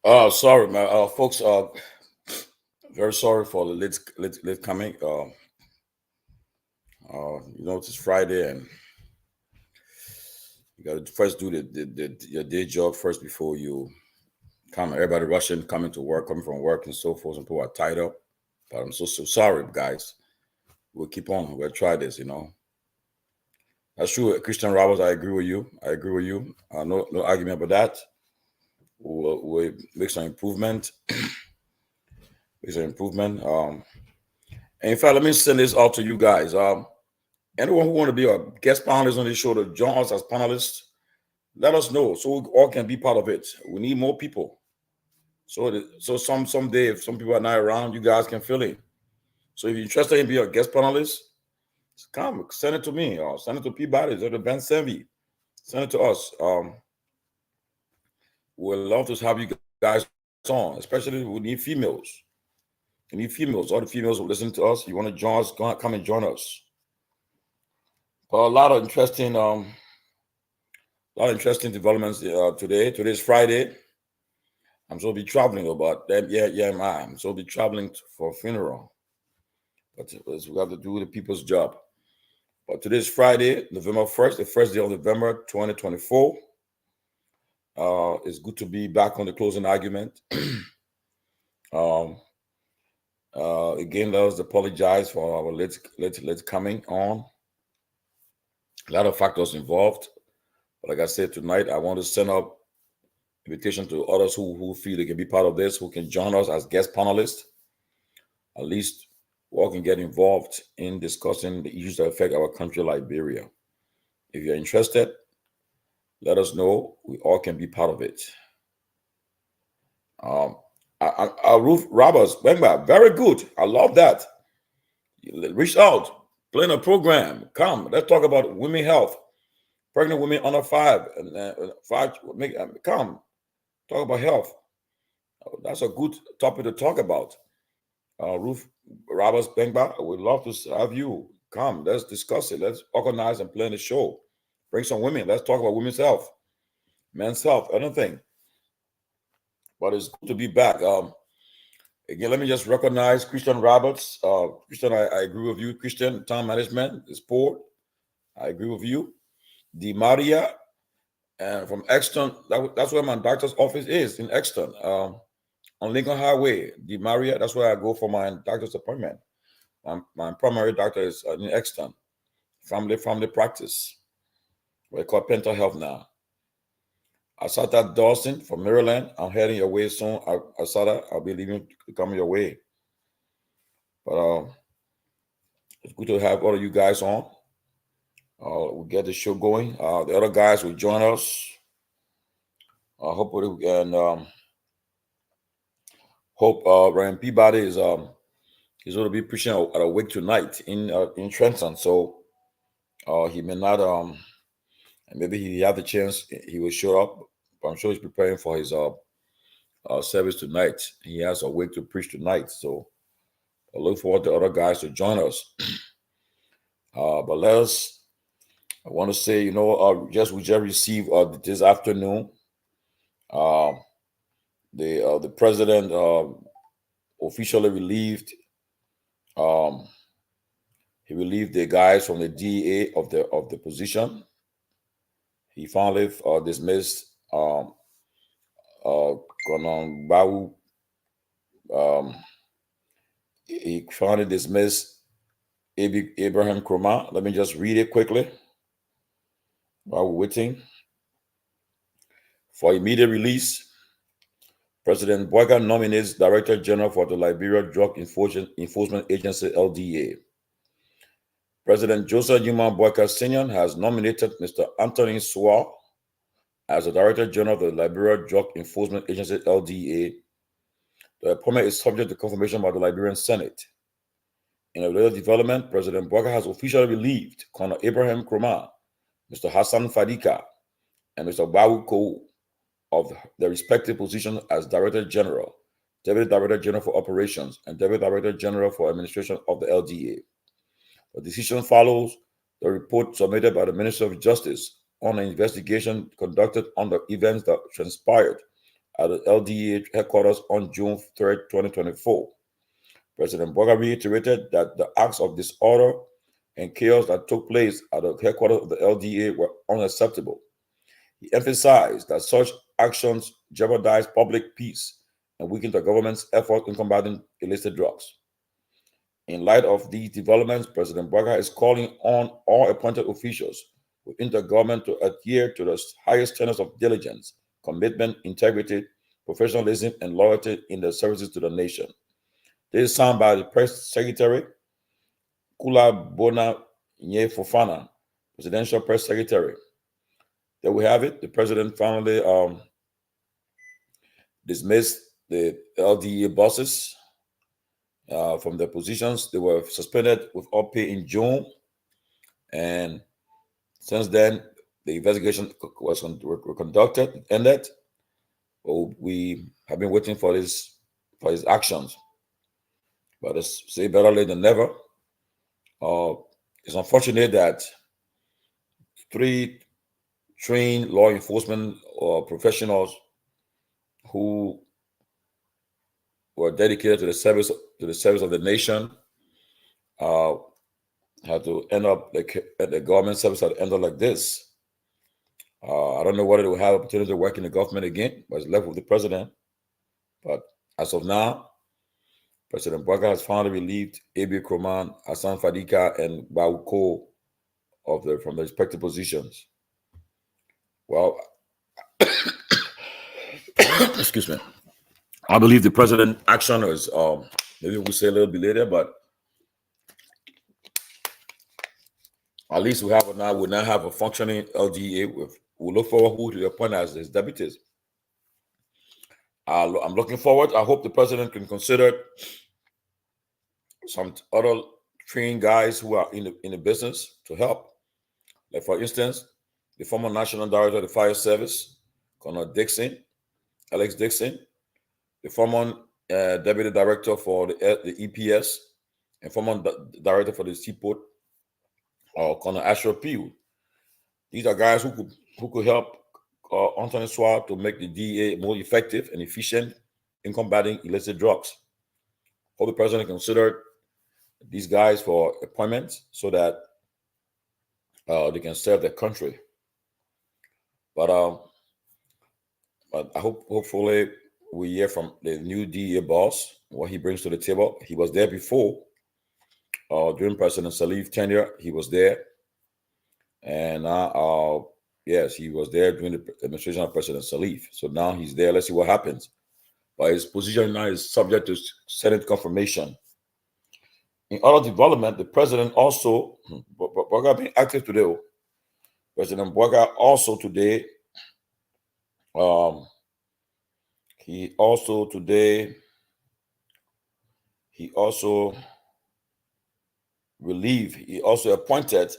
Sorry, man. Folks, very sorry for the late coming. It's Friday, and you got to first do your day job first before you come. Everybody rushing, coming to work, coming from work, and so forth. Some people are tied up. But I'm so sorry, guys. We'll keep on. We'll try this. That's true. Christian Roberts, I agree with you. I agree with you. No argument about that. We'll make some improvement. Make some improvement. And in fact, let me send this out to you guys. Anyone who want to be a guest panelist on this show to join us as panelists, let us know so we all can be part of it. We need more people. So someday, if some people are not around, you guys can fill in. So if you're interested in being a guest panelist, come send it to me or send it to Peabody or to Ben Sanvee. Send it to us. We'd love to have you guys on, especially we need females. We need females. All the females who listen to us, you want to join us, come and join us. But a lot of interesting developments today. Today's Friday. I'm supposed to be traveling about that. Yeah, I'm supposed to be traveling for a funeral. But we have to do the people's job. But today's Friday, November 1st, the first day of November 2024. It's good to be back on the closing argument. Again, let us apologize for our late coming on. A lot of factors involved. But like I said, tonight I want to send up invitation to others who feel they can be part of this, who can join us as guest panelists. At least we all can get involved in discussing the issues that affect our country, Liberia. If you're interested, let us know. We all can be part of it. Ruth Roberts, very good. I love that. Reach out, plan a program. Come, let's talk about women health. Pregnant women under 5 and 5. Come, talk about health. That's a good topic to talk about. Ruth Roberts Bengba, we'd love to have you come. Let's discuss it. Let's organize and plan a show. Bring some women. Let's talk about women's health, men's health, anything. But it's good to be back. Again, let me just recognize Christian Roberts. Christian, I agree with you. Christian, time management, the sport. I agree with you. Di Maria, and from Exton, that's where my doctor's office is, in Exton, on Lincoln Highway. Di Maria, that's where I go for my doctor's appointment. My primary doctor is in Exton, family practice. We call Mental Health now. Asata Dawson from Maryland, I'm heading your way soon. Asata, I'll be leaving to come your way. But it's good to have all of you guys on. We'll get the show going. The other guys will join us. Hopefully we can hope Ryan Peabody is he's going to be preaching at a wake tonight in Trenton. So he may not and maybe he have the chance he will show up. But I'm sure he's preparing for his service tonight. He has a wake to preach tonight. So I look forward to other guys to join us. But I want to say, we just received this afternoon. The president officially relieved. He relieved the guys from the DEA of the position. He finally dismissed Bawu. He finally dismissed Abraham Kroma. Let me just read it quickly while we're waiting for immediate release. President Boyka nominates Director General for the Liberia Drug Enforcement Agency, LDA. President Joseph Newman Boyka Sr. has nominated Mr. Anthony Swar as the Director General of the Liberia Drug Enforcement Agency, LDA. The appointment is subject to confirmation by the Liberian Senate. In a later development, President Boyka has officially relieved Colonel Abraham Kroma, Mr. Hassan Fadika, and Mr. Bawu Ko of their respective positions as Director General, Deputy Director General for Operations, and Deputy Director General for Administration of the LDA. The decision follows the report submitted by the Minister of Justice on an investigation conducted on the events that transpired at the LDA headquarters on June 3rd, 2024. President Boga reiterated that the acts of disorder and chaos that took place at the headquarters of the LDA were unacceptable. He emphasized that such actions jeopardize public peace and weaken the government's effort in combating illicit drugs. In light of these developments, President Boga is calling on all appointed officials within the government to adhere to the highest tenets of diligence, commitment, integrity, professionalism, and loyalty in their services to the nation. This is signed by the Press Secretary, Kula Bona Nye Fofana, Presidential Press Secretary. There we have it. The president finally dismissed the LDA bosses from their positions. They were suspended with all pay in June, and since then the investigation was conducted, ended. We have been waiting for his actions, but it's say better late than never. It's unfortunate that 3 trained law enforcement professionals who were dedicated to the service of the nation had to end up at the government service had to end up like this. I don't know whether they will have opportunity to work in the government again, but it's left with the president. But as of now, President Boga has finally relieved Abe Kroman, Hassan Fadika, and Bauko from their respective positions. Well, excuse me. I believe the president's action is maybe we'll say a little bit later, but at least we now have a functioning LDA. We'll look forward who to appoint as his deputies. I'm looking forward. I hope the president can consider some other trained guys who are in the business to help. Like for instance, the former National Director of the Fire Service, Colonel Alex Dixon, the former Deputy Director for the EPS, and former Director for the Seaport, Colonel Ansu Pewee. These are guys who could help Anthony Swart to make the DEA more effective and efficient in combating illicit drugs. Hope the president considered these guys for appointments so that they can serve their country. But I hopefully we hear from the new DEA boss what he brings to the table. He was there before during President Sirleaf's tenure. He was there, and yes, he was there during the administration of President Sirleaf. So now he's there. Let's see what happens. But his position now is subject to Senate confirmation. In other development, the president also, Boga being active today, President Boga also today, he also appointed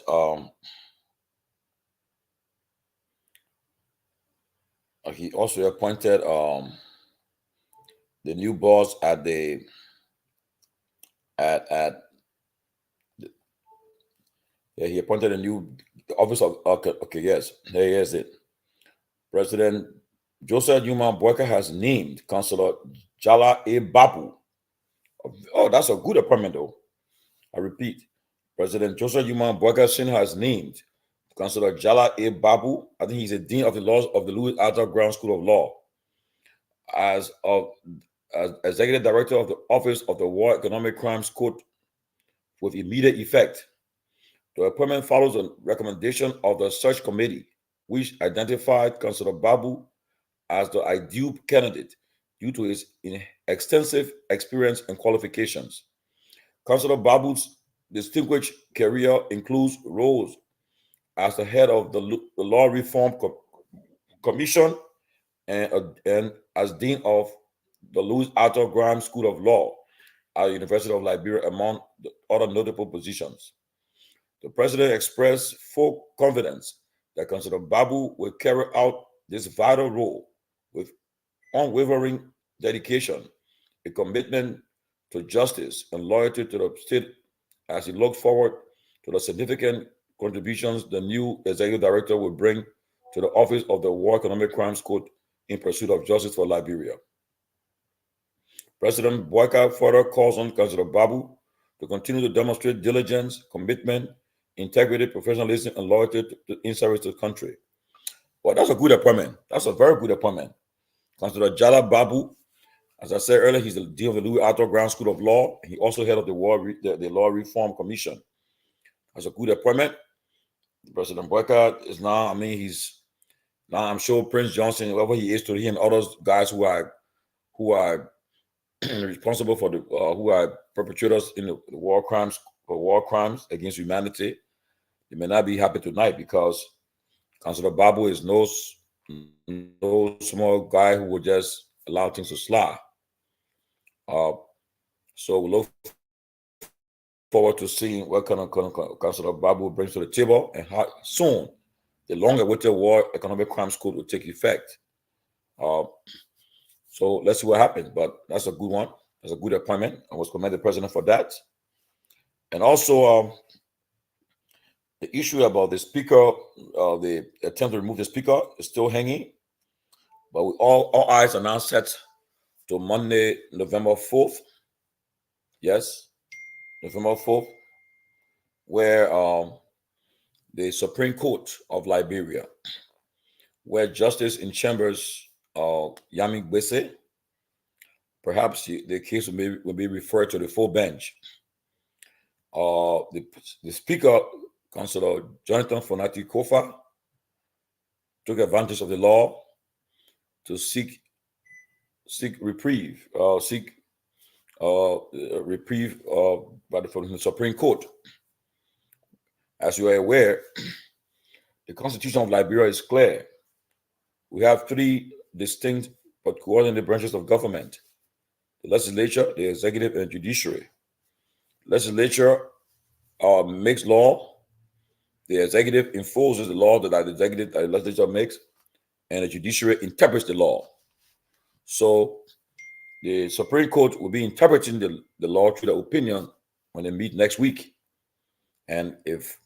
the new boss at the he appointed a new office of yes, there is it. President Joseph Newman Boyka has named Councillor Jallah A. Babu. Oh, that's a good appointment, though. I repeat, President Joseph Newman Boyka has named Councillor Jallah A. Babu. I think he's a dean of the laws of the Louis Arthur Brown School of Law as executive director of the Office of the War Economic Crimes Court with immediate effect. The appointment follows a recommendation of the search committee, which identified Councillor Babu as the ideal candidate due to his extensive experience and qualifications. Councillor Babu's distinguished career includes roles as the head of the Law Reform Commission and as dean of the Louis Arthur Graham School of Law at the University of Liberia, among the other notable positions. The president expressed full confidence that Councillor Babu will carry out this vital role with unwavering dedication, a commitment to justice, and loyalty to the state as he looks forward to the significant contributions the new executive director will bring to the Office of the War Economic Crimes Court in pursuit of justice for Liberia. President Boyka further calls on Councillor Babu to continue to demonstrate diligence, commitment, integrity, professionalism, and loyalty in service to the country. Well, that's a good appointment. That's a very good appointment. Councillor Jallah Babu, as I said earlier, he's the dean of the Louis Arthur Brown School of Law. He also head of the Law Reform Commission. That's a good appointment. President Boyka is now, he's now, I'm sure Prince Johnson, whoever he is to him, others guys who are responsible for who are perpetrators in the war crimes against humanity, they may not be happy tonight because Councillor Babu is no small guy who will just allow things to slide. So we look forward to seeing what kind of Councillor Babu brings to the table and how soon the long-awaited War Economic Crimes Code will take effect. So let's see what happens. But that's a good one. That's a good appointment. I was commend the president for that. And also the issue about the speaker, the attempt to remove the speaker is still hanging. But all eyes are now set to Monday, November 4th. Yes, November 4th, where the Supreme Court of Liberia, where Justice in Chambers Yami Gbese, perhaps the case will be referred to the full bench. The Speaker, Councillor Jonathan Fonati Kofa, took advantage of the law to seek reprieve, reprieve from the Supreme Court. As you are aware, the Constitution of Liberia is clear. We have three distinct but coordinated branches of government: the legislature, the executive, and judiciary. Legislature makes law. The executive enforces the law that the legislature makes, and the judiciary interprets the law. So the Supreme Court will be interpreting the law through the opinion when they meet next week. And if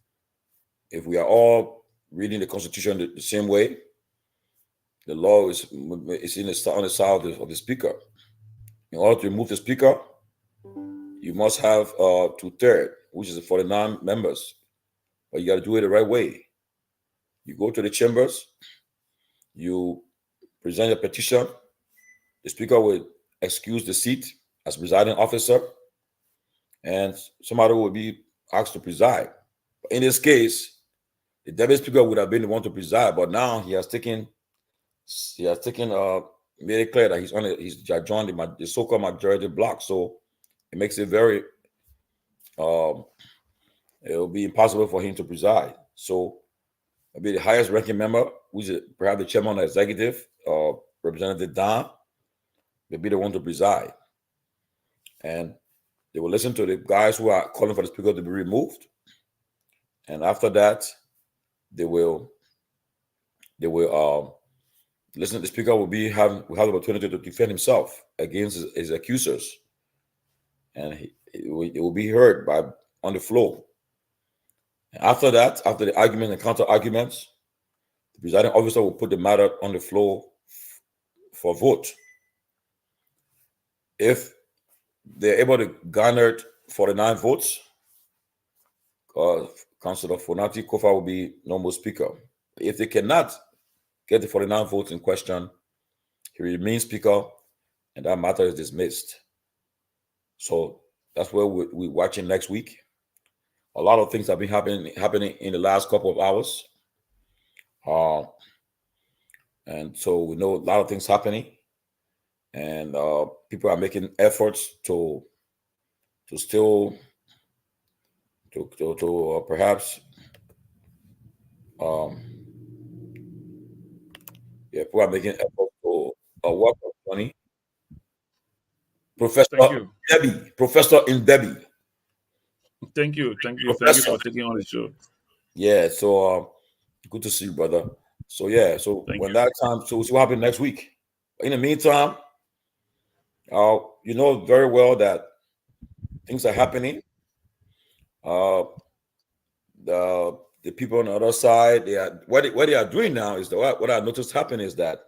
we are all reading the Constitution the same way, the law is on the side of the Speaker. In order to remove the Speaker, you must have 2/3, which is 49 members. But you got to do it the right way. You go to the chambers, you present your petition, the Speaker will excuse the seat as presiding officer, and somebody will be asked to preside. In this case, the deputy Speaker would have been the one to preside, but now he has made it clear that he's joined the so-called majority block. So it makes it very it will be impossible for him to preside. So it'll be the highest ranking member, which is perhaps the chairman of the executive, Representative Don, will be the one to preside. And they will listen to the guys who are calling for the Speaker to be removed. And after that, they will listen. The Speaker will have the opportunity to defend himself against his accusers, and it will be heard on the floor. And after that, after the argument and counter arguments, the presiding officer will put the matter on the floor for vote. If they're able to garner 49 votes, Councillor Fonati Kofa will be normal Speaker. If they cannot get the 49 votes in question, he remains Speaker, and that matter is dismissed. So that's where we're watching next week. A lot of things have been happening in the last couple of hours. And so we know a lot of things happening. And people are making efforts to perhaps people are making efforts to work on money. Professor Debbie. Thank you for taking on the show. Yeah, so good to see you, brother. So yeah, so when that time, so we'll see what happens next week. In the meantime, you know very well that things are happening. The people on the other side, what they are doing now is what I noticed happen is that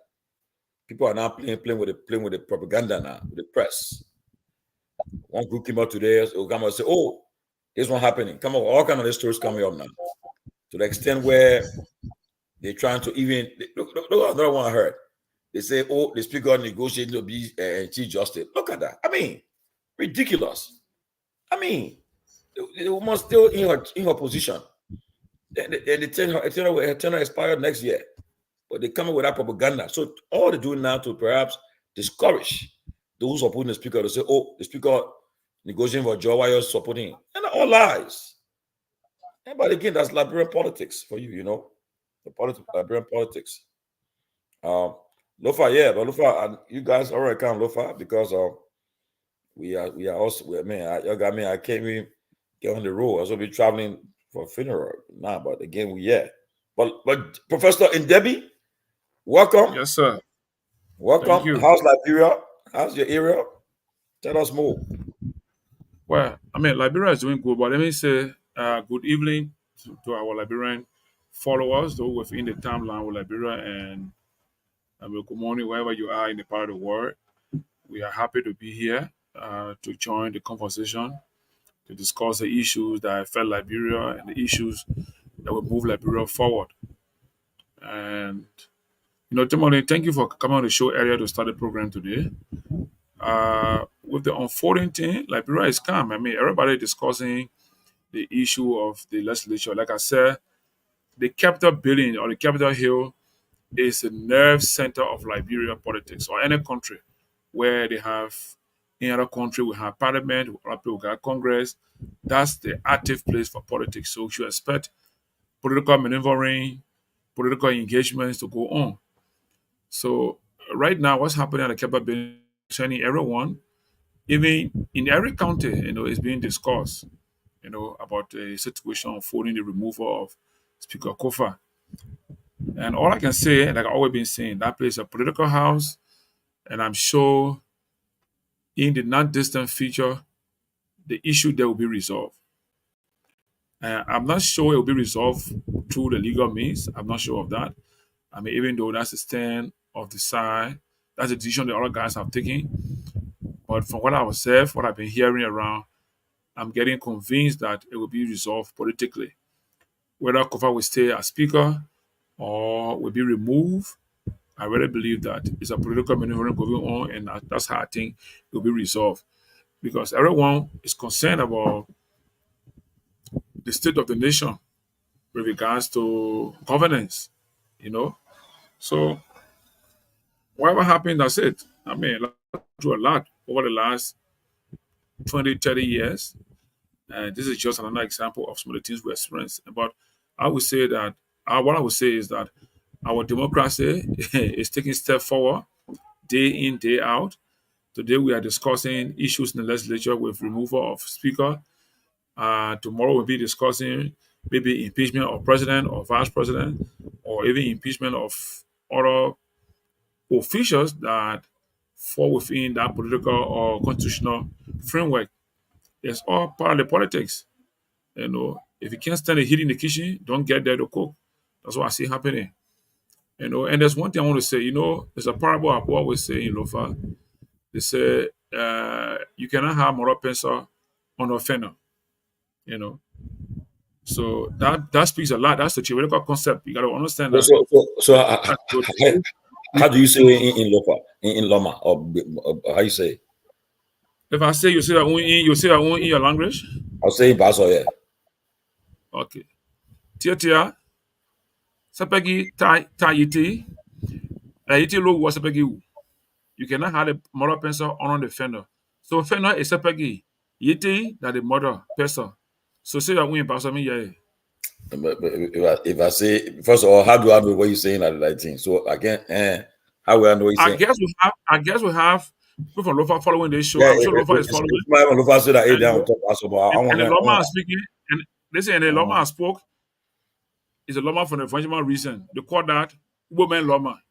People are now playing with the propaganda now, with the press. One group came out today, will come out and say, "Oh, this one happening." Come on, all kind of stories coming up now. To the extent where they're trying to even look another one I heard. They say, "Oh, the speaker negotiating to be chief justice." Look at that. I mean, ridiculous. I mean, the woman still in her position. They tell her tenure expired next year, but they come up with that propaganda. So all they're doing now to perhaps discourage those supporting the speaker to say, "Oh, the speaker negotiating for job while you're supporting," and all lies. But again, that's Liberian politics for you, the Liberian politics. Lofa, yeah, but Lofa, and you guys already come Lofa because we are also. I mean, I can't even get on the road. I will be traveling for a funeral now, but again, But Professor Ndebi, welcome. Yes, sir. Welcome. Thank you. How's Liberia? How's your area? Tell us more. Well, I mean, Liberia is doing good, but let me say good evening to our Liberian followers, those within the timeline with Liberia, and good morning wherever you are in the part of the world. We are happy to be here to join the conversation to discuss the issues that affect Liberia and the issues that will move Liberia forward. And Tomalin, thank you for coming on the show earlier to start the program today. With the unfolding thing, Liberia is calm. I mean, everybody discussing the issue of the legislature. Like I said, the Capitol building or the Capitol Hill is the nerve center of Liberian politics or any country where they have, in other country, we have parliament, we have Congress. That's the active place for politics. So you should expect political maneuvering, political engagements to go on. So right now, what's happening at the Capitol building is concerning everyone, even in every county, is being discussed, about the situation unfolding the removal of Speaker Kofa. And all I can say, like I've always been saying, that place is a political house, and I'm sure in the non-distant future, the issue there will be resolved. I'm not sure it will be resolved through the legal means. I'm not sure of that. I mean, even though that's the stand of the side, that's the decision the other guys have taken. But from what I was said, what I've been hearing around, I'm getting convinced that it will be resolved politically. Whether Kofa will stay as speaker or will be removed, I really believe that it's a political maneuvering going on, and that's how I think it will be resolved. Because everyone is concerned about the state of the nation with regards to governance, you know. So whatever happened, that's it. I mean, I've through a lot over the last 20, 30 years. And this is just another example of some of the things we experienced. But I would say that, what I would say is that our democracy is taking step forward day in, day out. Today we are discussing issues in the legislature with removal of speaker. Tomorrow we'll be discussing maybe impeachment of president or vice president, or even impeachment of other officials that fall within that political or constitutional framework. It's all part of the politics. If you can't stand the heat in the kitchen, don't get there to cook. That's what I see happening. And there's one thing I want to say. There's a parable I always say in Lofa. They say you cannot have moral pencil on a fender. So that speaks a lot. That's the theoretical concept. You got to understand that. So how do you say in Lofa, in Loma, or how you say? If I say you say that in your language. I'll say in Baso, yeah. Okay. Tia, sapegi ta yiti, yiti lo was sapegi. You cannot have a moral pencil on the fender. So fender is sapegi yiti that the mother person. So say that in Baso me yeah. But if I say, first of all, how do I know what you're saying at the right thing? So again, how will I know what you're saying? I guess we have people from Lofa following this show. Yeah, I'm sure Lofa is following. Lofa said that And the Loma is speaking, and listen, and the Loma spoke is a Loma for the evangelist reason. They call that woman Loma.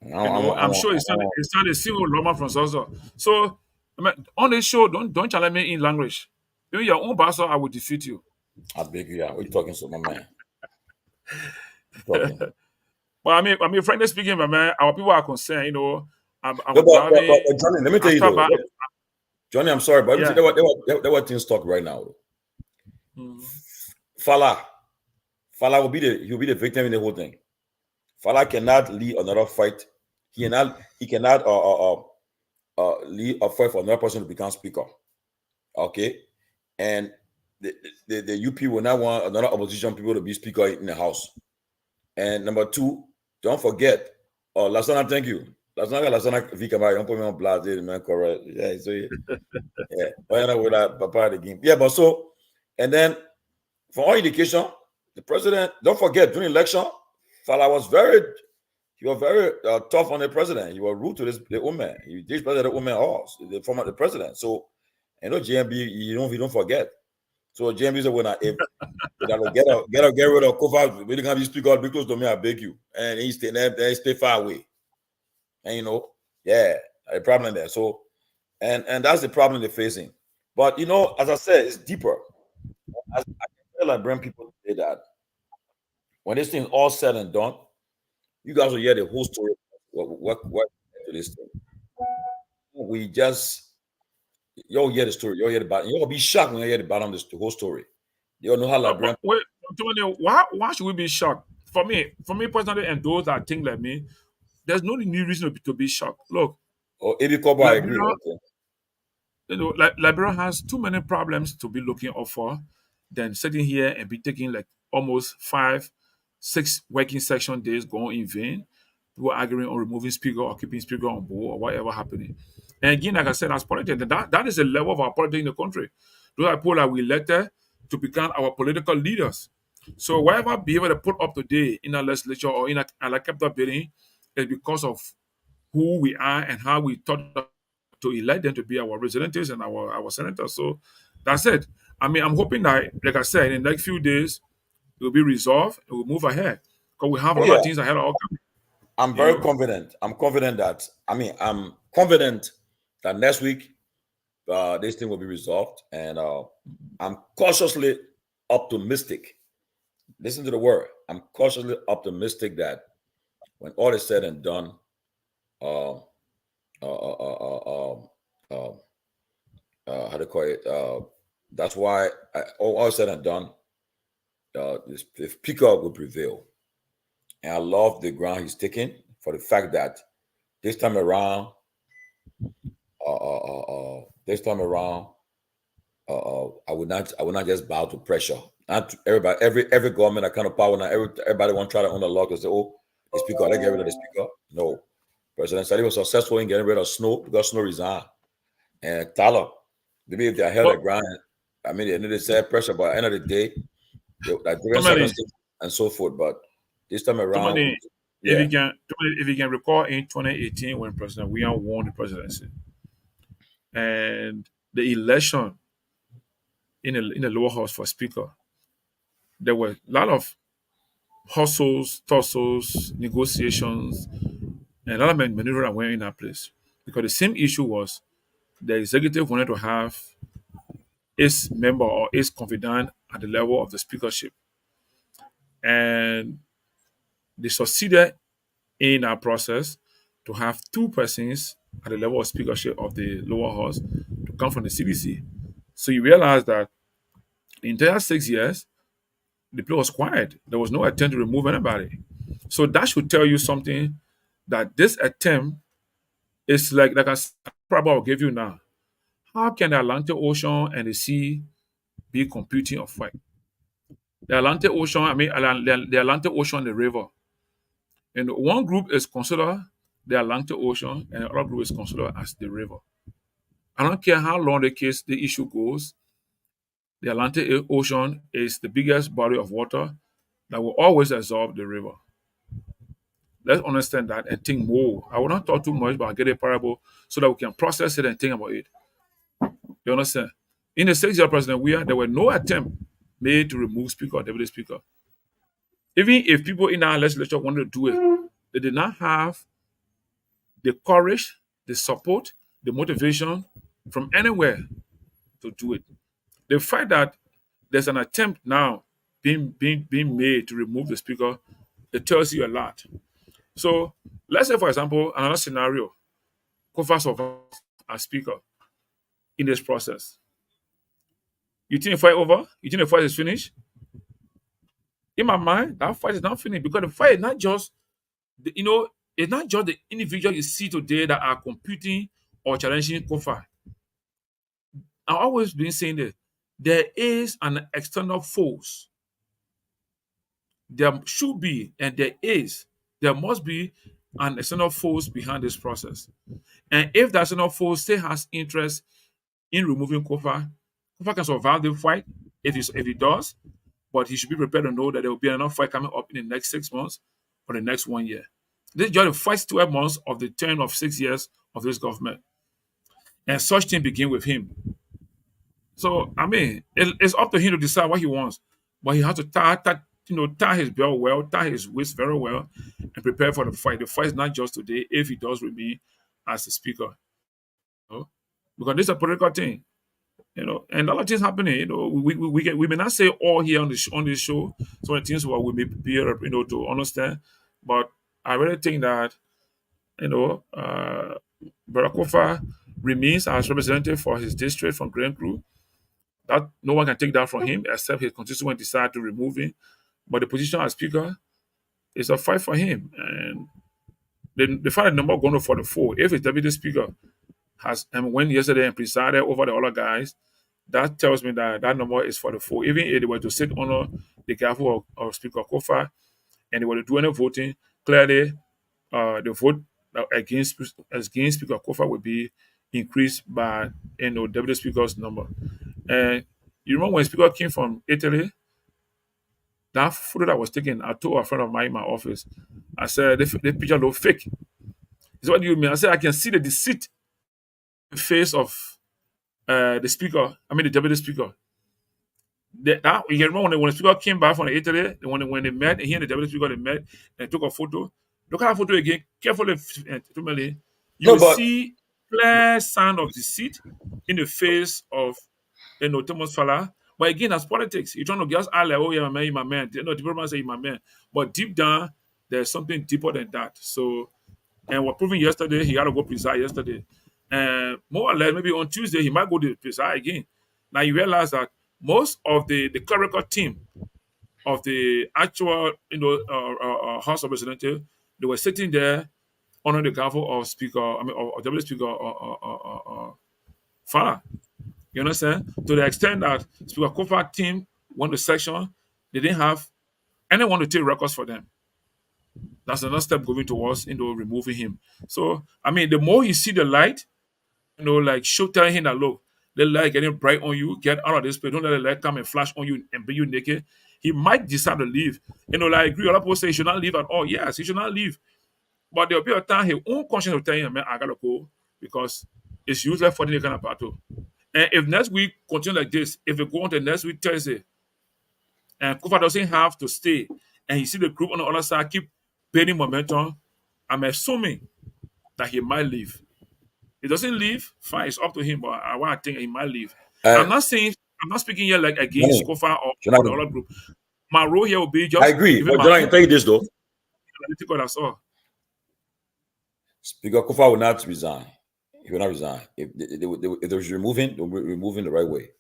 I'm sure it's not the same Loma from Zozo. So I mean, on this show, don't challenge me in language. In your own Baso, I will defeat you. I beg you, what you talking to, my man? Talking. But I mean, frankly speaking, my man, our people are concerned. I'm No, observing but Johnny, let me tell you after though. about Johnny, I'm sorry, but let me tell yeah. you, there were things talk right now. Mhm. Fala, Fala he'll be the victim in the whole thing. Fala cannot lead another fight. He cannot lead a fight for another person to become speaker. Okay, and the UP will not want another opposition people to be speaker in the house. And number two, don't forget. Oh, Lasana, thank you. Lasana Vika, don't put me on blast, man. Correct. Yeah, so yeah. Why not with that papa the game? Yeah, but so and then for all indication, the president. Don't forget during election, Fala was very tough on the president. He was rude to the woman. He disrespected the woman horse, the former the president. So JMB, you don't forget. So JMB said when if I get rid of Kofa, we can be speak out, be close to me, I beg you. And he stay there, stay far away. And yeah, a problem there. So and that's the problem they're facing. But as I said, it's deeper. As I can tell Liberian people today that when this thing all said and done, you guys will hear the whole story. What to this thing? We just you'll hear the story. You'll hear the bottom. You'll be shocked when you hear the bottom of this the whole story. You'll know how Liberian Wait, Antonio, why should we be shocked? For me personally, and those that think like me, there's no new reason to be shocked. Look, or Eddie Kobo, I agree. Liberia, Okay. Liberia has too many problems to be looking out for than sitting here and be taking like almost 5, 6 working section days going in vain. People arguing on removing speaker or keeping speaker on board or whatever happening. And again, like I said, as politics, that is the level of our politics in the country. Those are people that we elected to become our political leaders. So whatever behavior they put up today in our legislature or in a capital building is because of who we are and how we thought to elect them to be our representatives and our senators. So that's it. I mean, I'm hoping that, like I said, in the next few days, it will be resolved and we'll move ahead because we have a Oh lot yeah, of things ahead of us. I'm You very know, confident. I'm confident that next week this thing will be resolved, and I'm cautiously optimistic. Listen to the word. I'm cautiously optimistic that when all is said and done, uh, uh, uh, uh, uh, uh, how to call it? That's why all said and done, if Peacock will prevail, and I love the ground he's taking for the fact that this time around, this time around, I would not just bow to pressure. Not to everybody, every government that kind of power now, everybody want to try to unlock and say, oh, the speaker, let's get rid of the speaker. No, President Sali was successful in getting rid of Snow because Snow resigned, and Tyler, maybe if they held but their ground, I mean, they needed said pressure, but at the end of the day, like different Tomalin, circumstances and so forth. But this time around, Tomalin, yeah, if you can recall in 2018 when President Myean won the presidency and the election in the lower house for speaker, there were a lot of hustles, tussles, negotiations, and a lot of maneuver that went in that place because the same issue was the executive wanted to have its member or its confidant at the level of the speakership, and they succeeded in our process to have two persons at the level of speakership of the lower house to come from the CDC. So you realize that the entire 6 years, the place was quiet. There was no attempt to remove anybody. So that should tell you something that this attempt is like I said, probably I'll give you now. How can the Atlantic Ocean and the sea be competing or fight? The Atlantic Ocean, I mean, the Atlantic Ocean, and the river. And one group is considered the Atlantic Ocean, and the other group is considered as the river. I don't care how long the issue goes. The Atlantic Ocean is the biggest body of water that will always absorb the river. Let's understand that and think more. I will not talk too much, but I'll get a parable so that we can process it and think about it. You understand? In the 6 year president, there were no attempt made to remove speaker or deputy speaker. Even if people in our legislature wanted to do it, they did not have the courage, the support, the motivation from anywhere to do it. The fact that there's an attempt now being made to remove the speaker, it tells you a lot. So let's say, for example, another scenario, Kofa survives as speaker in this process. You think the fight over? You think the fight is finished? In my mind, that fight is not finished because the fight is not just it's not just the individual you see today that are competing or challenging Kofa. I've always been saying that there is an external force. There should be, and there must be an external force behind this process. And if that external force still has interest in removing Kofa, Kofa can survive the fight if he does, but he should be prepared to know that there will be another fight coming up in the next 6 months or the next 1 year. This is just the first 12 months of the term of 6 years of this government. And such thing begin with him. So, I mean, it's up to him to decide what he wants. But he has to tie his belt well, tie his waist very well, and prepare for the fight. The fight is not just today if he does remain as the speaker. You know? Because this is a political thing. And a lot of things happening. We may not say all here on this show. Some of the things what we may be able, to understand, but I really think that Barack Kofa remains as representative for his district from Grand Crew. That no one can take that from him except his constituents decide to remove him. But the position as speaker is a fight for him, and the fact that number going for the four. If his deputy speaker has went yesterday and presided over the other guys, that tells me that that number is for the four. Even if they were to sit under the gavel of Speaker Kofa and they were to do any voting, clearly the vote against Speaker Kofa would be increased by Deputy Speaker's number. And you remember when Speaker came from Italy, that photo that was taken, I told a friend of mine in my office, I said, the picture look fake. He said, what do you mean? I said, I can see the deceit in the face of the speaker, the deputy speaker. You remember when the speaker came back from Italy, when they met, he and the deputy speaker, they met and took a photo. Look at that photo again, carefully, you No, will but see clear sign of deceit in the face of Thomas Fala. But again, that's politics. You're trying to just act like, oh, yeah, my man. No, the people say my man. But deep down, there's something deeper than that. So, and we're proving yesterday, he had to go preside yesterday. And more or less, maybe on Tuesday, he might go to preside again. Now, you realize that most of the clerical team of the actual, House of Representatives, they were sitting there under the gavel of Speaker, of Deputy Speaker Fala. You understand? To the extent that Speaker Kofa team went to section, they didn't have anyone to take records for them. That's another step going towards removing him. So the more you see the light, telling him that look, the light getting bright on you, get out of this place. Don't let the light come and flash on you and bring you naked. He might decide to leave. I agree. A lot of people say he should not leave at all. Yes, he should not leave. But there'll be a time his own conscience will tell him, man, I gotta go because it's useless for the kind of battle. And if next week continue like this, if we go on to next week Thursday, and Kofa doesn't have to stay, and you see the group on the other side keep building momentum, I'm assuming that he might leave. If he doesn't leave, fine, it's up to him. But I want to think he might leave. I'm not speaking here like against Kofa or the other group. My role here will be just. I agree. But Jonathan, tell you this though. That's all. Speaker Kofa will not resign. He will not resign. If they was removing, they'll be removing the right way.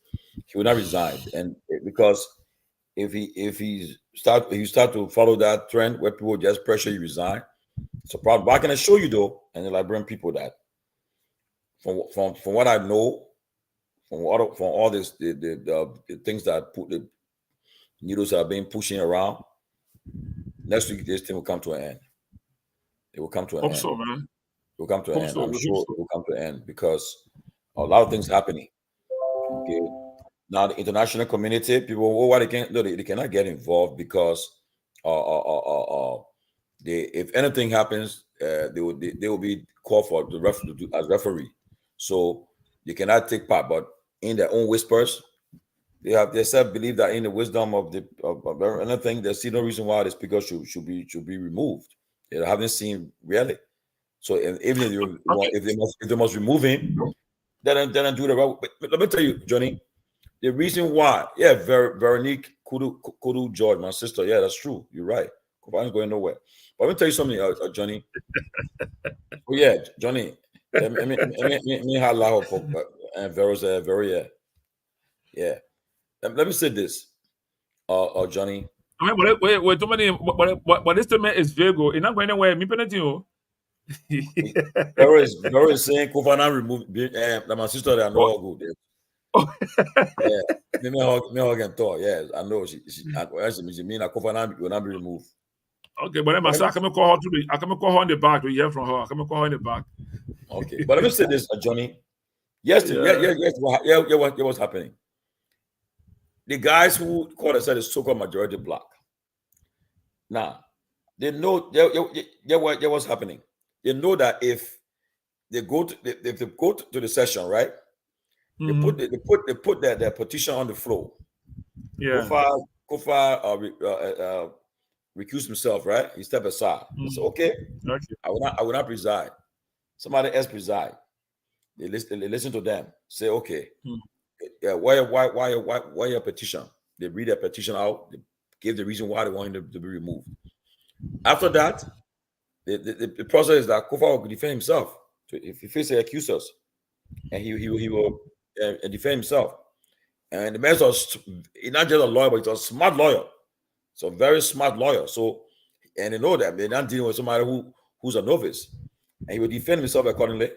He will not resign, and because if he start to follow that trend where people just pressure you resign, it's a problem. But I can assure you though, and the Liberian people that from what I know, from all this the things that put the needles are being pushing around, next week this thing will come to an end. It will come to an end. So, man. It will come to an end. I'm sure it will come to an end because a lot of things happening. Okay. Now the international community, people, why they cannot get involved because if anything happens, they will be called for the as referee. So they cannot take part, but in their own whispers, they said believe that in the wisdom of anything, they see no reason why the speaker should be removed. They haven't seen really. So even if they must remove him, then do the right. But let me tell you, Johnny, the reason why, Veronique Kudu George, my sister, that's true. You're right. Kofa ain't going nowhere. Let me tell you something, Johnny. Oh yeah, Johnny. Me hala and very yeah. Let me say this, Johnny. I mean, wait, too many. But this statement is vague. It's not going anywhere. Me penalty. Very saying Kofana remove my sister. They are no good. Yeah, me hug and talk. Yes, I know she mean Kofana will not be removed. Okay, but then I can call her to the. I can call her in the back to hear from her. I can call her in the back. Okay, but let me say this, Johnny. Yes, what's happening? The guys who call themselves the so-called majority black. Now, they know what's happening. They know that if they go to the session, right? They put their petition on the floor. Yeah. Kofa recused himself, right? He stepped aside. So okay, I will not preside. Somebody else preside. They listen to them. Say okay. Yeah, why your petition? They read their petition out. They give the reason why they want him to be removed. After that, the process is that Kofa will defend himself. So if he faces the accusers, and he will defend himself. And the man was not just a lawyer, but he's a smart lawyer. So very smart lawyer. So, and they know that they're not dealing with somebody who's a novice, and he will defend himself accordingly.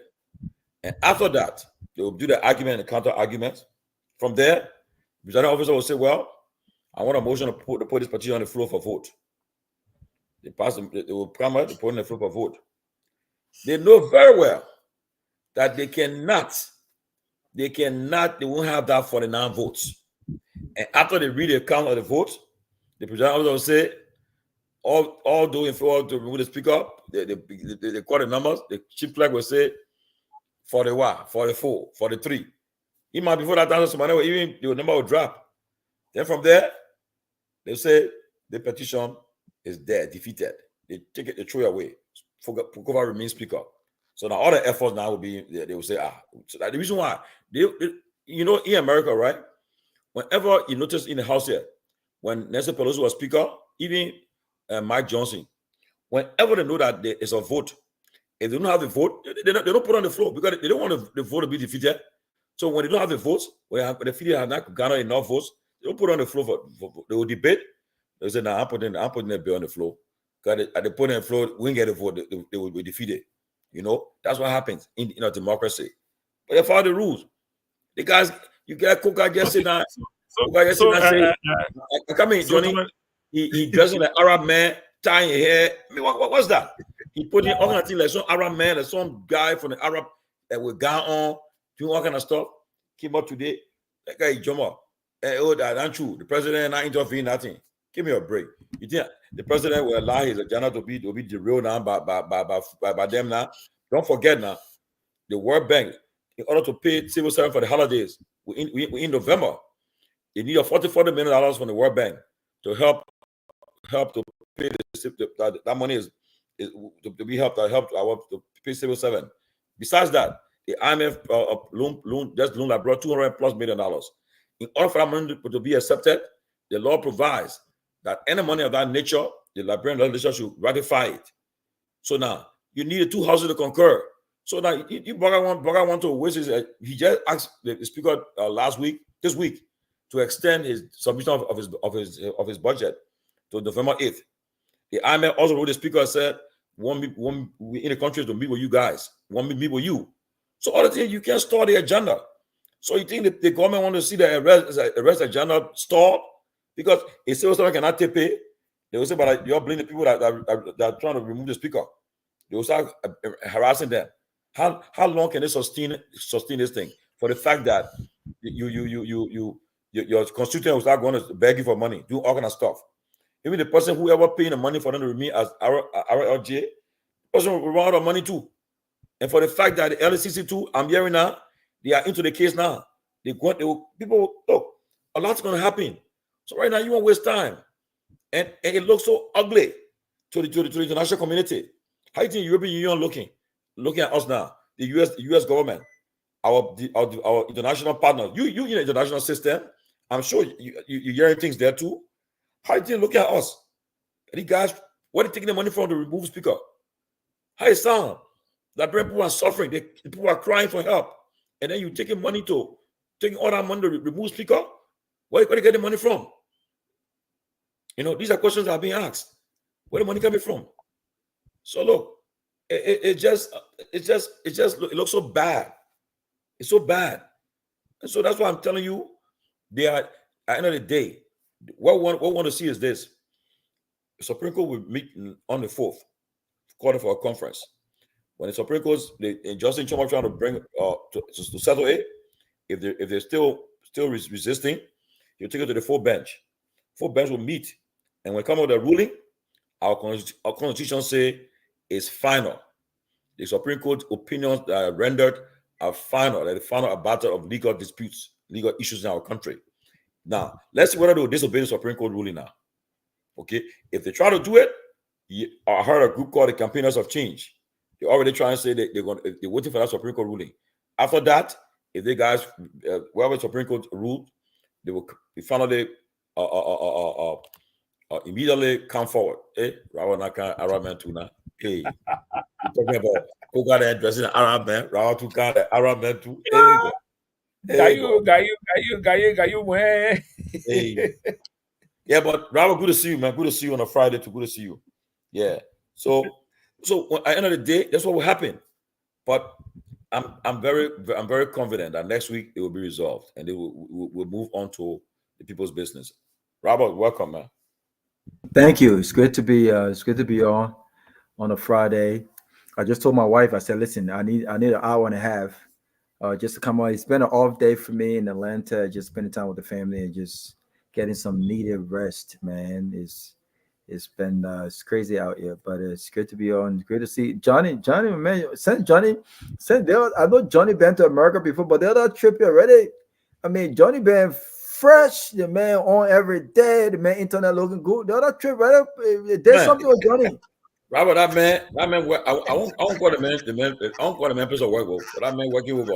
And after that, they will do the argument and counter argument. From there, the presiding officer will say, "Well, I want a motion to put this petition on the floor for vote." They pass them. They will come out. They put on the floor for vote. They know very well that they won't have that 49 votes. And after they read the count of the votes, the presiding officer will say, all those in favor to remove the speaker, they call the numbers. The chief clerk will say 41, 44, 43. He might before that time, somebody even the number will drop. Then from there, they say the petition is dead, defeated. They take it, they throw it away. Kofa remains speaker. So now all the efforts now will be, they will say, so that the reason why, in America, right? Whenever you notice in the house here, when Nancy Pelosi was speaker, even Mike Johnson, whenever they know that there is a vote, if they don't have the vote, they don't put on the floor because they don't want the vote to be defeated. So when they don't have the votes, when the feel have not garnered enough votes, they don't put on the floor they will debate. They say, "Nah, I'm putting the bill on the floor." Because at the point on the floor, we get a vote, they will be defeated. That's what happens in a democracy. But they follow the rules. The guys, you get Koka just sit down. Come in, Johnny. He dressing like Arab man, tying your hair. I mean, what's that? He put in all kind of things like some Arab man, like some guy from the Arab with gown on, doing all kind of stuff. Came up today. That guy jump up. That's true. The president not intervene nothing. Give me a break. You think the president will allow his agenda to be derailed now by them now? Don't forget now, the World Bank, in order to pay civil servants for the holidays, we in November, they need $40 million from the World Bank to help to pay that money is to be helped to pay civil servants. Besides that, the IMF loan that brought $200+ million. In order for that money to be accepted, the law provides that any money of that nature, the Liberian legislature should ratify it. So now you need the two houses to concur. So now Boga want to waste his. He just asked the speaker this week, to extend his submission of his budget to November 8th. The IMF also wrote the speaker and said, "Want me in the country to meet with you guys. Want me to meet with you." So all the things you can't store the agenda. So you think the government want to see the arrest agenda stored? Because if civil servant cannot take pay, they will say, "But you're blaming the people that are trying to remove the speaker." They will start harassing them. How long can they sustain this thing? For the fact that your constituent will start going to beg you for money, do all kind of stuff. Even the person whoever paying the money for them to remain as RLJ, the person will run out of money too. And for the fact that the LCC too, I'm hearing now, they are into the case now. People look, a lot's going to happen. So right now you won't waste time, and it looks so ugly to the international community. How do you think the European Union looking at us now? The US government, our international partners. You in the international system, I'm sure you're hearing things there too. How do you think looking at us? The guys Where are they taking the money from to remove speaker? How it sound? Liberian people are suffering. People are crying for help. And then you taking all that money to remove speaker? Where are you getting money from? These are questions that are being asked. Where the money coming from? So look, it looks so bad. It's so bad. And so that's why I'm telling you, they are, at the end of the day, what we want to see is this. The Supreme Court will meet on the 4th, calling for a conference. When the Supreme Court, Justin Choma trying to bring to settle it, if they're still resisting, you take it to the full bench. Full bench will meet, and when it comes with the ruling, our constitution say is final. The Supreme Court opinions that are rendered are final. They're the final battle of legal disputes, legal issues in our country. Now, let's see whether they will disobey the Supreme Court ruling now. Okay, if they try to do it, I heard a group called the Campaigners of Change. They're already trying to say they're waiting for that Supreme Court ruling. After that, if they guys, wherever the Supreme Court ruled, they will finally immediately come forward. Hey, Arab man too now. Hey, you're talking about Togar addressing the Arab man, the Arab man too. Hey. Yeah, but Robert, good to see you, man. Good to see you on a Friday too. Good to see you. Yeah. So at the end of the day, that's what will happen. But I'm very confident that next week it will be resolved and we'll move on to the people's business. Robert, welcome, man. Thank you. It's good to be on a Friday. I just told my wife, I said, listen, I need an hour and a half just to come on. It's been an off day for me in Atlanta, just spending time with the family and just getting some needed rest, man. It's been it's crazy out here, but it's good to be on. It's great to see Johnny, man. I know Johnny been to America before, but the other trip already. I mean, Johnny been fresh, the man on every day, the man internet looking good. The other trip, right up, there's something with Johnny. Robert, that man, I won't call the man, I won't call the man place of work, but that man working with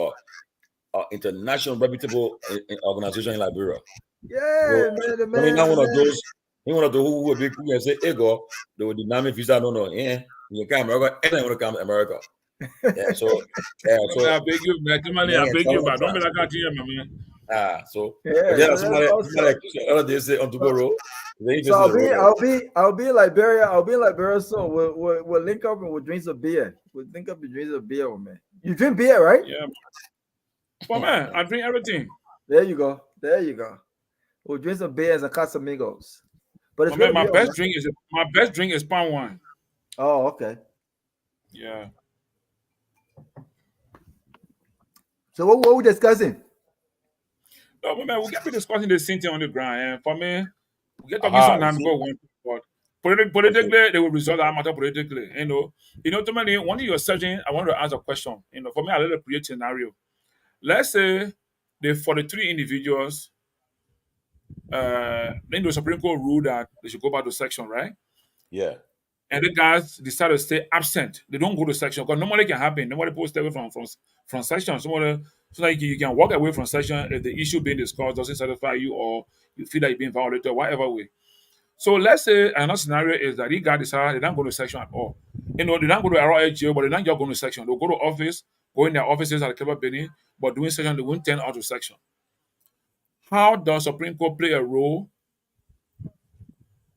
international reputable organization in Liberia. Yeah, so, man, the man. Not one of those. He one of those who will be cool and say, "Ego, they will deny me visa." No, yeah, you come to America, and I want to come to America. Yeah, so I beg you, man. I beg you, but don't be like that here, my man. So yeah, somebody they say on tomorrow. So I'll be in Liberia. I'll be in Liberia soon. We'll link up and we'll drink some beer. We'll link up and drink some beer, man. You drink beer, right? Yeah. Well, man, I drink everything. There you go. We'll drink some beer and some Casamigos. But it's my best drink is palm wine. Oh, okay. Yeah. So what were we discussing? No, but man, we can be discussing the same thing on the ground. And for me, we get talking sometimes about one but politically, they will resolve that matter politically. To me, when you're searching, I want to ask a question. For me, I let it create a scenario. Let's say the 43 individuals, then the Supreme Court ruled that they should go back to section, right? Yeah. And the guys decide to stay absent. They don't go to section because normally it can happen. Nobody posts away from section. So like you can walk away from section if the issue being discussed doesn't satisfy you or you feel that you're being violated, whatever way. So let's say another scenario is that these guys decide they don't go to section at all. They don't go to RIGO, but they're not just going to section. They'll go to office, go in their offices at Kehleboe, but doing section, they won't turn out to section. How does Supreme Court play a role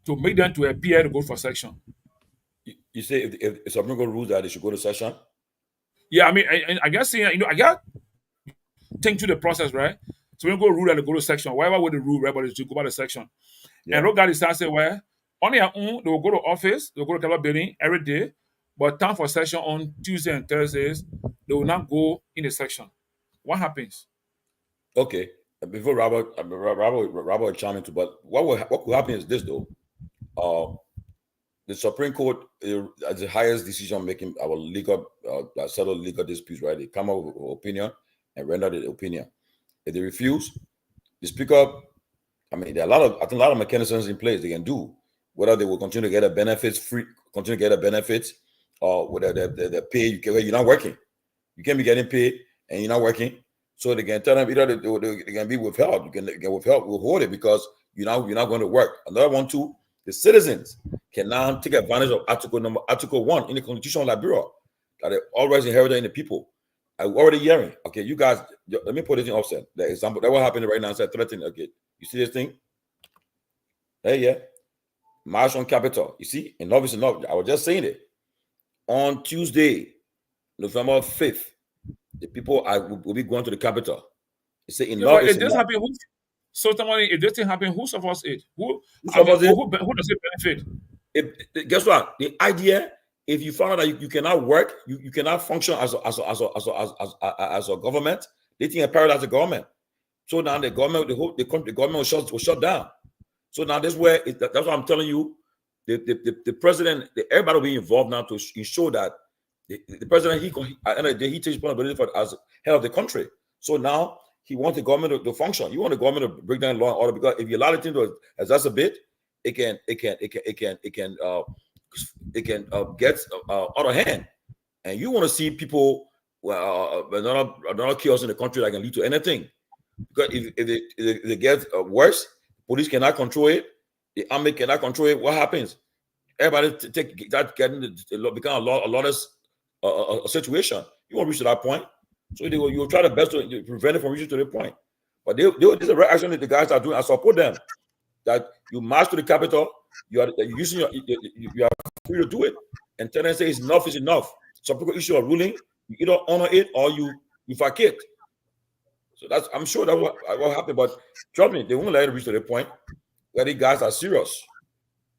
to make them to appear to go for section? You say if Supreme Court rules that they should go to session? Yeah, I mean, I guess I got think through the process, right? Supreme Court rule that they go to section, whatever way the rule, right? But they should go by the section. Yeah. And Rogar starts say, well, on their own, they will go to office, they will go to Kehleboe every day, but time for session on Tuesday and Thursdays, they will not go in the section. What happens? Okay, before Robert chime into, but what will happen is this though. The Supreme Court as the highest decision making our legal settle legal disputes, right? They come up with an opinion and render the opinion. If they refuse, the speaker, I mean, there are a lot of mechanisms in place they can do. Whether they will continue to get a benefits, or whether the pay you're not working, you can't be getting paid and you're not working. So they can tell them either they can be withheld. You can withhold it because you're not going to work. Another one too. The citizens can now take advantage of Article 1 in the Constitution of Liberia that they always inherited in the people. I'm already hearing. Okay, you guys, let me put it in offset. The example that what happened right now. I said 13. Okay, you see this thing? Hey, yeah. March on Capitol. You see, enough is enough. I was just saying it. On Tuesday, November 5th, the people will be going to the Capitol. They say enough is enough. So, Tomalin, if this thing happen, who suffers it? Who suffers it? Who does it benefit? Guess what? The idea, if you find out that you cannot work, you cannot function as a government, they think a paradise of government. So now the government, the government will shut down. So now this where that's what I'm telling you. The president, everybody will be involved now to ensure that the president he takes responsibility for as head of the country. So now he wants the government to function. You want the government to break down law and order, because if you allow it to exacerbate, it can get out of hand. And you want to see people another chaos in the country that can lead to anything. Because if they get worse, police cannot control it, the army cannot control it. What happens? Everybody become a lawless situation. You won't reach to that point. So you'll try the best to prevent it from reaching to the point. But there's a reaction that the guys are doing. I support them. That you march to the Capitol, you are free to do it, and tell them say enough is enough. Some people issue a ruling, you either honor it or you vacate. So I'm sure that will happen. But trust me, they won't let it reach to the point where the guys are serious.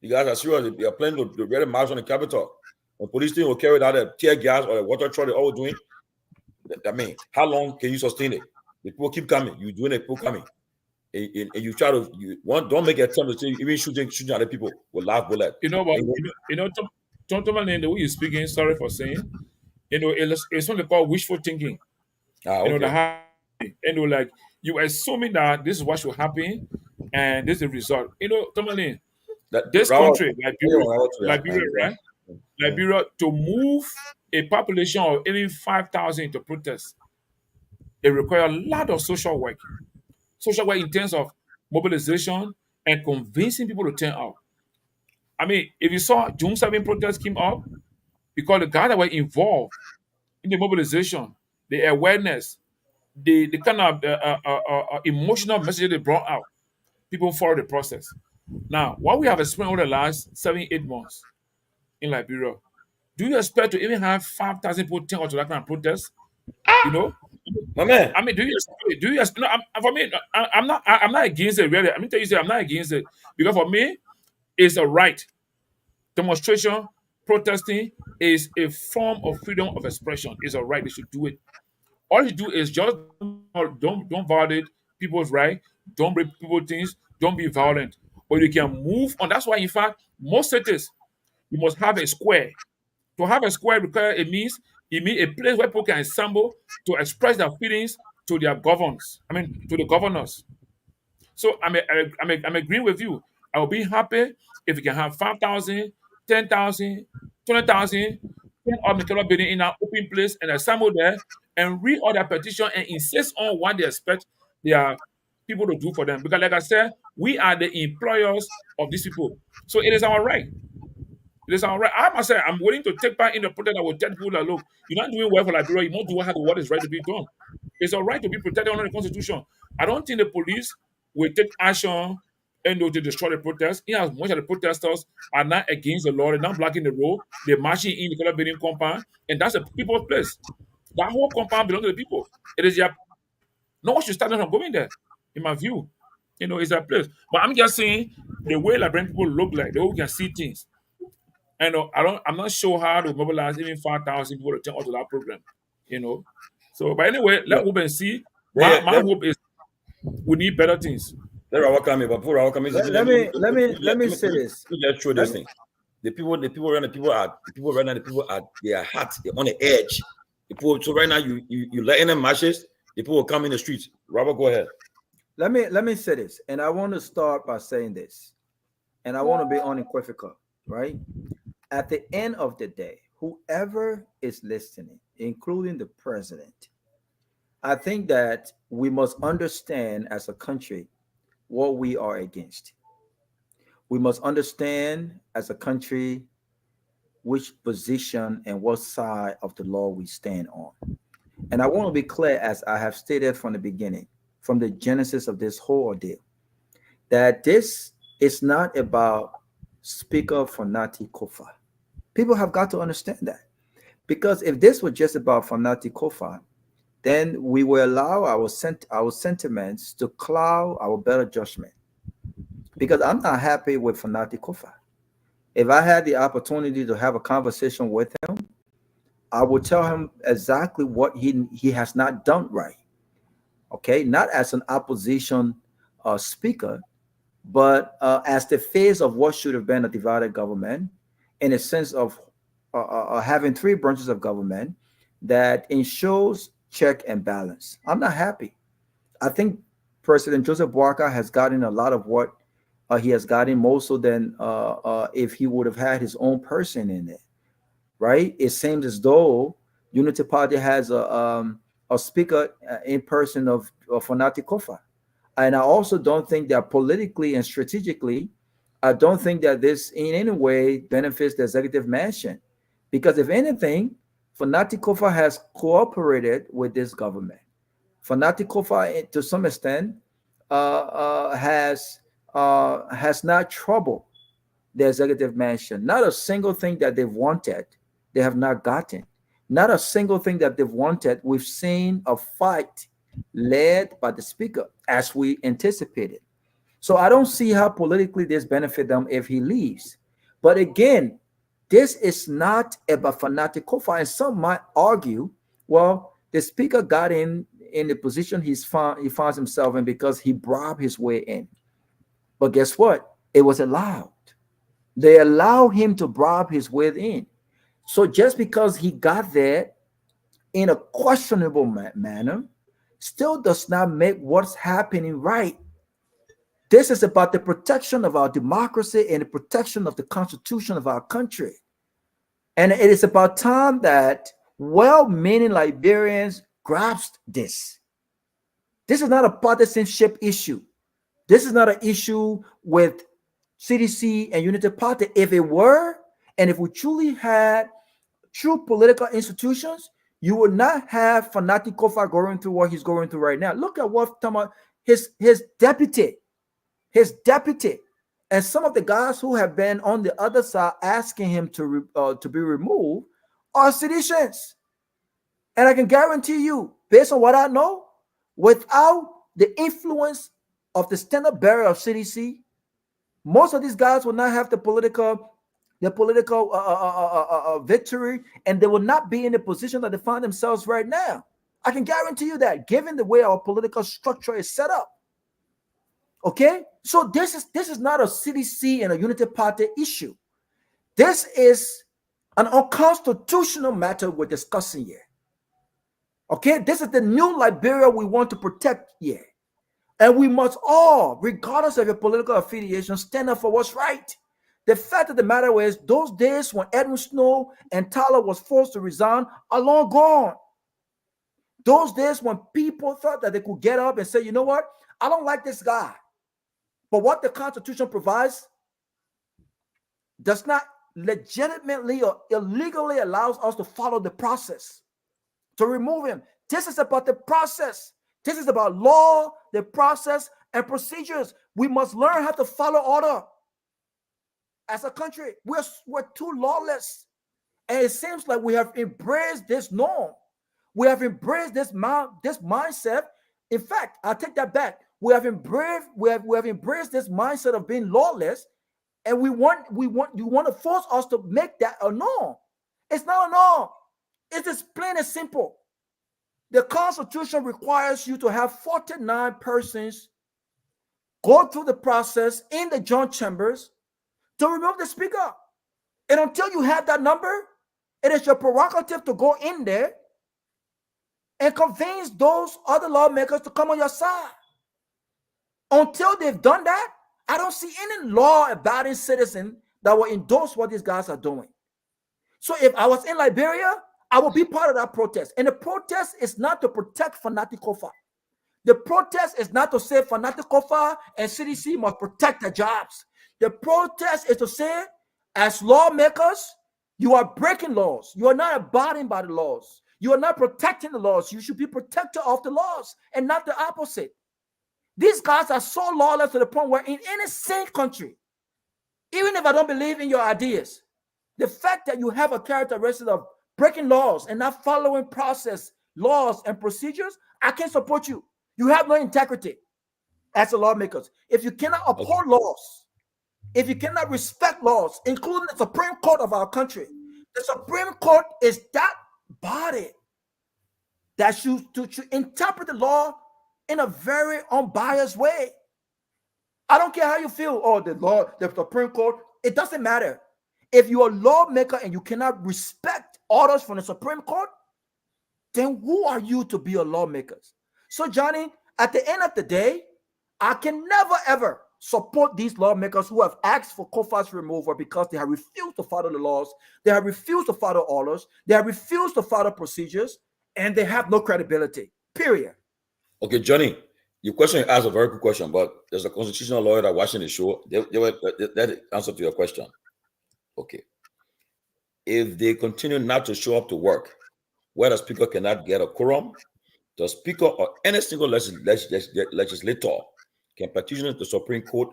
The guys are serious. They are planning to really march on the Capitol. When police team will carry out a tear gas or a water truck, they're all doing. I mean, how long can you sustain it? The people keep coming. You doing it, people coming, and you try to don't make an attempt to say even shooting other people with live bullet. Tomalin, the way you're speaking, sorry for saying, it's something called wishful thinking. Okay. Like you assuming that this is what should happen, and this is the result. Tomalin, this country, Liberia, right? Liberia, to move a population of even 5,000 to protest, it requires a lot of social work. Social work in terms of mobilization and convincing people to turn out. I mean, if you saw June 7 protests came up, because the guys that were involved in the mobilization, the awareness, the kind of emotional message they brought out, people follow the process. Now, what we have experienced over the last 7-8 months in Liberia, do you expect to even have 5,000 people turn out to that kind of protest? My man. I mean, do you expect? No, for me, I'm not against it. Really, I mean, I'm not against it, because for me, it's a right. Demonstration, protesting is a form of freedom of expression. It's a right. They should do it. All you do is just don't violate people's right. Don't break people's things. Don't be violent. But you can move on. That's why, in fact, most cities, you must have a square. To have a square requires it means a place where people can assemble to express their feelings to their governors. To the governors. So I'm agreeing with you. I will be happy if we can have 5,000, 10,000, 20,000, of the Kehleboe building in an open place and assemble there and read all their petition and insist on what they expect their people to do for them. Because, like I said, we are the employers of these people. So it is our right. It is our right. I must say, I'm willing to take part in the protest that will tell people that, look, you're not doing well for Liberia, you're not doing what is right to be done. It's our right to be protected under the Constitution. I don't think the police will take action and to destroy the protest. In as much as the protesters are not against the law, they're not blocking the road, they're marching in the Kehleboe building compound, and that's the people's place. That whole compound belongs to the people. It is their. No one should start them from going there, in my view. It's their place. But I'm just saying the way Liberian people look like, the way we can see things. And I'm not sure how to mobilize even 5,000 people to turn out to that program. So, but anyway, let Ruben see. My hope is we need better things. Let me say this. Let's show this thing. The people right now, they are hot. They're on the edge. The people. So right now, you letting them marches. The people will come in the streets. Robert, go ahead. Let me say this, and I want to start by saying this, and I want to be unequivocal, right? At the end of the day, whoever is listening, including the president, I think that we must understand as a country what we are against. We must understand as a country which position and what side of the law we stand on. And I want to be clear, as I have stated from the beginning, from the genesis of this whole ordeal, that this is not about Speaker Fanati Kofa. People have got to understand that. Because if this was just about Fanati Kofa, then we will allow our sentiments to cloud our better judgment. Because I'm not happy with Fanati Kofa. If I had the opportunity to have a conversation with him, I would tell him exactly what he has not done right. Okay, not as an opposition speaker, but as the face of what should have been a divided government, in a sense of having three branches of government that ensures check and balance. I'm not happy. I think President Joseph Boakai has gotten a lot of what he has gotten, more so than if he would have had his own person in it, right? It seems as though Unity Party has a speaker in person of Fanati Kofa. And I also don't think that politically and strategically, I don't think that this in any way benefits the executive mansion. Because if anything, Fanati Kofa has cooperated with this government. Fanati Kofa, to some extent, has not troubled the executive mansion. Not a single thing that they've wanted, they have not gotten. Not a single thing that they've wanted, we've seen a fight led by the speaker, as we anticipated. So I don't see how politically this benefit them if he leaves. But again, this is not about Fanati Kofa. And some might argue, well, the speaker got in the position he finds himself in because he bribed his way in. But guess what? It was allowed. They allowed him to bribe his way in. So just because he got there in a questionable manner, still does not make what's happening right. This is about the protection of our democracy and the protection of the Constitution of our country. And it is about time that well-meaning Liberians grasp this. This is not a partisanship issue. This is not an issue with CDC and Unity Party. If it were, and if we truly had true political institutions, you would not have Fanati Kofa going through what he's going through right now. Look at what his deputy, and some of the guys who have been on the other side asking him to be removed are citizens. And I can guarantee you, based on what I know, without the influence of the standard bearer of CDC, most of these guys will not have the political victory, and they will not be in the position that they find themselves right now. I can guarantee you that, given the way our political structure is set up. Okay, so this is not a CDC and a Unity Party issue. This is an unconstitutional matter we're discussing here. Okay, this is the new Liberia we want to protect here. And we must all, regardless of your political affiliation, stand up for what's right. The fact of the matter is, those days when Edwin Snow and Tyler was forced to resign are long gone. Those days when people thought that they could get up and say, you know what, I don't like this guy. But what the Constitution provides does not legitimately or illegally allows us to follow the process to remove him. This is about the process. This is about law, the process, and procedures. We must learn how to follow order. As a country, we're too lawless. And it seems like we have embraced this norm. We have embraced this mindset. In fact, I'll take that back. We have embraced this mindset of being lawless, and you want to force us to make that a norm. It's not a norm. It's just plain and simple. The Constitution requires you to have 49 persons go through the process in the joint chambers to remove the speaker. And until you have that number, it is your prerogative to go in there and convince those other lawmakers to come on your side. Until they've done that, I don't see any law-abiding citizen that will endorse what these guys are doing. So if I was in Liberia, I will be part of that protest. And the protest is not to protect Fanati Kofa. The protest is not to say Fanati Kofa and CDC must protect their jobs. The protest is to say, as lawmakers, you are breaking laws. You are not abiding by the laws. You are not protecting the laws. You should be protector of the laws and not the opposite. These guys are so lawless to the point where in any sane country, even if I don't believe in your ideas, the fact that you have a characteristic of breaking laws and not following process, laws, and procedures, I can't support you. You have no integrity as a lawmakers. If you cannot uphold laws, if you cannot respect laws, including the Supreme Court of our country, the Supreme Court is that body that should interpret the law in a very unbiased way. I don't care how you feel, or the law, the Supreme Court, it doesn't matter. If you're a lawmaker and you cannot respect orders from the Supreme Court, then who are you to be a lawmaker? So, Johnny, at the end of the day, I can never, ever support these lawmakers who have asked for Kofa's removal because they have refused to follow the laws, they have refused to follow orders, they have refused to follow procedures, and they have no credibility, period. Okay, Johnny, your question asked a very good question, but there's a constitutional lawyer that watching the show. That answer to your question. Okay. If they continue not to show up to work, where the speaker cannot get a quorum, the speaker or any single legislator can petition the Supreme Court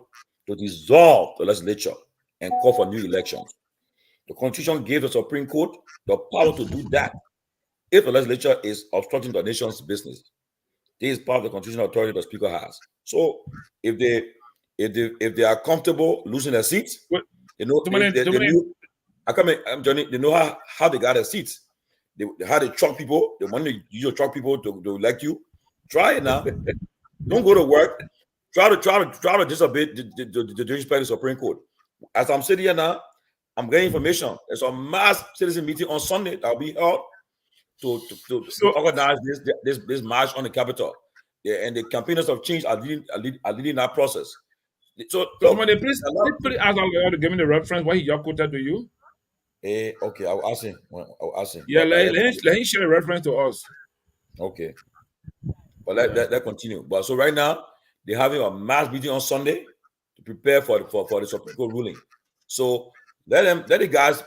to dissolve the legislature and call for new elections. The Constitution gave the Supreme Court the power to do that if the legislature is obstructing the nation's business. This is part of the constitutional authority the speaker has. So if they are comfortable losing their seats, they know they know how they got their seats. How they truck people, the money you truck people to elect you. Try it now. Don't go to work. Try to disobey the disrespect the Supreme Court. As I'm sitting here now, I'm getting information. There's a mass citizen meeting on Sunday that'll be held to organize this march on the Capitol. Yeah, and the campaigners of change are leading that process. So please ask our lawyer to give me the reference what he just quoted to you. Okay, I'll ask him. Yeah, let him share the reference to us. Okay. But let continue. But so right now, they're having a mass meeting on Sunday to prepare for the Supreme Court ruling. So let the guys,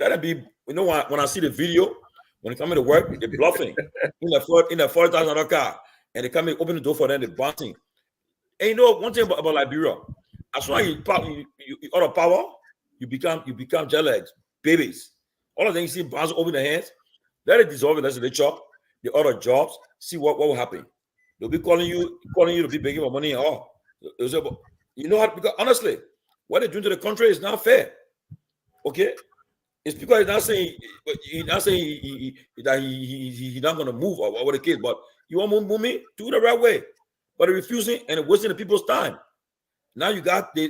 let them be, when I see the video, when they come to work, they're bluffing in the $40,000 car, and they come in, open the door for them, they're bouncing. And you know one thing about Liberia, as soon as you out of power, you become Jallah babies. All of them you see bounce over the hands, let it dissolve the legislature, the other jobs, see what will happen. They'll be calling you to be begging for money and all. You know how, because honestly, what they're doing to the country is not fair. Okay? It's because he's not saying that he's not gonna move or what the case, but you want to move me, do it the right way. But they're refusing and wasting the people's time. Now you got the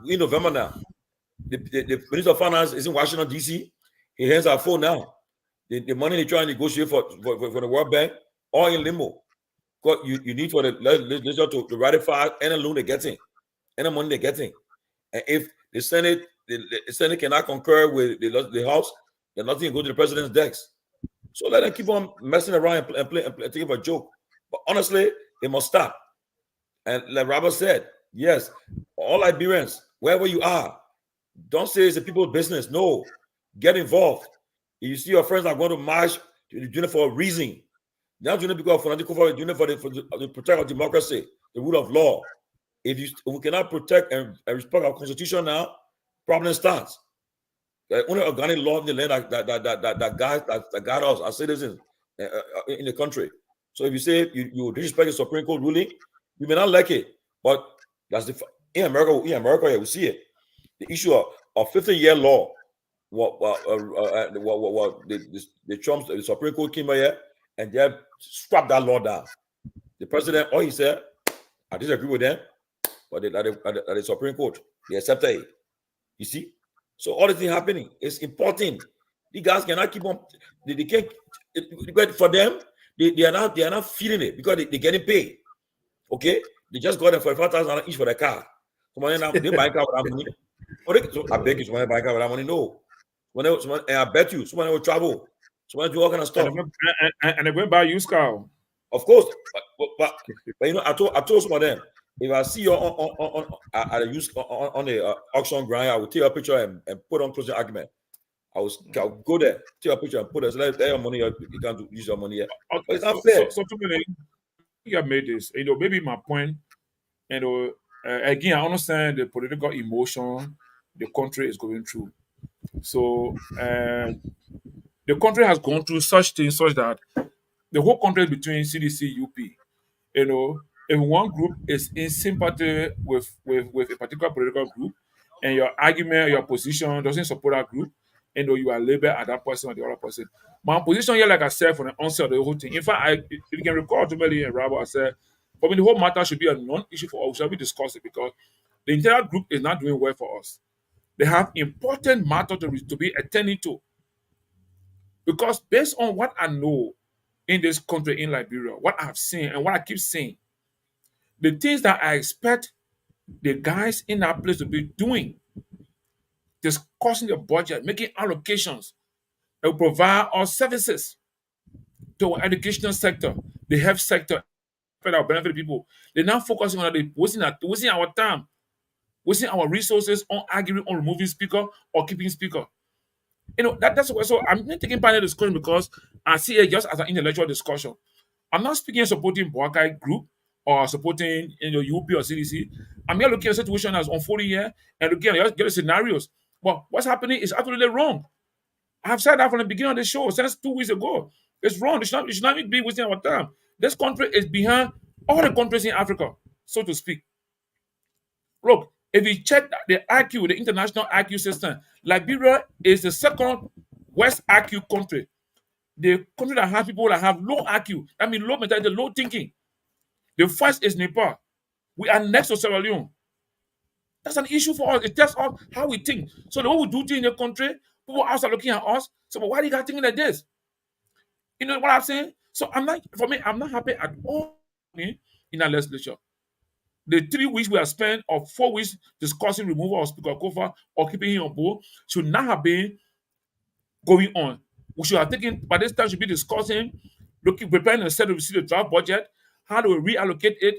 in November now. The Minister of Finance is in Washington, D.C. He hands out phone now. The money they try and negotiate for the World Bank, all in limbo. Because you need for the legislature to ratify any loan they're getting, any money they're getting. And if the Senate cannot concur with the House, then nothing can go to the president's desk. So let them keep on messing around and taking for a joke. But honestly, they must stop. And like Robert said, yes, all Liberians, wherever you are, don't say it's the people's business. No, get involved. If you see your friends are going to march, you're doing it for a reason. They're not doing it because you're doing it for the protect of democracy, the rule of law. If we cannot protect and respect our constitution now, problem starts. The only organic law in the land that guide us, our citizens in the country. So if you say you disrespect the Supreme Court ruling, you may not like it, but that's in America, we see it. The issue of 50-year law, the Supreme Court came here and they strapped that law down. The president, all he said, I disagree with them, but the Supreme Court, they accepted it. You see? So all the things happening is important. These guys cannot keep on. They can't. For them, they are not feeling it because they're getting paid. Okay, they just got them for $5,000 each for the car. Somebody now they buy a car without money. So I beg you, somebody buy a car without money. No, and I bet you, somebody will travel. Somebody do all kind of stuff. And they went buy a used car. Of course, but I told some of them, If I see you I use on the auction ground, I will take a picture and put on closing argument. I'll go there, take a picture and put it. So let your money, you can't use your money here. But Okay, it's not fair. so Tomalin, you have made this. Maybe my point. Again, I understand the political emotion the country is going through. So the country has gone through such things, such that the whole country is between CDC, UP. If one group is in sympathy with a particular political group, and your argument, your position doesn't support that group, you are labeled at that person or the other person. My position here, like I said, from the onset of the whole thing. In fact, if you can recall, ultimately, and Rabo, I said, for me, the whole matter should be a non-issue for us. We shall be discussed it because the entire group is not doing well for us. They have important matter to be attending to. Because based on what I know in this country, in Liberia, what I've seen and what I keep seeing, the things that I expect the guys in that place to be doing, discussing the budget, making allocations, that will provide our services to our educational sector, the health sector, that will benefit people. They're now focusing on wasting our time, wasting our resources on arguing on removing speaker or keeping speaker. That's why. So I'm not taking part in the discussion because I see it just as an intellectual discussion. I'm not speaking supporting Boakai group or supporting UP or CDC. I'm here looking at a situation that's unfolding here and looking at the scenarios. But what's happening is absolutely wrong. I've said that from the beginning of the show since 2 weeks ago. It's wrong. It should not be wasting our time. This country is behind all the countries in Africa, so to speak. Look, if you check the IQ, the international IQ system, Liberia is the second West IQ country. The country that has people that have low IQ, I mean low mentality, low thinking. The first is Nepal. We are next to Sierra Leone. That's an issue for us. It tells us how we think. So the way we do things in the country, people outside looking at us. So, but why do you guys thinking like this? You know what I'm saying? So I'm not happy at all in our legislature. The 3 weeks we have spent or 4 weeks discussing removal of Speaker Kofa or keeping him on board should not have been going on. We should have taken, by this time, should be discussing, preparing and set to receive the draft budget, how do we reallocate it,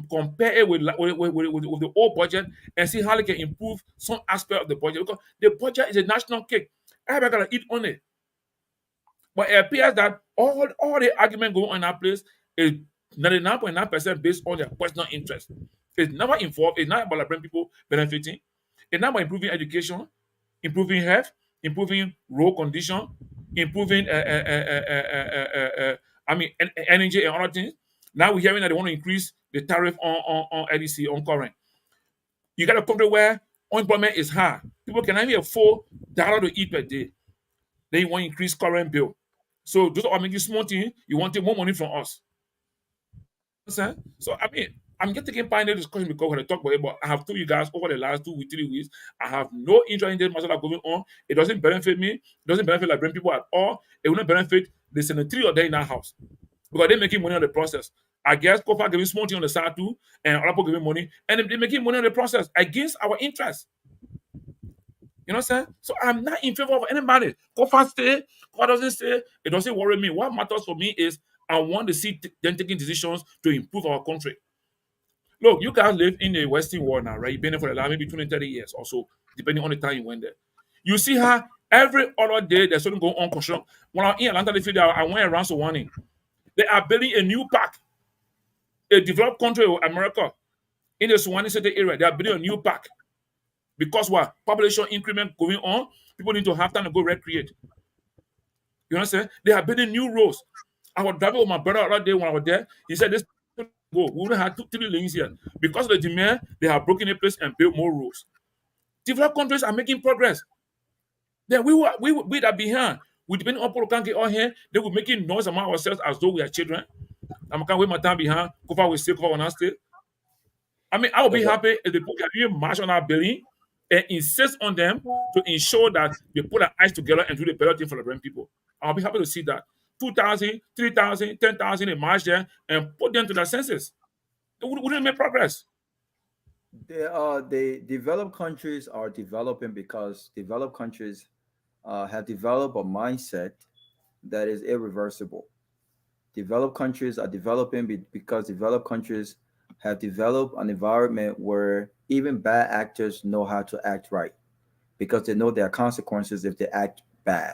compare it with the old budget, and see how they can improve some aspect of the budget. Because the budget is a national cake. Everybody gotta eat on it. But it appears that all the argument going on in that place is 99.9% based on their personal interest. It's never involved. It's not about Liberian people benefiting. It's not about improving education, improving health, improving road condition, improving energy and other things. Now we're hearing that they want to increase the tariff on LDC on current. You got a country where unemployment is high. People can only afford $1 to eat per day. Then you want to increase current bill. So those are making small things. You want to take more money from us. So I'm just taking part in the discussion because when I talk about it, but I have told you guys over the last 2 weeks, 3 weeks, I have no interest in this matter that going on. It doesn't benefit me. It doesn't benefit Liberian people at all. It will not benefit the Senate or there in that house because they're making money on the process. I guess Kofa giving small thing on the side too, and other people giving money, and they're making money on the process against our interests. You know what I'm saying? So I'm not in favor of anybody. Kofa stay, Kofa doesn't stay. It doesn't worry me. What matters for me is I want to see them taking decisions to improve our country. Look, you guys live in the Western world now, right? You've been there for the last maybe 20, 30 years or so, depending on the time you went there. You see how every other day there's something going on construction. When I'm in Atlanta, I went around to warning. They are building a new park. A developed country of America in the Suwannee City area, they are building a new park. Because what? Population increment going on, people need to have time to go recreate. You understand? They are building new roads. I was driving with my brother the other day when I was there. He said, this go. We only have 2-3 lanes here. Because of the demand, they have broken a place and built more roads. Developed countries are making progress. Then we that behind. We depend on people can't get on here. They will making noise among ourselves as though we are children. I can't wait my time behind. Kofa will stay, Kofa will not stay. I will be happy if the people can really march on our building and insist on them to ensure that they put their eyes together and do the better thing for the Liberian people. I'll be happy to see that. 2,000, 3,000, 10,000, they march there and put them to their senses. They wouldn't make progress. The developed countries are developing because developed countries have developed a mindset that is irreversible. Developed countries are developing because developed countries have developed an environment where even bad actors know how to act right because they know there are consequences if they act bad.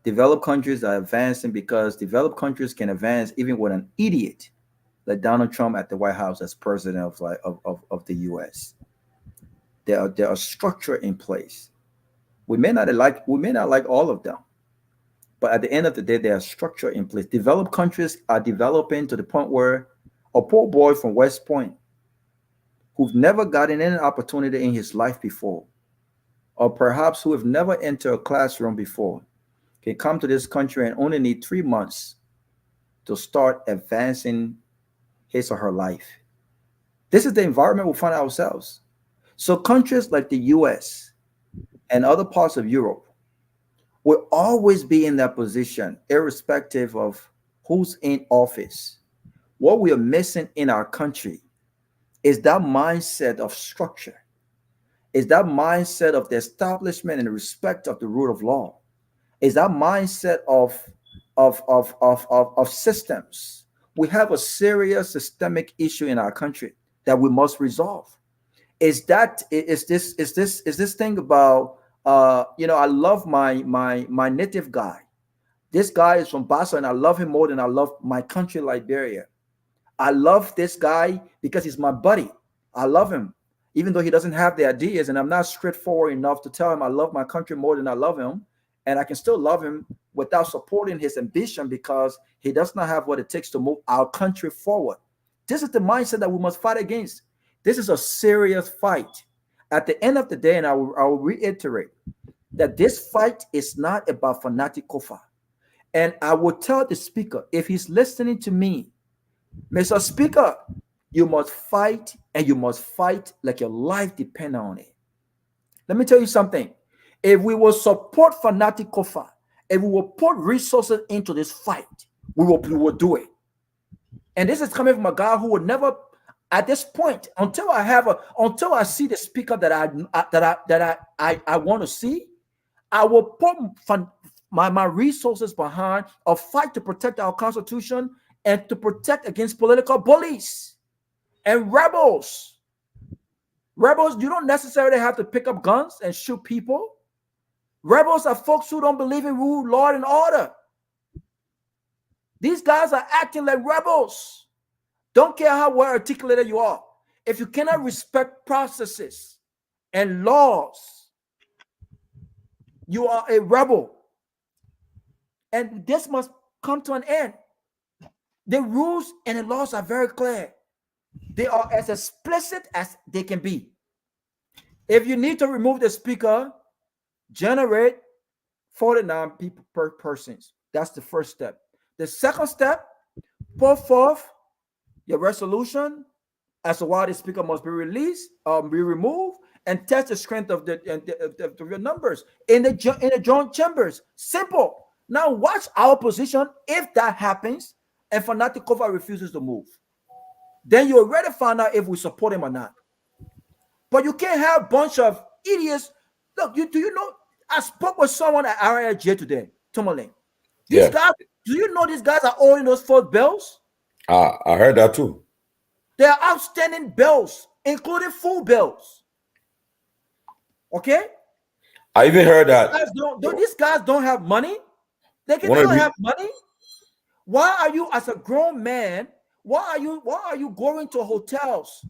Developed countries are advancing because developed countries can advance even with an idiot like Donald Trump at the White House as president of the US. There are structure in place. We may not like all of them, but at the end of the day, there are structure in place. Developed countries are developing to the point where a poor boy from West Point who've never gotten any opportunity in his life before, or perhaps who have never entered a classroom before, can come to this country and only need 3 months to start advancing his or her life. This is the environment we find ourselves. So countries like the US and other parts of Europe will always be in that position, irrespective of who's in office. What we are missing in our country is that mindset of structure, is that mindset of the establishment and respect of the rule of law, is that mindset of systems. We have a serious systemic issue in our country that we must resolve. Is this thing about I love my native guy. This guy is from Bassa, and I love him more than I love my country, Liberia. I love this guy because he's my buddy. I love him, even though he doesn't have the ideas, and I'm not straightforward enough to tell him I love my country more than I love him. And I can still love him without supporting his ambition because he does not have what it takes to move our country forward. This is the mindset that we must fight against. This is a serious fight. At the end of the day, and I will reiterate that this fight is not about fanatic kofa. And I will tell the speaker, if he's listening to me, Mr. Speaker, you must fight, and you must fight like your life depends on it. Let me tell you something. If we will support fanatic kofa, if we will put resources into this fight, we will do it. And this is coming from a guy who would never, at this point, until I see the speaker that I want to see, I will put my resources behind a fight to protect our Constitution and to protect against political bullies and rebels. Rebels, you don't necessarily have to pick up guns and shoot people. Rebels are folks who don't believe in rule, law, and order. These guys are acting like rebels. Don't care how well articulated you are. If you cannot respect processes and laws, you are a rebel. And this must come to an end. The rules and the laws are very clear. They are as explicit as they can be. If you need to remove the speaker, generate 49 people per persons. That's the first step. The second step, put forth your resolution as to why the speaker must be released, be removed, and test the strength of your numbers in the joint chambers. Simple. Now watch our position if that happens and fanatic cover refuses to move. Then you already found out if we support him or not. But you can't have a bunch of idiots. Look, do you know? I spoke with someone at RIJ today, Tomalin. These guys, do you know these guys are owing those 4 bills? I heard that too. They are outstanding bills, including full bills. Okay? I even heard that. These guys don't have money. They don't have money. Why are you, as a grown man, why are you going to hotels?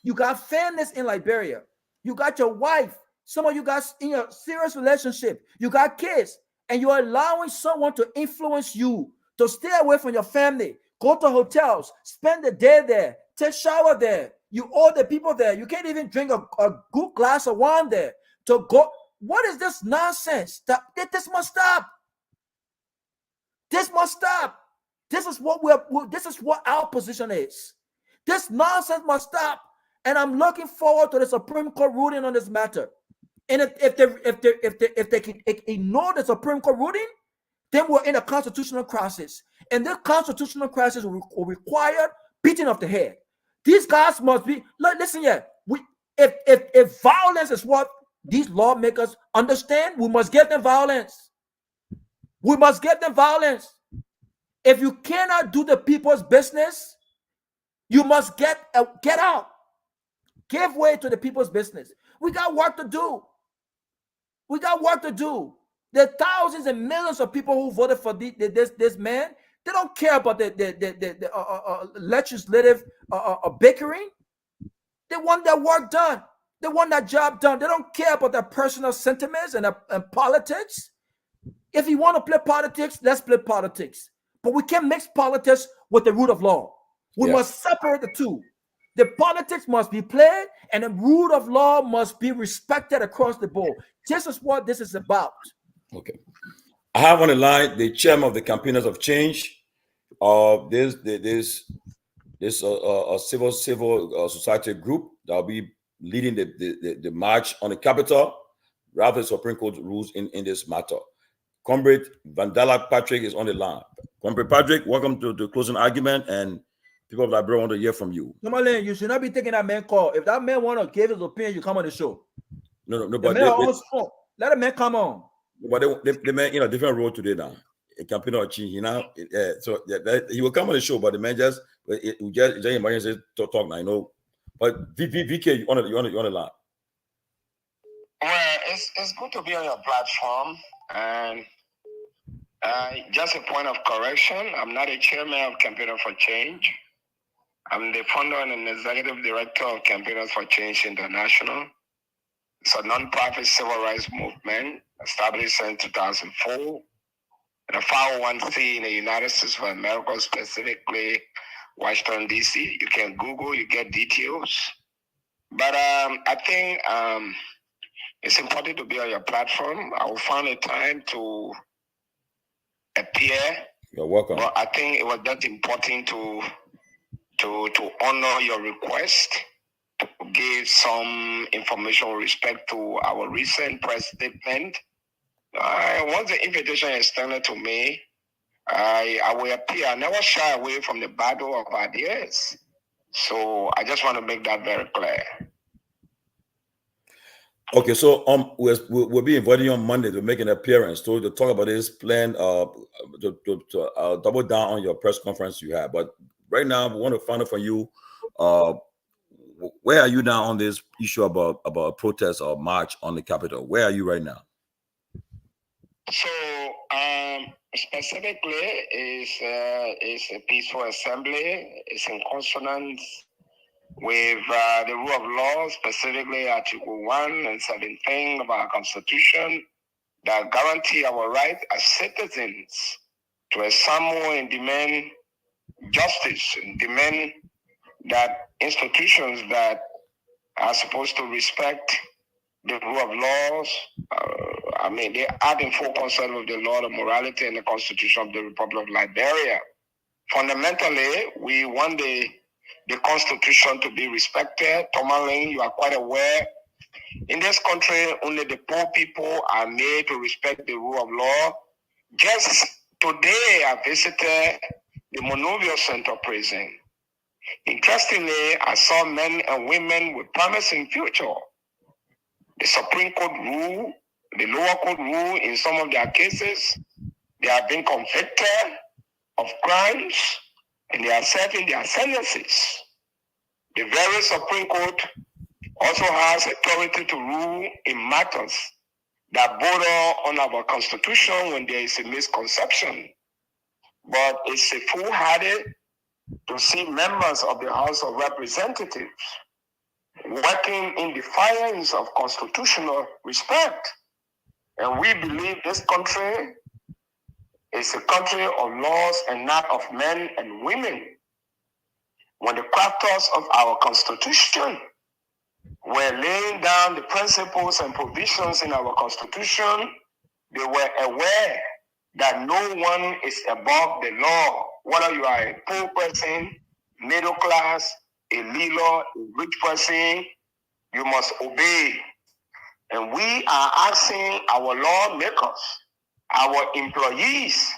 You got families in Liberia. You got your wife. Some of you guys in a serious relationship. You got kids. And you're allowing someone to influence you to stay away from your family. Go to hotels. Spend the day there. Take shower there. You owe the people there. You can't even drink a good glass of wine there. To go. What is this nonsense? This must stop. This must stop. This is what our position is. This nonsense must stop. And I'm looking forward to the Supreme Court ruling on this matter. And if they can ignore the Supreme Court ruling, then we're in a constitutional crisis. And this constitutional crisis will require beating of the head. These guys must be. Listen here. If violence is what these lawmakers understand, we must get them violence. We must get them violence. If you cannot do the people's business, You must get out. Give way to the people's business. We got work to do. We got work to do. There are thousands and millions of people who voted for this man. They don't care about the legislative bickering. They want their work done. They want that job done. They don't care about their personal sentiments and politics. If you want to play politics, let's play politics. But we can't mix politics with the rule of law. We must separate the two. The politics must be played, and the rule of law must be respected across the board. This is what this is about. Okay. I have on the line the chairman of the Campaigners of Change. This civil society group that will be leading the march on the Capitol, rather the Supreme Court rules in this matter. Comrade Vandala Patrick is on the line. Comrade Patrick, welcome to the closing argument, and people of Liberia want to hear from you. Tomalin, you should not be taking that man call. If that man want to give his opinion, you come on the show. No, but let the man come on. But the man in a different role today now. A campaigner change, so he will come on the show, but the man just emergency talk now, you know. But VK, you on the line. Well, it's good to be on your platform, and just a point of correction, I'm not a chairman of Campaigners for Change. I'm the founder and executive director of Campaigners for Change International. It's a non-profit civil rights movement established in 2004 and a 501c in the United States of America, specifically Washington, D.C. You can Google, you get details. But I think it's important to be on your platform. I will find a time to appear. You're welcome. But I think it was just important to honor your request, to give some information with respect to our recent press statement. Once the invitation is extended to me, I will appear. I never shy away from the battle of ideas. So I just want to make that very clear. Okay, so we'll be inviting you on Monday to make an appearance to talk about this plan, to double down on your press conference you have. But right now, we want to find out from you, where are you now on this issue about a protest or march on the Capitol? Where are you right now? So specifically, it's a peaceful assembly. It's in consonance with the rule of law, specifically Article 1 and 17 of our Constitution, that guarantee our right as citizens to assemble and demand justice, and demand that institutions that are supposed to respect the rule of laws, they act in full concern with the law of morality and the Constitution of the Republic of Liberia. Fundamentally, we want the Constitution to be respected. Tomalin, you are quite aware, in this country, only the poor people are made to respect the rule of law. Just today, I visited the Monrovia Central Prison. Interestingly, I saw men and women with promising future. The Supreme Court rule, the lower court rule, in some of their cases, they have been convicted of crimes and they are serving their sentences. The very Supreme Court also has authority to rule in matters that border on our Constitution when there is a misconception. But it's a foolhardy to see members of the House of Representatives working in defiance of constitutional respect. And we believe this country is a country of laws and not of men and women. When the crafters of our Constitution were laying down the principles and provisions in our Constitution, they were aware that no one is above the law. Whether you are a poor person, middle class, a leader, a rich person, you must obey. And we are asking our lawmakers, our employees,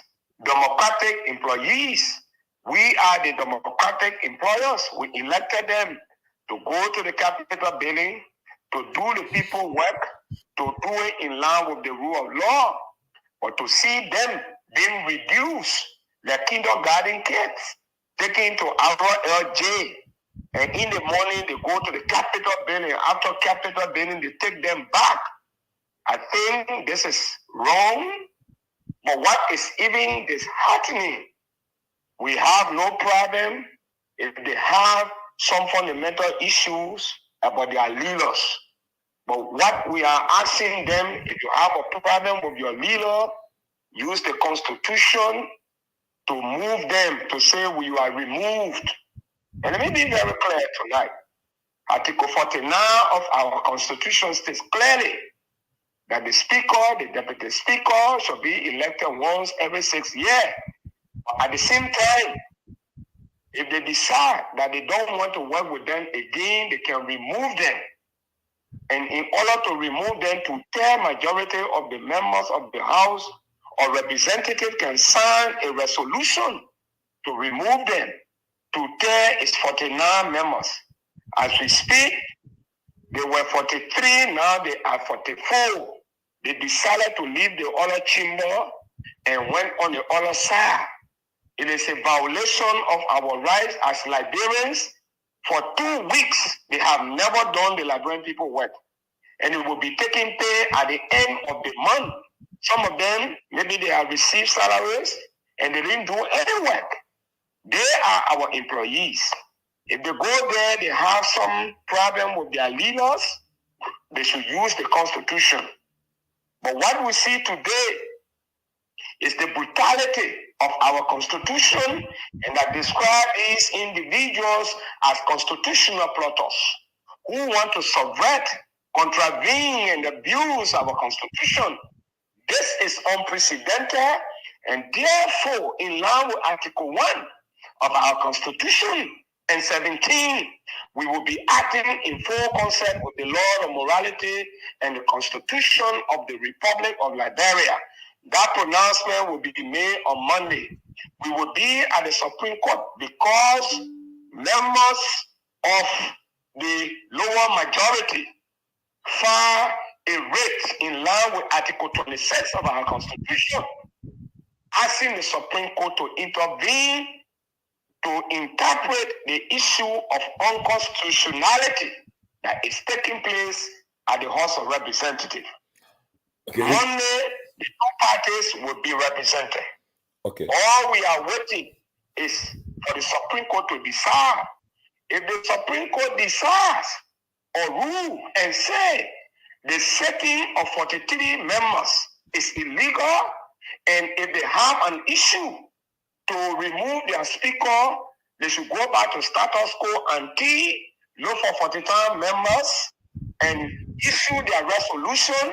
democratic employees, we are the democratic employers. We elected them to go to the Capitol building, to do the people work, to do it in line with the rule of law, but to see them being reduced, like kindergarten kids, taken to our LJ And in the morning, they go to the Capitol building. After Capitol building, they take them back. I think this is wrong. But what is even disheartening, we have no problem if they have some fundamental issues about their leaders. But what we are asking them, if you have a problem with your leader, use the Constitution to move them, to say you are removed. And let me be very clear tonight. Article 49 of our Constitution states clearly that the Speaker, the Deputy Speaker, shall be elected once every 6 years. At the same time, if they decide that they don't want to work with them again, they can remove them. And in order to remove them, two-thirds majority of the members of the House or representative can sign a resolution to remove them. Two-thirds is 49 members. As we speak, they were 43, now they are 44. They decided to leave the other chamber and went on the other side. It is a violation of our rights as Liberians. For 2 weeks, they have never done the Liberian people work. And it will be taking pay at the end of the month. Some of them, maybe they have received salaries and they didn't do any work. They are our employees. If they go there, they have some problem with their leaders, they should use the Constitution. But what we see today is the brutality of our Constitution, and that describe these individuals as constitutional plotters who want to subvert, contravene, and abuse our Constitution. This is unprecedented, and therefore, in line with Article 1 of our Constitution and 17, we will be acting in full concert with the law of morality and the Constitution of the Republic of Liberia. That pronouncement will be made on Monday. We will be at the Supreme Court because members of the lower majority filed a writ in line with Article 26 of our Constitution, asking the Supreme Court to intervene to interpret the issue of unconstitutionality that is taking place at the House of Representatives. Okay. Monday, the two parties will be represented. Okay. All we are waiting is for the Supreme Court to decide. If the Supreme Court decides or rule and say the setting of 43 members is illegal, and if they have an issue to remove their speaker, they should go back to status quo until look for 45 members and issue their resolution.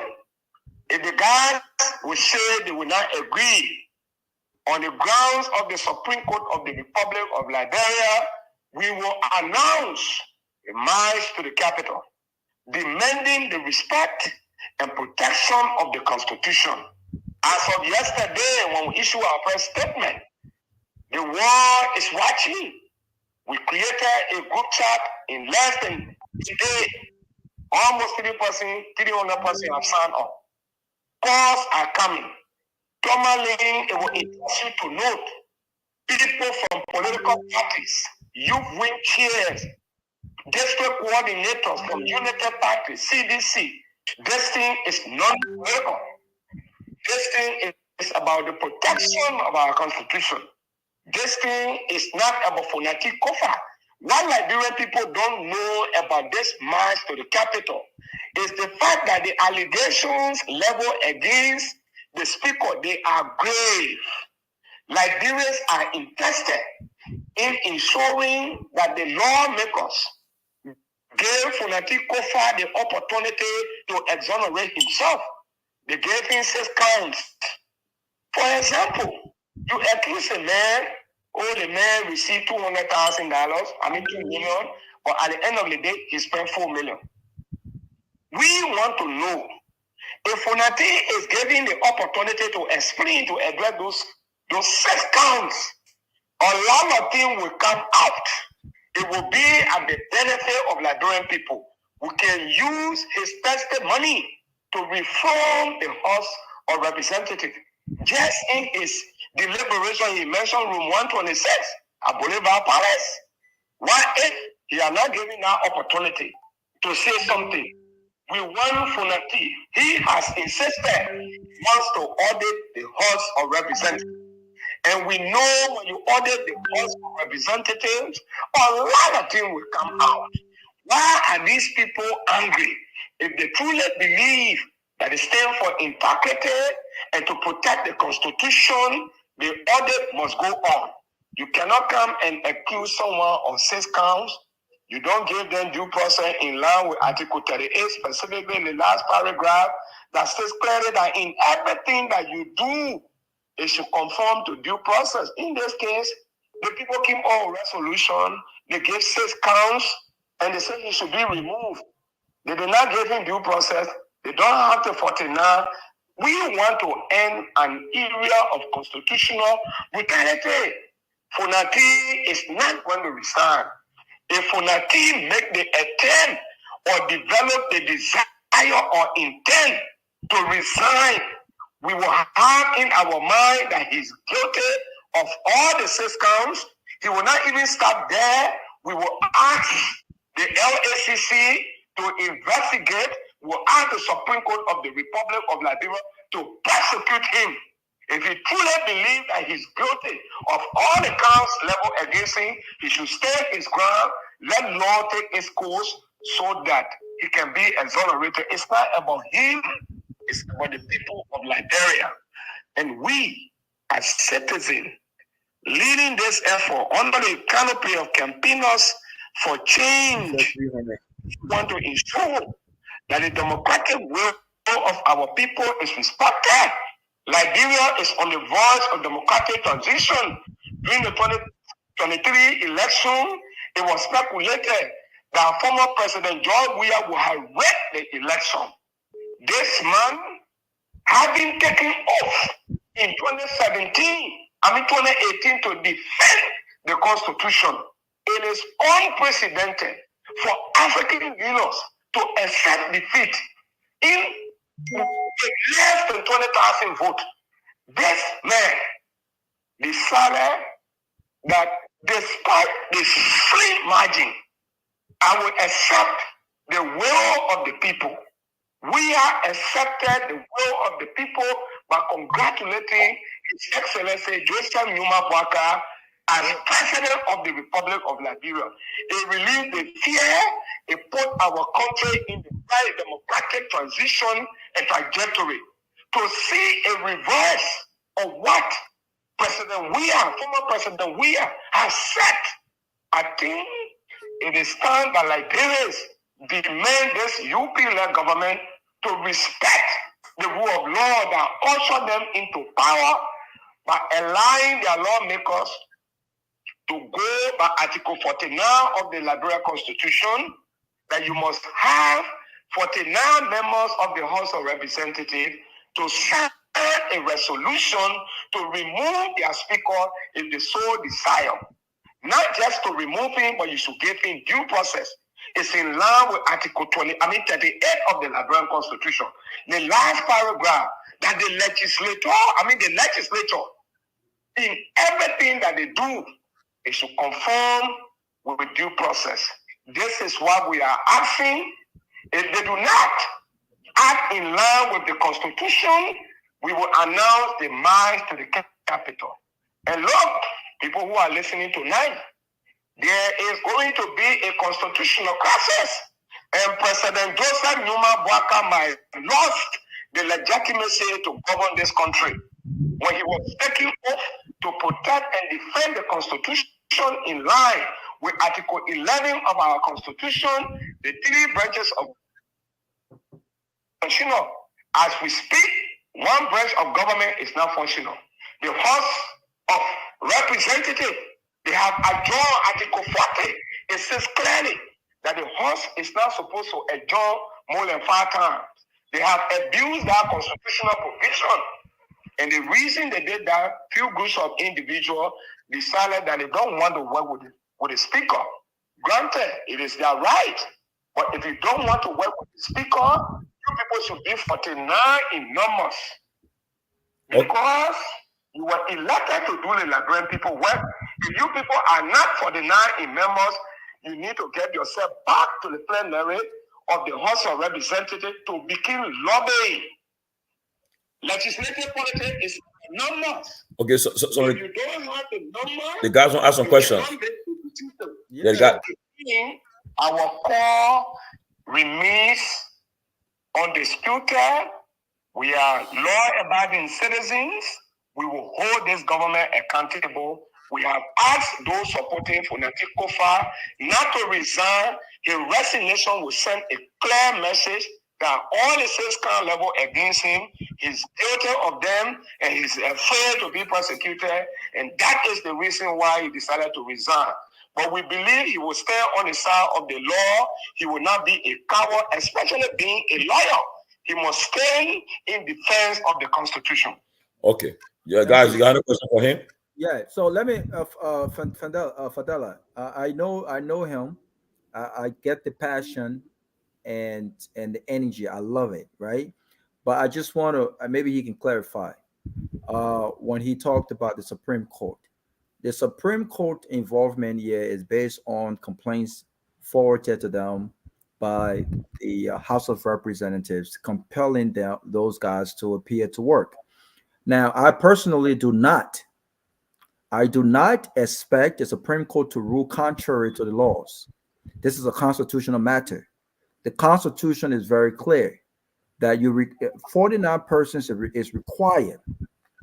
If the guys will say they will not agree on the grounds of the Supreme Court of the Republic of Liberia, we will announce a march to the capital, demanding the respect and protection of the Constitution. As of yesterday, when we issue our press statement, the world is watching. We created a group chat in less than a day. Almost 300% have signed up. Calls are coming. Tomalin, it will interest you to note people from political parties, youth wing chairs, district coordinators from United Parties, CDC. This thing is non-political. This thing is about the protection of our Constitution. This thing is not about Fonati Kofa. What Liberian people don't know about this march to the capital is the fact that the allegations leveled against the speaker, they are grave. Liberians are interested in ensuring that the lawmakers gave Fonati Kofa the opportunity to exonerate himself. They gave him 6 counts. For example, you accuse a man, the man received $200,000, $2 million, but at the end of the day, he spent $4 million. We want to know if Fonati is given the opportunity to explain, to address those 6 counts, a lot of things will come out. It will be at the benefit of Liberian people. We can use his testimony to reform the House of Representatives. Just in his deliberation, he mentioned room 126 at Bolivar Palace. What if He are not given that opportunity to say something. We want Funaki. He has insisted he wants to audit the House of Representatives. And we know when you audit the House of Representatives, a lot of things will come out. Why are these people angry? If they truly believe that they stand for integrity and to protect the Constitution, the audit must go on. You cannot come and accuse someone of 6 counts. You don't give them due process in line with Article 38, specifically in the last paragraph, that says clearly that in everything that you do, it should conform to due process. In this case, the people came on resolution, they gave 6 counts, and they said he should be removed. They did not give him due process. They don't have the 49. We want to end an area of constitutional brutality. Funaki is not going to resign. If Funaki make the attempt or develop the desire or intent to resign, we will have in our mind that he's guilty of all the 6 counts. He will not even stop there. We will ask the LACC to investigate. We will ask the Supreme Court of the Republic of Liberia to prosecute him. If he truly believes that he's guilty of all the counts leveled against him, he should stand his ground, let law take its course so that he can be exonerated. It's not about him, it's about the people of Liberia. And we, as citizens, leading this effort under the canopy of campaigners for change, want to ensure that the democratic will of our people is respected. Liberia is on the verge of democratic transition. During the 2023 election, it was speculated that former President Garguah would have won the election. This man, having taken oath in 2018 to defend the Constitution, it is unprecedented for African leaders to accept defeat in less than 20,000 votes. This man decided that despite the slim margin, I will accept the will of the people. We are accepted the will of the people by congratulating His Excellency Joseph Numa Boakai as President of the Republic of Liberia. It relieved the fear. It put our country in the right democratic transition and trajectory. To see a reverse of what President Weah, former President Weah, has said, I think it is time that Liberians demand this UP-led government to respect the rule of law that usher them into power by allowing their lawmakers to go by Article 49 of the Liberia Constitution, that you must have 49 members of the House of Representatives to sign a resolution to remove their speaker if they so desire. Not just to remove him, but you should give him due process. It's in line with Article 38 of the Liberian Constitution. The last paragraph, that the legislature, in everything that they do, it should conform with due process. This is what we are asking. If they do not act in line with the Constitution, we will announce the march to the capital. And look, people who are listening tonight, there is going to be a constitutional crisis. And President Joseph Numa Boakai might lost the legitimacy to govern this country. When he was taking oath to protect and defend the Constitution in line with Article 11 of our Constitution, the 3 branches of functional. As we speak, one branch of government is not functional. The House of Representatives, they have adjourned Article 40. It says clearly that the House is not supposed to adjourn more than 5 times. They have abused that constitutional provision. And the reason they did that, few groups of individuals decided that they don't want to work with the speaker. Granted, it is their right. But if you don't want to work with the speaker, you people should be 49 in numbers. Because you were elected to do the Liberian people work. If you people are not 49 in members, you need to get yourself back to the plenary of the House of Representatives to begin lobbying. Legislative politics is numbers. Okay, so if you don't have the numbers, the guys want to ask some questions. Yeah. Our core remains undisputed. We are law-abiding citizens. We will hold this government accountable. We have asked those supporting Funati Kofa not to resign. His resignation will send a clear message that all the 6 count level against him, he's guilty of them, and he's afraid to be prosecuted. And that is the reason why he decided to resign. But we believe he will stay on the side of the law. He will not be a coward, especially being a lawyer. He must stay in defense of the Constitution. Okay. Yeah, guys, you got a question for him? Yeah. So let me, Fadela. I know him. I get the passion and the energy. I love it, right? But I just want to maybe he can clarify when he talked about the Supreme Court. The Supreme Court involvement here is based on complaints forwarded to them by the House of Representatives, compelling those guys to appear to work. Now, I personally do not expect the Supreme Court to rule contrary to the laws. This is a constitutional matter. The Constitution is very clear that 49 persons is required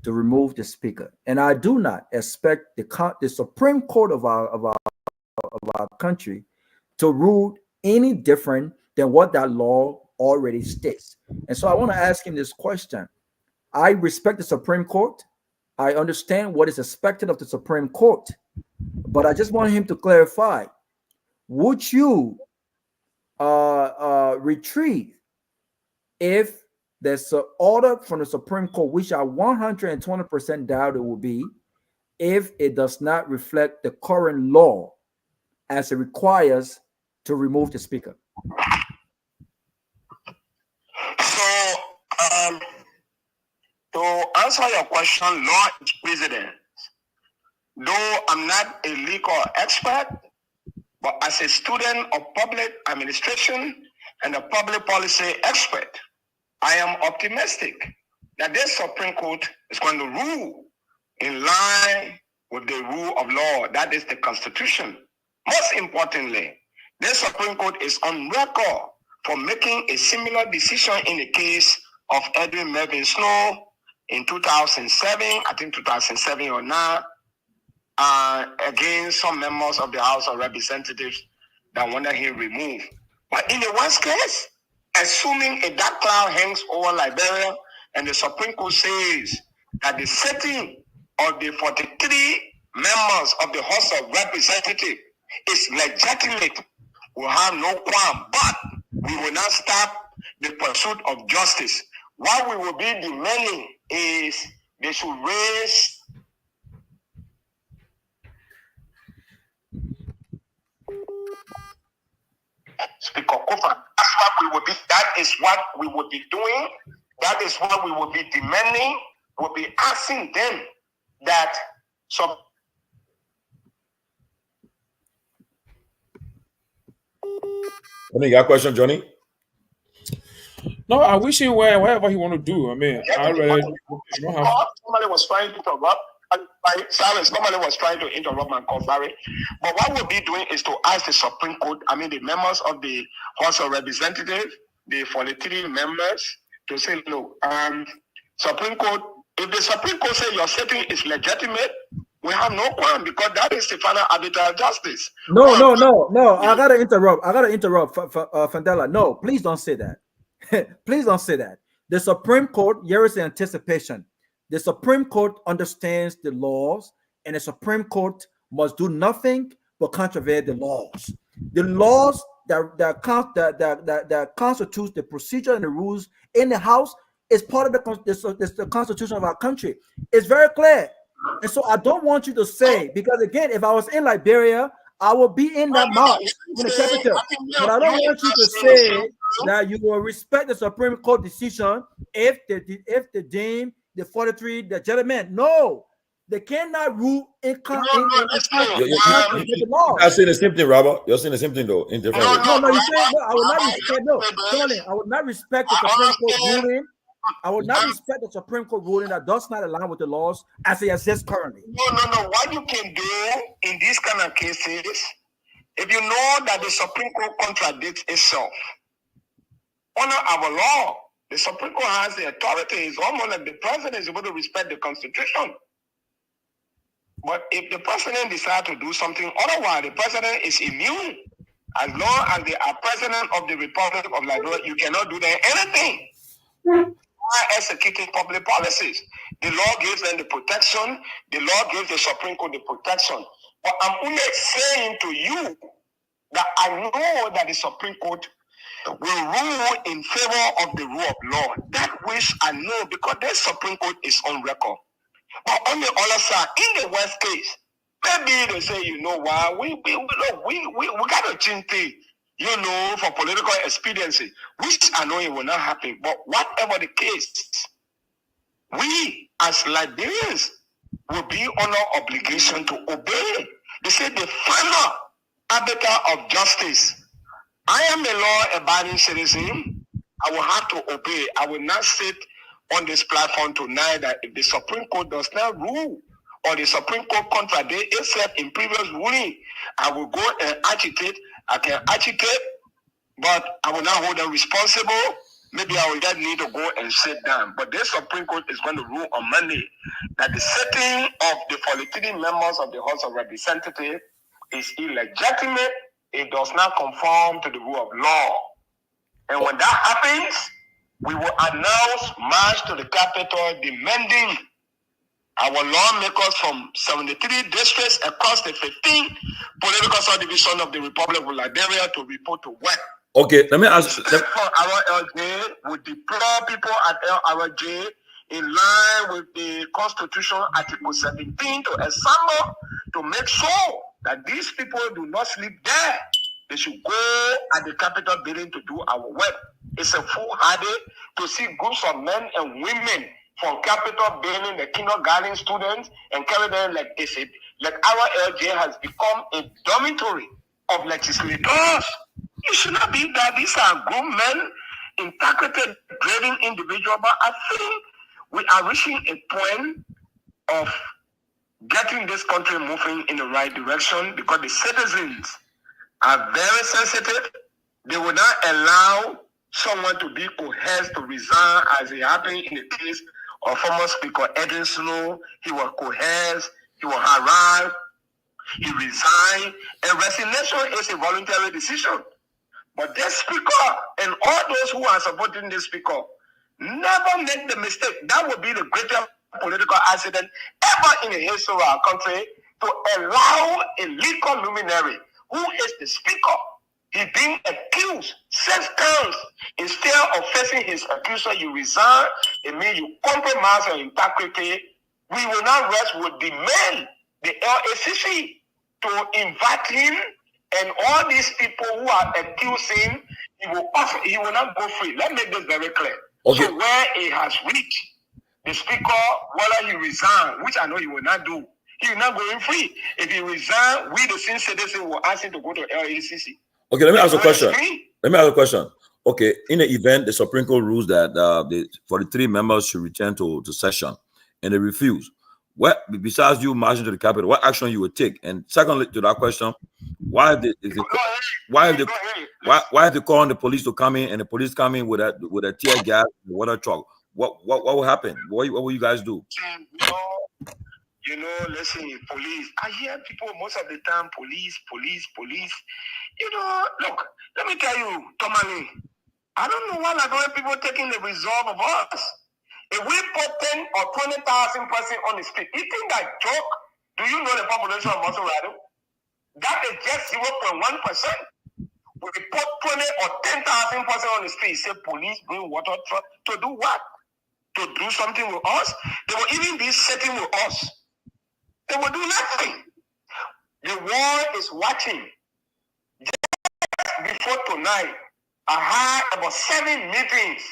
to remove the speaker, and I do not expect the Supreme Court of our country to rule any different than what that law already states. And so I want to ask him this question. I respect the Supreme Court. I understand what is expected of the Supreme Court, but I just want him to clarify: would you retrieve if there's an order from the Supreme Court, which I 120% doubt it will be, if it does not reflect the current law as it requires to remove the speaker? So, to answer your question, law is precedent. Though I'm not a legal expert, but as a student of public administration and a public policy expert, I am optimistic that this Supreme Court is going to rule in line with the rule of law, that is the Constitution. Most importantly, this Supreme Court is on record for making a similar decision in the case of Edwin Melvin Snow in 2007, I think 2007 or 9, against some members of the House of Representatives that wanted him removed. But in the worst case, assuming a dark cloud hangs over Liberia and the Supreme Court says that the sitting of the 43 members of the House of Representatives is legitimate, we'll have no qualm, but we will not stop the pursuit of justice. What we will be demanding is they should raise Speaker Kofa. That's what we will be. That is what we will be doing. That is what we will be demanding. We'll be asking them that some. You got a question, Johnny? No, I wish him well, whatever he want to do. I mean, I really don't have. Somebody was trying to interrupt. Silence. Somebody was trying to interrupt my call, Barry. But what we'll be doing is to ask the Supreme Court, the members of the House of Representatives, the 43 members, to say, look, Supreme Court, if the Supreme Court says your setting is legitimate, we have no qualm because that is the final arbitral justice. No. I gotta interrupt. Fandela. No, please don't say that. Please don't say that. The Supreme Court, here is the anticipation. The Supreme Court understands the laws, and the Supreme Court must do nothing but contravene the laws. The laws that constitutes the procedure and the rules in the House is part of the Constitution of our country. It's very clear. And so I don't want you to say, because again, if I was in Liberia, I will be in that march in the capital. But I don't want you to say that you will respect the Supreme Court decision if they deem the 43 the gentlemen. No, They cannot rule in listen. with the law. I'm saying the same thing, Robert. You're saying the same thing, though, in different ways. No, you say, no, I will not respect, no, Tomalin, I will not respect the Supreme Court ruling. I will not respect the Supreme Court ruling that does not align with the laws as they exist currently. No. What you can do in these kind of cases, if you know that the Supreme Court contradicts itself, honor our law. The Supreme Court has the authority. It's almost like the president is able to respect the Constitution. But if the president decides to do something otherwise, the president is immune. As long as they are president of the Republic of Liberia, you cannot do them anything. Executing public policies. The law gives them the protection. The law gives the Supreme Court the protection. But I'm only saying to you that I know that the Supreme Court will rule in favor of the rule of law. That which I know because the Supreme Court is on record. But on the other side, in the worst case, maybe they say, you know what, we got to change things, you know, for political expediency, which I know it will not happen. But whatever the case, we as Liberians will be on our obligation to obey. They say the final arbiter of justice. I am a law-abiding citizen. I will have to obey. I will not sit on this platform tonight that if the Supreme Court does not rule or the Supreme Court contradicts itself in previous ruling, I will go and agitate. I can agitate, but I will not hold them responsible. Maybe I will just need to go and sit down. But the Supreme Court is going to rule on Monday that the setting of the 43 members of the House of Representatives is illegitimate. It does not conform to the rule of law. And when that happens, we will announce march to the capital demanding our lawmakers from 73 districts across the 15 political subdivisions of the Republic of Liberia to report to work. Okay, let me ask. Our LJ will deploy people at LRJ in line with the Constitution Article 17 to assemble to make sure that these people do not sleep there. They should go at the Capitol building to do our work. It's a foolhardy to see groups of men and women from Capitol building, the kindergarten students, and carry them like our LJ has become a dormitory of legislators. It should not be that these are grown men, integrated, driven individuals, but I think we are reaching a point of getting this country moving in the right direction because the citizens are very sensitive. They will not allow someone to be coerced to resign as it happened in the case of former Speaker Edwin Snow. He was coerced, he was harassed, he resigned, and resignation is a voluntary decision. But this speaker and all those who are supporting this speaker never make the mistake. That would be the greatest political accident ever in the history of our country to allow a legal luminary who is the speaker. He being accused 6 times. Instead of facing his accuser, you resign. It means you compromise your integrity. We will not rest. Will demand the LACC to invite him and all these people who are accusing. He will not go free. Let's make this very clear. Okay. So where he has reached, the speaker, whether he resign, which I know he will not do, he will not go free. If he resign, we the same citizen will ask him to go to LACC. Okay, let me ask a question. Okay, in the event the Supreme Court rules that the 43 members should return to session and they refuse, what, besides you marching to the Capitol, what action you would take? And secondly to that question, why have they called the police to come in and the police come in with a tear gas and water truck? What will happen? What will you guys do? You know, listen, police. I hear people most of the time, police. You know, look, let me tell you, Tomalin, I don't know why Liberian people taking the resolve of us. If we put 10 or 20,000 persons on the street, you think that joke? Do you know the population of Mosorado? That is just 0.1%. We put 20 or 10,000 persons on the street, say police bring water truck to do what? To do something with us? They will even be sitting with us. They will do nothing. The world is watching. Just before tonight, I had about 7 meetings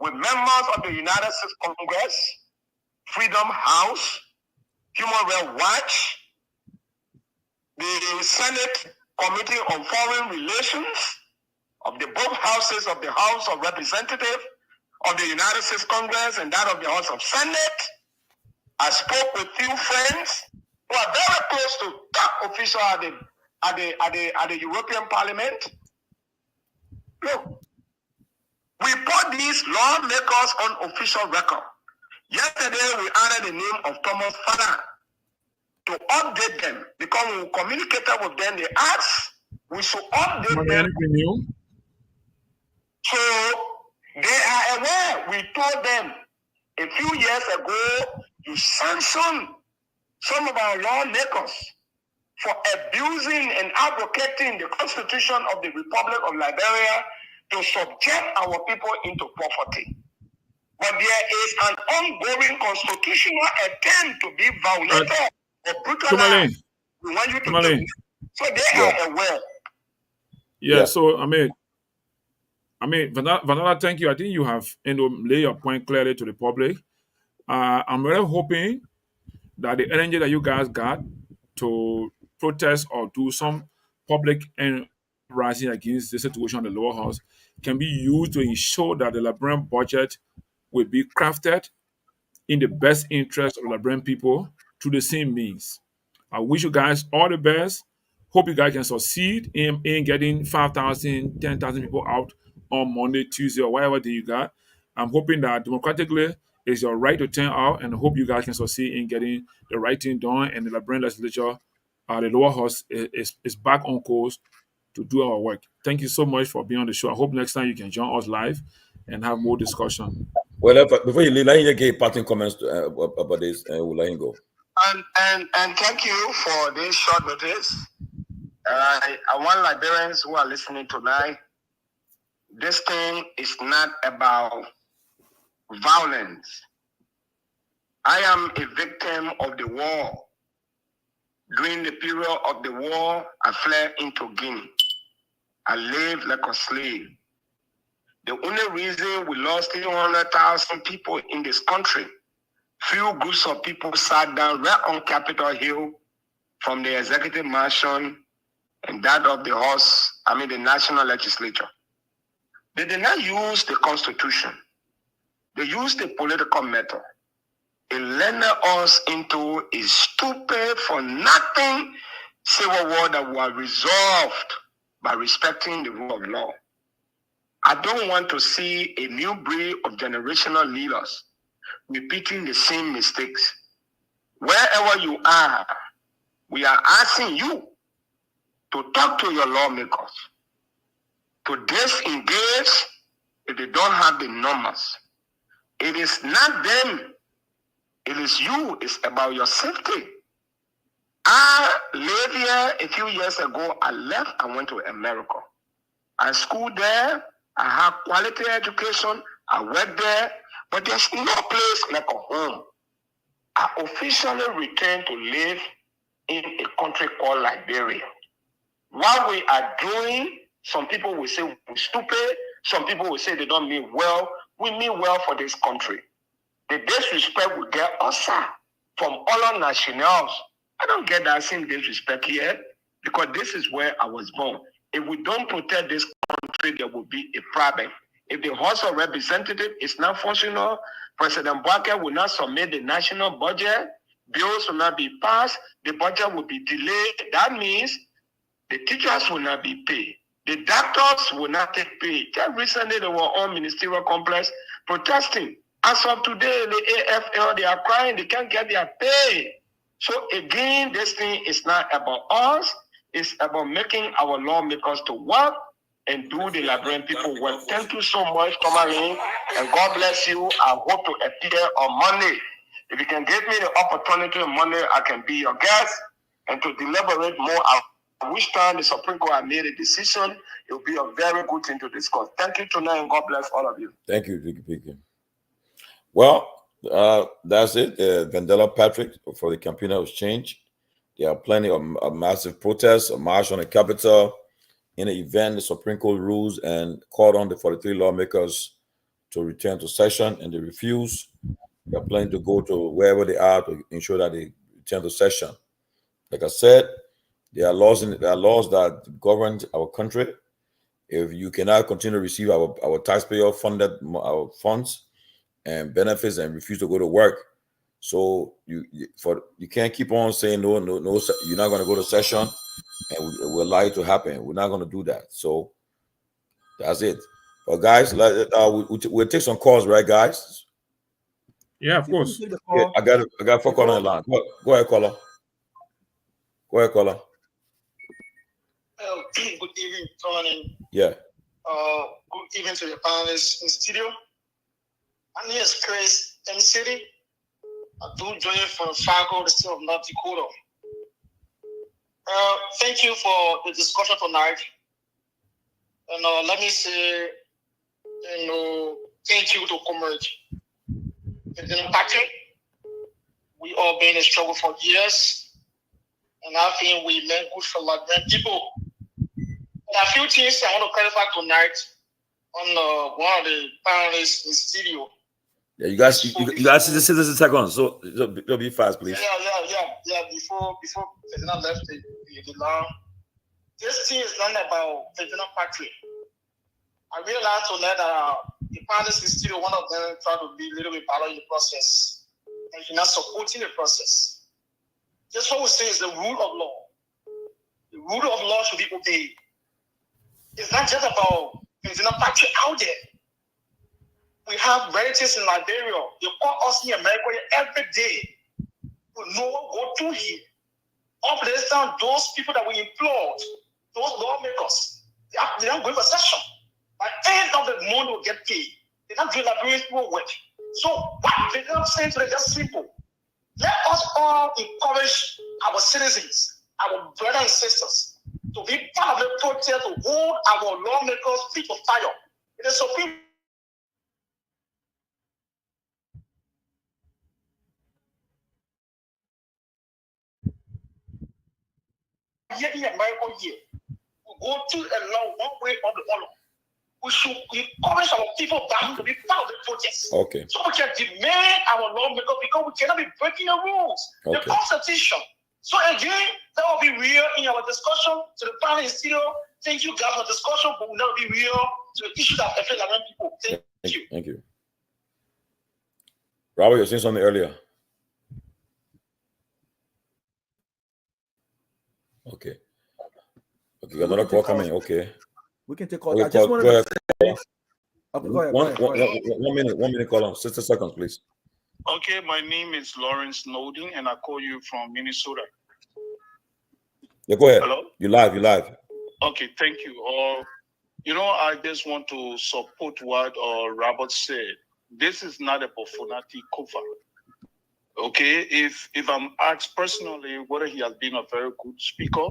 with members of the United States Congress, Freedom House, Human Rights Watch, the Senate Committee on Foreign Relations of the both houses of the House of Representatives of the United States Congress and that of the House of Senate. I spoke with few friends who are very close to top officials at the European Parliament. Look, we put these lawmakers on official record. Yesterday, we added the name of Thomas Father to update them because when we communicated with them, they asked we should update them. Anything new? So they are aware. We told them a few years ago, you sanctioned some of our lawmakers for abusing and advocating the Constitution of the Republic of Liberia to subject our people into poverty. But there is an ongoing constitutional attempt to be violated or brutalized. We want you to do. So they are aware. Yeah, so I mean, Vanilla, thank you. I think you have laid your point clearly to the public. I'm really hoping that the energy that you guys got to protest or do some public rising against the situation in the lower house can be used to ensure that the Liberian budget will be crafted in the best interest of Liberian people through the same means. I wish you guys all the best. Hope you guys can succeed in getting 5,000, 10,000 people out on Monday, Tuesday, or whatever day you got. I'm hoping that democratically it's your right to turn out, and I hope you guys can succeed in getting the right thing done. And the Liberian legislature, the lower house, is back on course to do our work. Thank you so much for being on the show. I hope next time you can join us live and have more discussion. Well, before you leave, let me give parting comments about this, and we'll let him go. And thank you for this short notice. I want Liberians who are listening tonight. This thing is not about violence. I am a victim of the war. During the period of the war, I fled into Guinea. I lived like a slave. The only reason we lost 300,000 people in this country, few groups of people sat down right on Capitol Hill from the executive mansion and that of the national legislature. They did not use the Constitution. They used the political method. It led us into a stupid for nothing civil war that was resolved by respecting the rule of law. I don't want to see a new breed of generational leaders repeating the same mistakes. Wherever you are, we are asking you to talk to your lawmakers, to disengage if they don't have the numbers. It is not them, it is you, it's about your safety. I lived here a few years ago. I left, I went to America. I schooled there, I have quality education, I worked there, but there's no place like a home. I officially returned to live in a country called Liberia. What we are doing, some people will say we're stupid, some people will say they don't mean well. We mean well for this country. The disrespect we get also from other nationals. I don't get that same disrespect here because this is where I was born. If we don't protect this country, there will be a problem. If the House of Representatives is not functional, President Buake will not submit the national budget, bills will not be passed, the budget will be delayed. That means the teachers will not be paid. The doctors will not take pay. Just recently, they were on ministerial complex protesting. As of today, the AFL, they are crying, they can't get their pay. So again, this thing is not about us. It's about making our lawmakers to work and do the Liberian people work. Thank you so much, Tomalin, and God bless you. I hope to appear on Monday. If you can give me the opportunity on Monday, I can be your guest and to deliberate more. Which time the Supreme Court has made a decision, it will be a very good thing to discuss. Thank you tonight, and God bless all of you. Thank you, Vicky. Well, that's it. Vandella Patrick for the campaign of change. There are plenty of massive protests, a march on the Capitol. In the event, the Supreme Court rules and called on the 43 lawmakers to return to session, and they refuse. They are planning to go to wherever they are to ensure that they return to session. Like I said, there are laws that govern our country. If you cannot continue to receive our taxpayer funded our funds and benefits and refuse to go to work, so you can't keep on saying no, you're not going to go to session, and we'll allow it to happen. We're not going to do that. So that's it. But guys, we'll take some calls, right, guys? Yeah, of course. Yeah, I got 4 callers on the line. Go ahead, caller. Good evening, Tomalin. Yeah. Good evening to the panelists in studio. My name is Chris M. I do join from Fargo, the state of North Dakota. Thank you for the discussion tonight. And let me say, thank you to Comrade Patrick. We all been in a struggle for years, and I think we meant good for Liberian people. There are a few things I want to clarify tonight on one of the panelists in studio. Yeah, you guys just sit a second, so it'll be fast, please. Yeah. Before President left the land, this thing is not about President Patrick. I realized tonight that the panelists in studio, one of them tried to be a little bit part of the process, and he's not supporting the process. Just what we say is the rule of law. The rule of law should be obeyed. It's not just about President Patrick out there. We have relatives in Liberia. They call us in America every day. We know what go through here. Up to this time, those people that we employed, those lawmakers, they don't go for session. By the end of the month, we'll get paid. They're not doing Liberian people work. So what they're not saying today is just simple. Let us all encourage our citizens, our brothers and sisters, to be part of the protest, to hold our lawmakers feet to fire. It is Supreme. Here in America, we go to a law one way or the other. We should encourage our people back to be part of the protest. Okay. So we can demand our lawmakers because we cannot be breaking the rules, the Constitution. So again, that will be real in our discussion to the panel in studio. Thank you guys for the discussion, but will not be real to the issues that affect Liberian people. Thank you. Thank you. Robert, you were saying something earlier. Okay, another call coming. Okay. We can take calls. I just wanted to say, go ahead. One minute call on. 60 seconds, please. Okay, my name is Lawrence Snowden, and I call you from Minnesota. Yeah, go ahead. Hello? You live. Okay, thank you. I just want to support what Robert said. This is not a Bofonati Kofa. Okay, if I'm asked personally whether he has been a very good speaker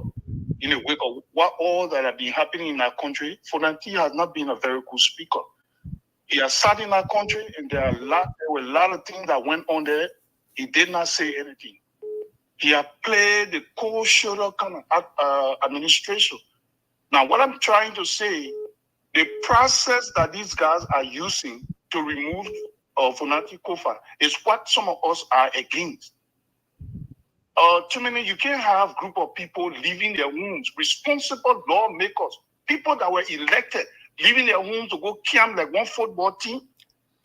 in the wake of what all that have been happening in our country, Fonati has not been a very good speaker. He has sat in our country, and there were a lot of things that went on there. He did not say anything. He had played the cold shoulder kind of administration. Now, what I'm trying to say, the process that these guys are using to remove Fonati Kofa is what some of us are against. Too many, you can't have a group of people leaving their homes, responsible lawmakers, people that were elected, leaving their homes to go camp like one football team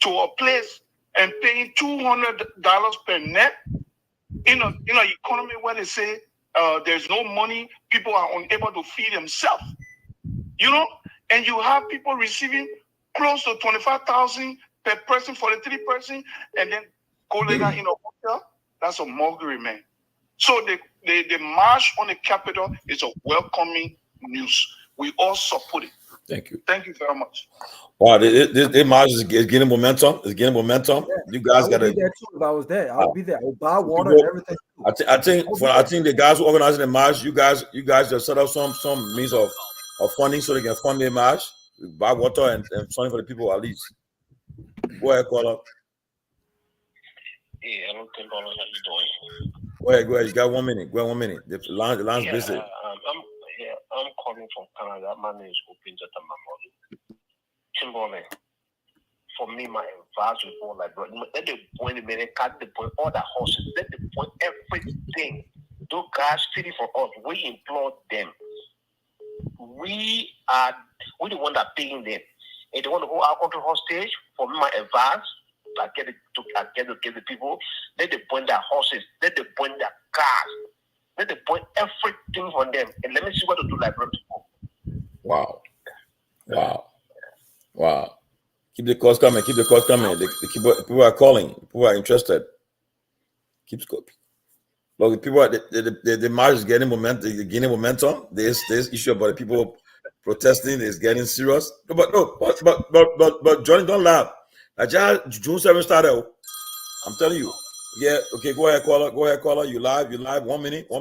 to a place and paying $200 per net in an economy where they say there's no money, people are unable to feed themselves. And you have people receiving close to $25,000 per person for the 3 person, and then go later in a hotel. That's a mockery, man. So the march on the Capitol is a welcoming news. We all support it. Thank you. Thank you very much. Wow, this march is getting momentum. It's getting momentum. Yeah. You guys got to be there too. If I was there, I would be there. I would buy water and everything. I think the guys who organizing the march, you guys just set up some means of funding so they can fund the march, buy water and something for the people at least. Go ahead, caller. Yeah, I don't think how you doing. Go ahead. You got 1 minute. Go ahead, 1 minute. The line's busy. I'm calling from Canada. My name is Upinja Tamamori. Timberland. for me, my advice would go like, bro, let the point, cut the point, all the horses, let the point, everything. Those guys fitting for us, we implore them. We the one that paying them. If they want to hold our country hostage, for me, my advice, I get the people, let them point their horses, let them point their cars, let them point everything on them, and let me see what to do like people. Wow. Keep the calls coming. People are calling. People are interested. Keep scoping. Look, people are the march is getting momentum. This issue about the people protesting is getting serious. But Johnny, don't laugh. June 7th started. I'm telling you. Yeah. Okay. Go ahead, caller. You live. 1 minute. No,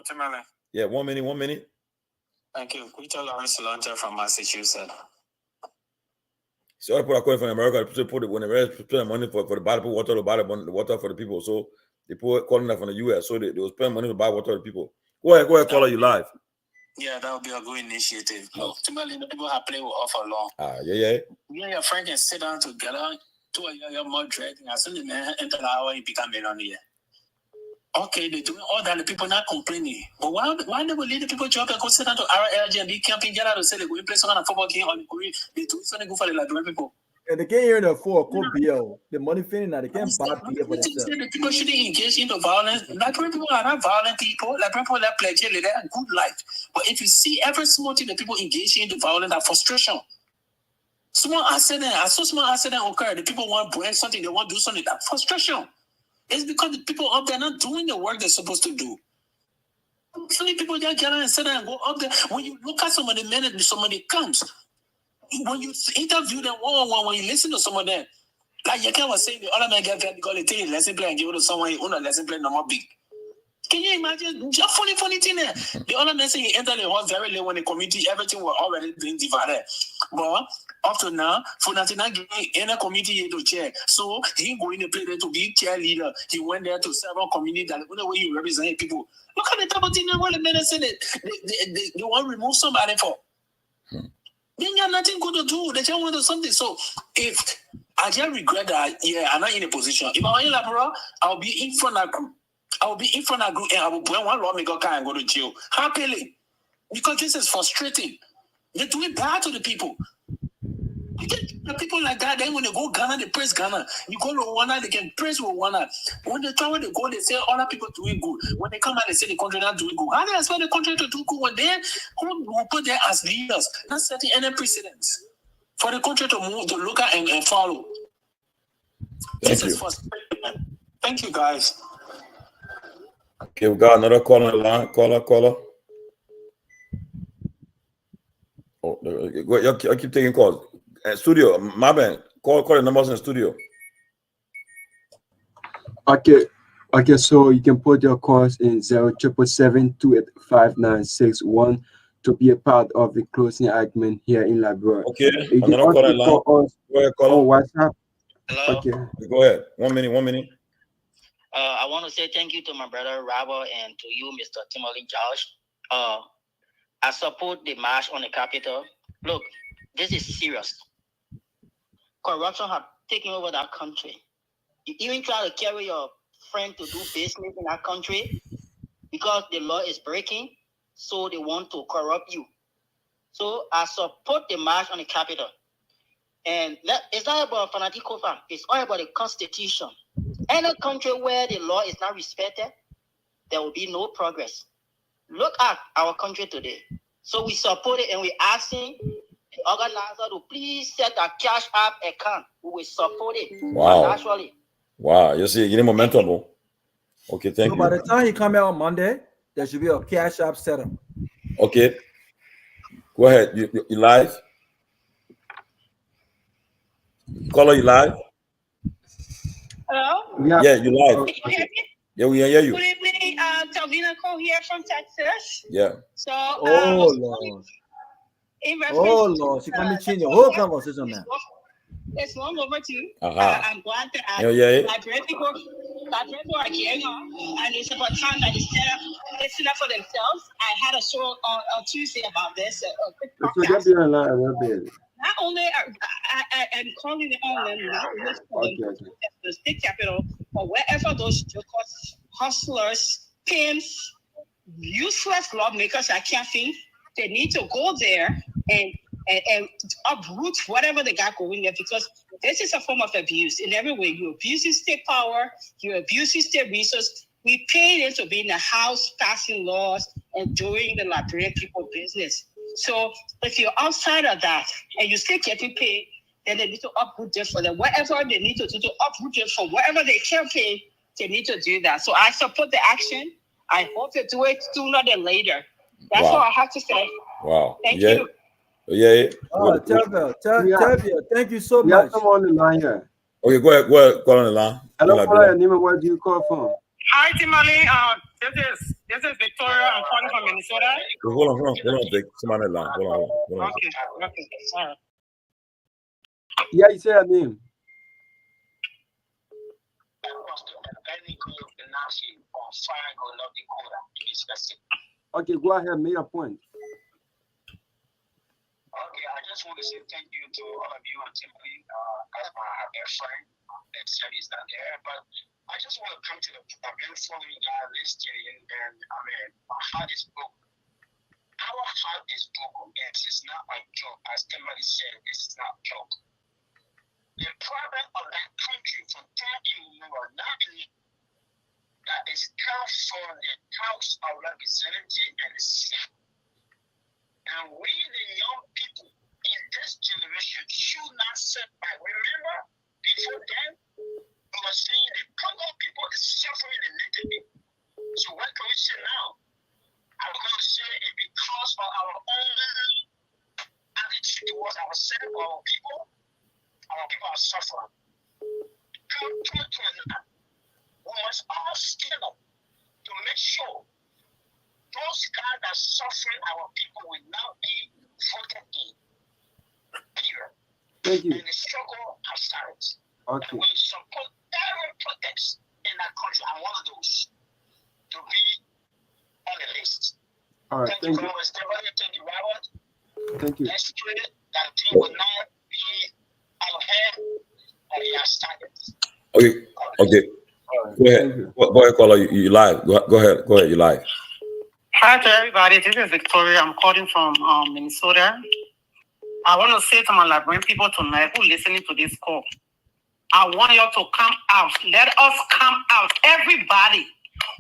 Tomalin. Yeah. 1 minute. Thank you. Peter Lawrence Launcher from Massachusetts. So other people are calling from America. People put the money for the bottle water, the water for the people. So they put calling that from the US. So they will spend money to buy water to the people. Go ahead, caller. You live. Yeah, that would be a good initiative. Look, Tomalin, the people have played with off along. Yeah. You and your friend can sit down together. 2 of you are more dreading. As soon as you enter the hour, you become millionaire. Okay, they're doing all that. The people not complaining. But why they will leave the people job and go sit down to RLG and be camping Jallah to say they go and play some kind of football game on the Korea? They do something good for the Liberian people. And they can't hear the for BL. The money feeling now they can't buy beer for themselves. The people shouldn't engage into violence. Liberian people are not violent people. Liberian people that pledge they have a good life. But if you see every small thing the people engage into violence and frustration. Small accident occur. The people want to break something, they want to do something. That frustration. It's because the people up there not doing the work they're supposed to do. So many people just get out and sit down and go up there. When you look at somebody, somebody comes. When you interview them one-on-one, when you listen to some of them, like you was saying, the other man get there because they take a lesson plan and give it to someone who own a lesson plan no more big. Can you imagine? Just funny thing there. The other man saying he entered the hall very late when the committee, everything was already being divided. But up to now, for nothing, not giving any committee to chair. So he going to play there to be chair leader. He went there to several community that the way he represent people. Look at the type of thing now what the men said they want to remove somebody for. They got nothing good to do. They just want to do something. So if I just regret that, I'm not in a position. If I were in Liberia, I'll be in front of group. I will be in front of group and I will bring one lawmaker car and go to jail. Happily. Because this is frustrating. They're doing bad to the people. You get the people like that, then when they go Ghana, they praise Ghana. You go to Rwanda, they can praise Rwanda. When they travel, they go, they say other people doing good. When they come out, they say the country not doing good. How do they expect the country to do good when they will put there as leaders, not setting any precedents for the country to move, to look at and follow? This is frustrating. Thank you, guys. Okay, we got another call on the line. Caller. Oh, I keep taking calls. Studio, my bad. Call the numbers in the studio. Okay, so you can put your calls in 0777-285-961 to be a part of the closing argument here in Liberia. Okay, you can another call on the line. Go ahead, caller. On WhatsApp. Hello. Okay. Go ahead. 1 minute. I want to say thank you to my brother Robert and to you, Mr. Tomalin Josh. I support the march on the Capitol. Look, this is serious. Corruption has taken over that country. You even try to carry your friend to do business in that country because the law is breaking, so they want to corrupt you. So I support the march on the Capitol. And it's not about fanatical fan. It's all about the Constitution. Any country where the law is not respected, there will be no progress. Look at our country today. So we support it and we're asking the organizer to please set a cash app account. We will support it. Wow. Naturally. Wow. You see, you need momentum. Okay, thank you. By the time you come out on Monday, there should be a cash app setup. Okay. Go ahead. You live? Caller, you live? Hello? Yeah, you live. Can you hear me? Yeah, we hear you. Good evening, Talvina Cole here from Texas. Yeah. So, Lord. She can't change your whole conversation now. It's long overdue. Uh-huh. I'm glad to ask. Yeah. Liberian people are getting on, and it's about time that they stand up for themselves. I had a show on Tuesday about this. Not only I'm calling it on them now. Okay. The state capital or wherever those jokers, hustlers, pimps, useless lawmakers, I can't think. They need to go there and uproot whatever they got going there, because this is a form of abuse in every way. You abuse state power, you abuse state resources. We pay them to be in the House passing laws and doing the Liberian people business. So if you're outside of that and you still getting paid, then they need to uproot them for them. Whatever they need to do to uproot them from wherever they can pay, they need to do that. So I support the action. I hope they do it sooner than later. That's all I have to say. Wow. Thank you. Yeah. Tavia, thank you so We much. have someone on the line here. Okay, go ahead. Go on the line. Hello, caller. Name and where do you call from? Hi, Tomalin. This is Victoria. I'm calling from Minnesota. Hold on, Vic. Somebody on the line. Hold on. Okay. Sorry. Yeah, you say your name. Okay, go ahead. Make your point. Okay, I just want to say thank you to all of you and Timothy as my friend and service down there. But I just want to come to I've been following listening, and I mean, my heart is broken. Our heart is broken. Yes, it's not a joke. As Timothy said, this is not a joke. The problem of that country from time immemorial, not that is come from the House of Representatives and the Senate. And we, the young people in this generation, should not sit back. Remember, before then, we were saying the Congo people is suffering the native people. So what can we say now? I'm going to say it because of our own attitude towards ourselves, our people are suffering. Come 2029, we must all stand up to make sure those guys that are suffering our people will not be voted in. Period. Thank you. And the struggle has started. Okay. And we support every protest in that country. I'm one of those to be on the list. All right. Thank you. Very much. Thank you, Robert. Thank you. Let's pray that thing will not be out here, but it has started. Okay. Go ahead. Go ahead, caller. You live. Go ahead. You live. Hi to everybody. This is Victoria. I'm calling from Minnesota. I want to say to my Liberian people tonight who are listening to this call, I want you to come out. Let us come out. Everybody,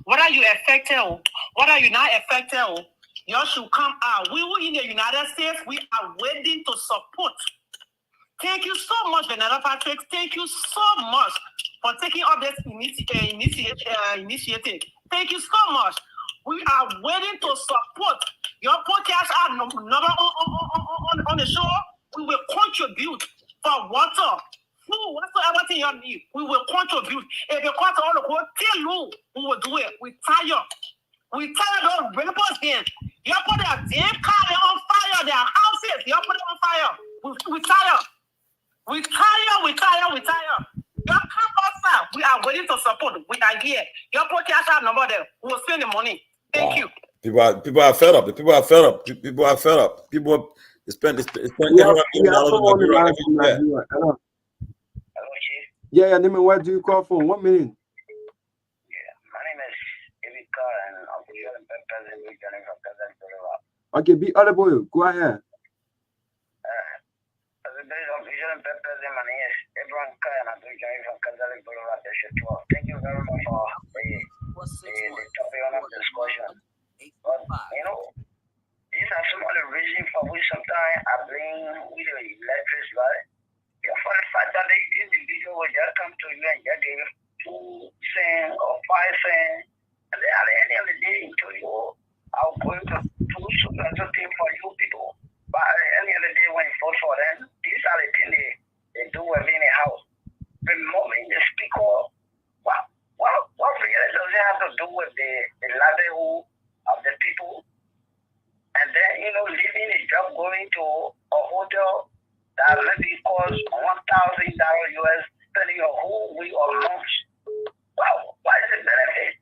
whether you affected or whether you're not affected, you should come out. We were in the United States. We are waiting to support. Thank you so much, Vanessa Patrick. Thank you so much for taking up this initiative. Thank you so much. We are waiting to support your podcast. Our number on the show. We will contribute for water, food, whatsoever thing you need. We will contribute. If you want all the whole thing, we will do it. We tired those rappers then. You put their damn car on fire, their houses. You put it on fire. We tired. We tired. You come outside. We are waiting to support. We are here. Your podcast our number there. We will spend the money. Thank you. People are fed up. People are fed up. People spend Hello. Yeah, name and where do you call from? 1 minute. Okay, be audible. Go ahead. Thank you very much for the topic of discussion. But, these are some of the reasons for which sometimes I blame with the electric light. For the fact that the individual will just come to you and just give 2 cents or 5 cents, and then at the end of the day, to you, I'm going to do something for you people. But at the end of the day, when you vote for them, these are the things they do within the house. Removing the speaker, what really does it have to do with the livelihood of the people? And then, leaving a job, going to a hotel that maybe costs $1,000 US, spending a whole week or month. Wow, what is the benefit?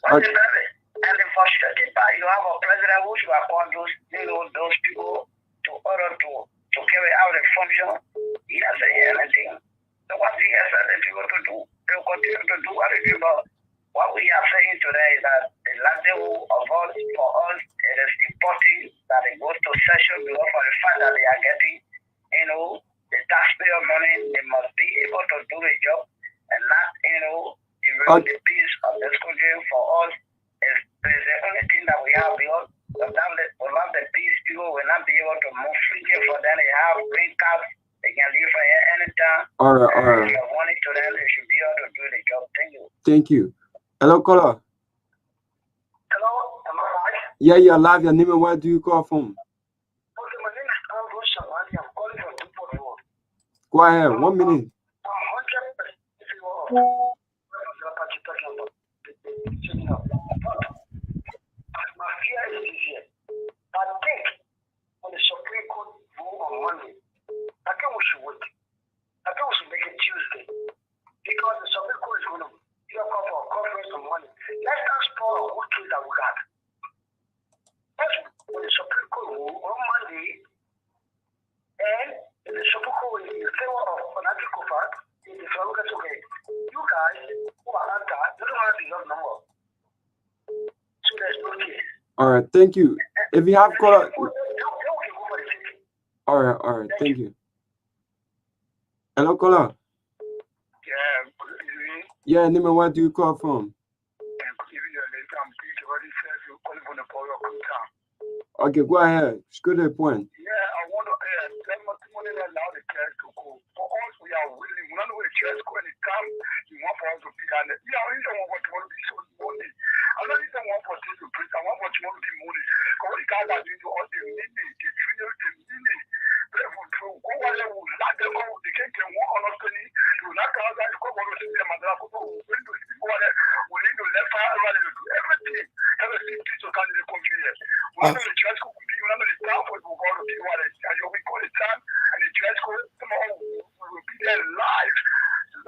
What's the benefit? And the frustrating part, you have a president who should appoint those people to order to carry out a function, concession because for the fact that they are getting, the taxpayer money, they must be able to do a job and not, derail the peace of this country. For us, is the only thing that we have because without the peace, people will not be able to move freely. For them, they have green cards. They can leave from here anytime. All right. If you want it to them, they should be able to do the job. Thank you. Hello, caller. Hello, am I live? Yeah, you're live. Your name and where do you call from? Okay, my name is Ansu Sirleaf. I'm calling from Newport Road. Go ahead. 1 minute. 100%. My fear is this year. I think when the Supreme Court rule on Monday, I think we should wait. I think we should make it Tuesday. Because the Supreme Court is going to call for a conference on Monday. Let's explore a good case that we got. That's when the Supreme Court rule on Monday, and the Supreme Court is in favor of financial cover. If you look at okay, you guys who are not that, you don't have enough number. So there's no case. All right, thank you. If you have caller. All right, thank you. Hello, caller. Yeah, good evening. Yeah, name and where do you call from? Good evening, I'm Peabody. You're calling from the Power Town. Okay, go ahead. It's good to point. Yeah, I want to tell my money allow the church to go. For us, we are willing. We don't know where the church go anytime you want for us to be on it. Yeah, I don't want to be so money. I don't even want for this to preach. I want for you to be money. Because the guys are doing all the meaning, the junior, the meaning. They will go where they will not them go. They can't get one on us. They will not go outside. Go to see them and they'll go to see what we need to let fire around and do everything. Everything to come in the country here. We know the church will be, we know the staff will go to see what it is. And you'll be called the time and the church will be there live.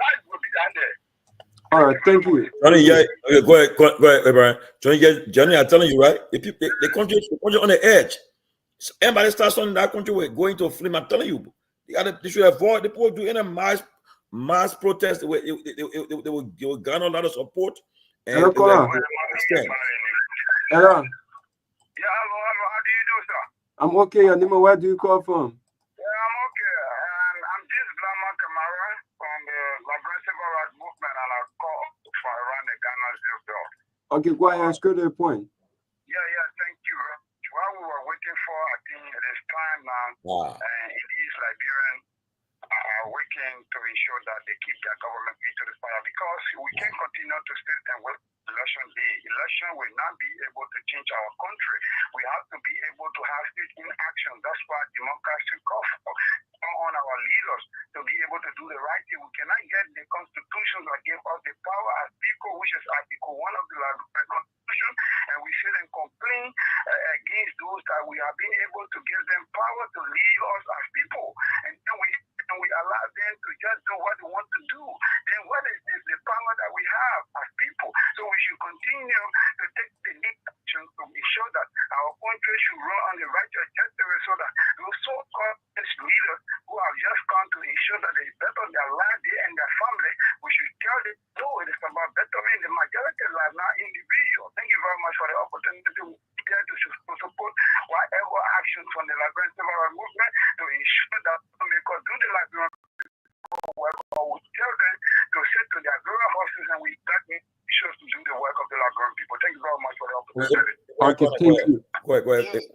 Live will be down there. All right, thank you. Johnny, yeah, okay, go ahead, Brian. Johnny, I'm telling you, right? If the country on the edge, so everybody starts on that country, we're going to flame. I'm telling you, they should avoid the people do any mass protest. They will garner a lot of support. And hello, caller. Hello. Hello. Yeah, hello. How do you do, sir? I'm okay. Your name, where do you call from? Yeah, I'm okay. I'm this Blama Kamara from the Liberia Civil Rights Movement, and I call for around the Ghana's bill. Okay, go ahead. It's good to point. Yeah, thank you. While we were waiting for, I think it is time now, in East Liberian are working to ensure that they keep their government feet to the fire, because we can't continue to sit and wait election day. Election will not be able to change our country. We have to be able to have state in action. That's why democracy calls on our leaders to be able to do the right thing. We cannot get the constitution that gave us the power as people, which is Article 1 of the Constitution, and we sit and complain against those that we have been able to give them power to lead us as people. And then we allow them to just do what they want to do. Then what is the power that we have as people? So we should continue to take the next action to ensure that our country should run on the right trajectory, so that those so-called leaders who have just come to ensure that they better their life, they and their family, we should tell them, no, it is about bettering the majority life, not individual. Thank you very much for the opportunity to support whatever action from the Liberian Civil Rights Movement to ensure that we can do the Liberian people work, or we tell them to sit to their global horses, and we got issues to do the work of the Liberian people. Thank you very much for the opportunity. Okay, thank you. Go ahead. Yes.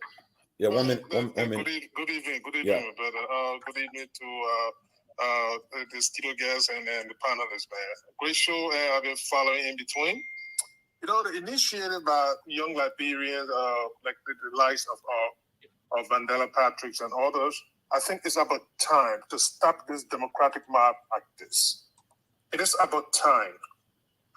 Yeah, 1 minute. Good evening, yeah. brother. Good evening to the studio guests and the panelists, man. Great show, and I've been following in between. You know, initiated by young Liberians, like the likes of Mandela Patricks and others. I think it's about time to stop this democratic mob like this. It is about time.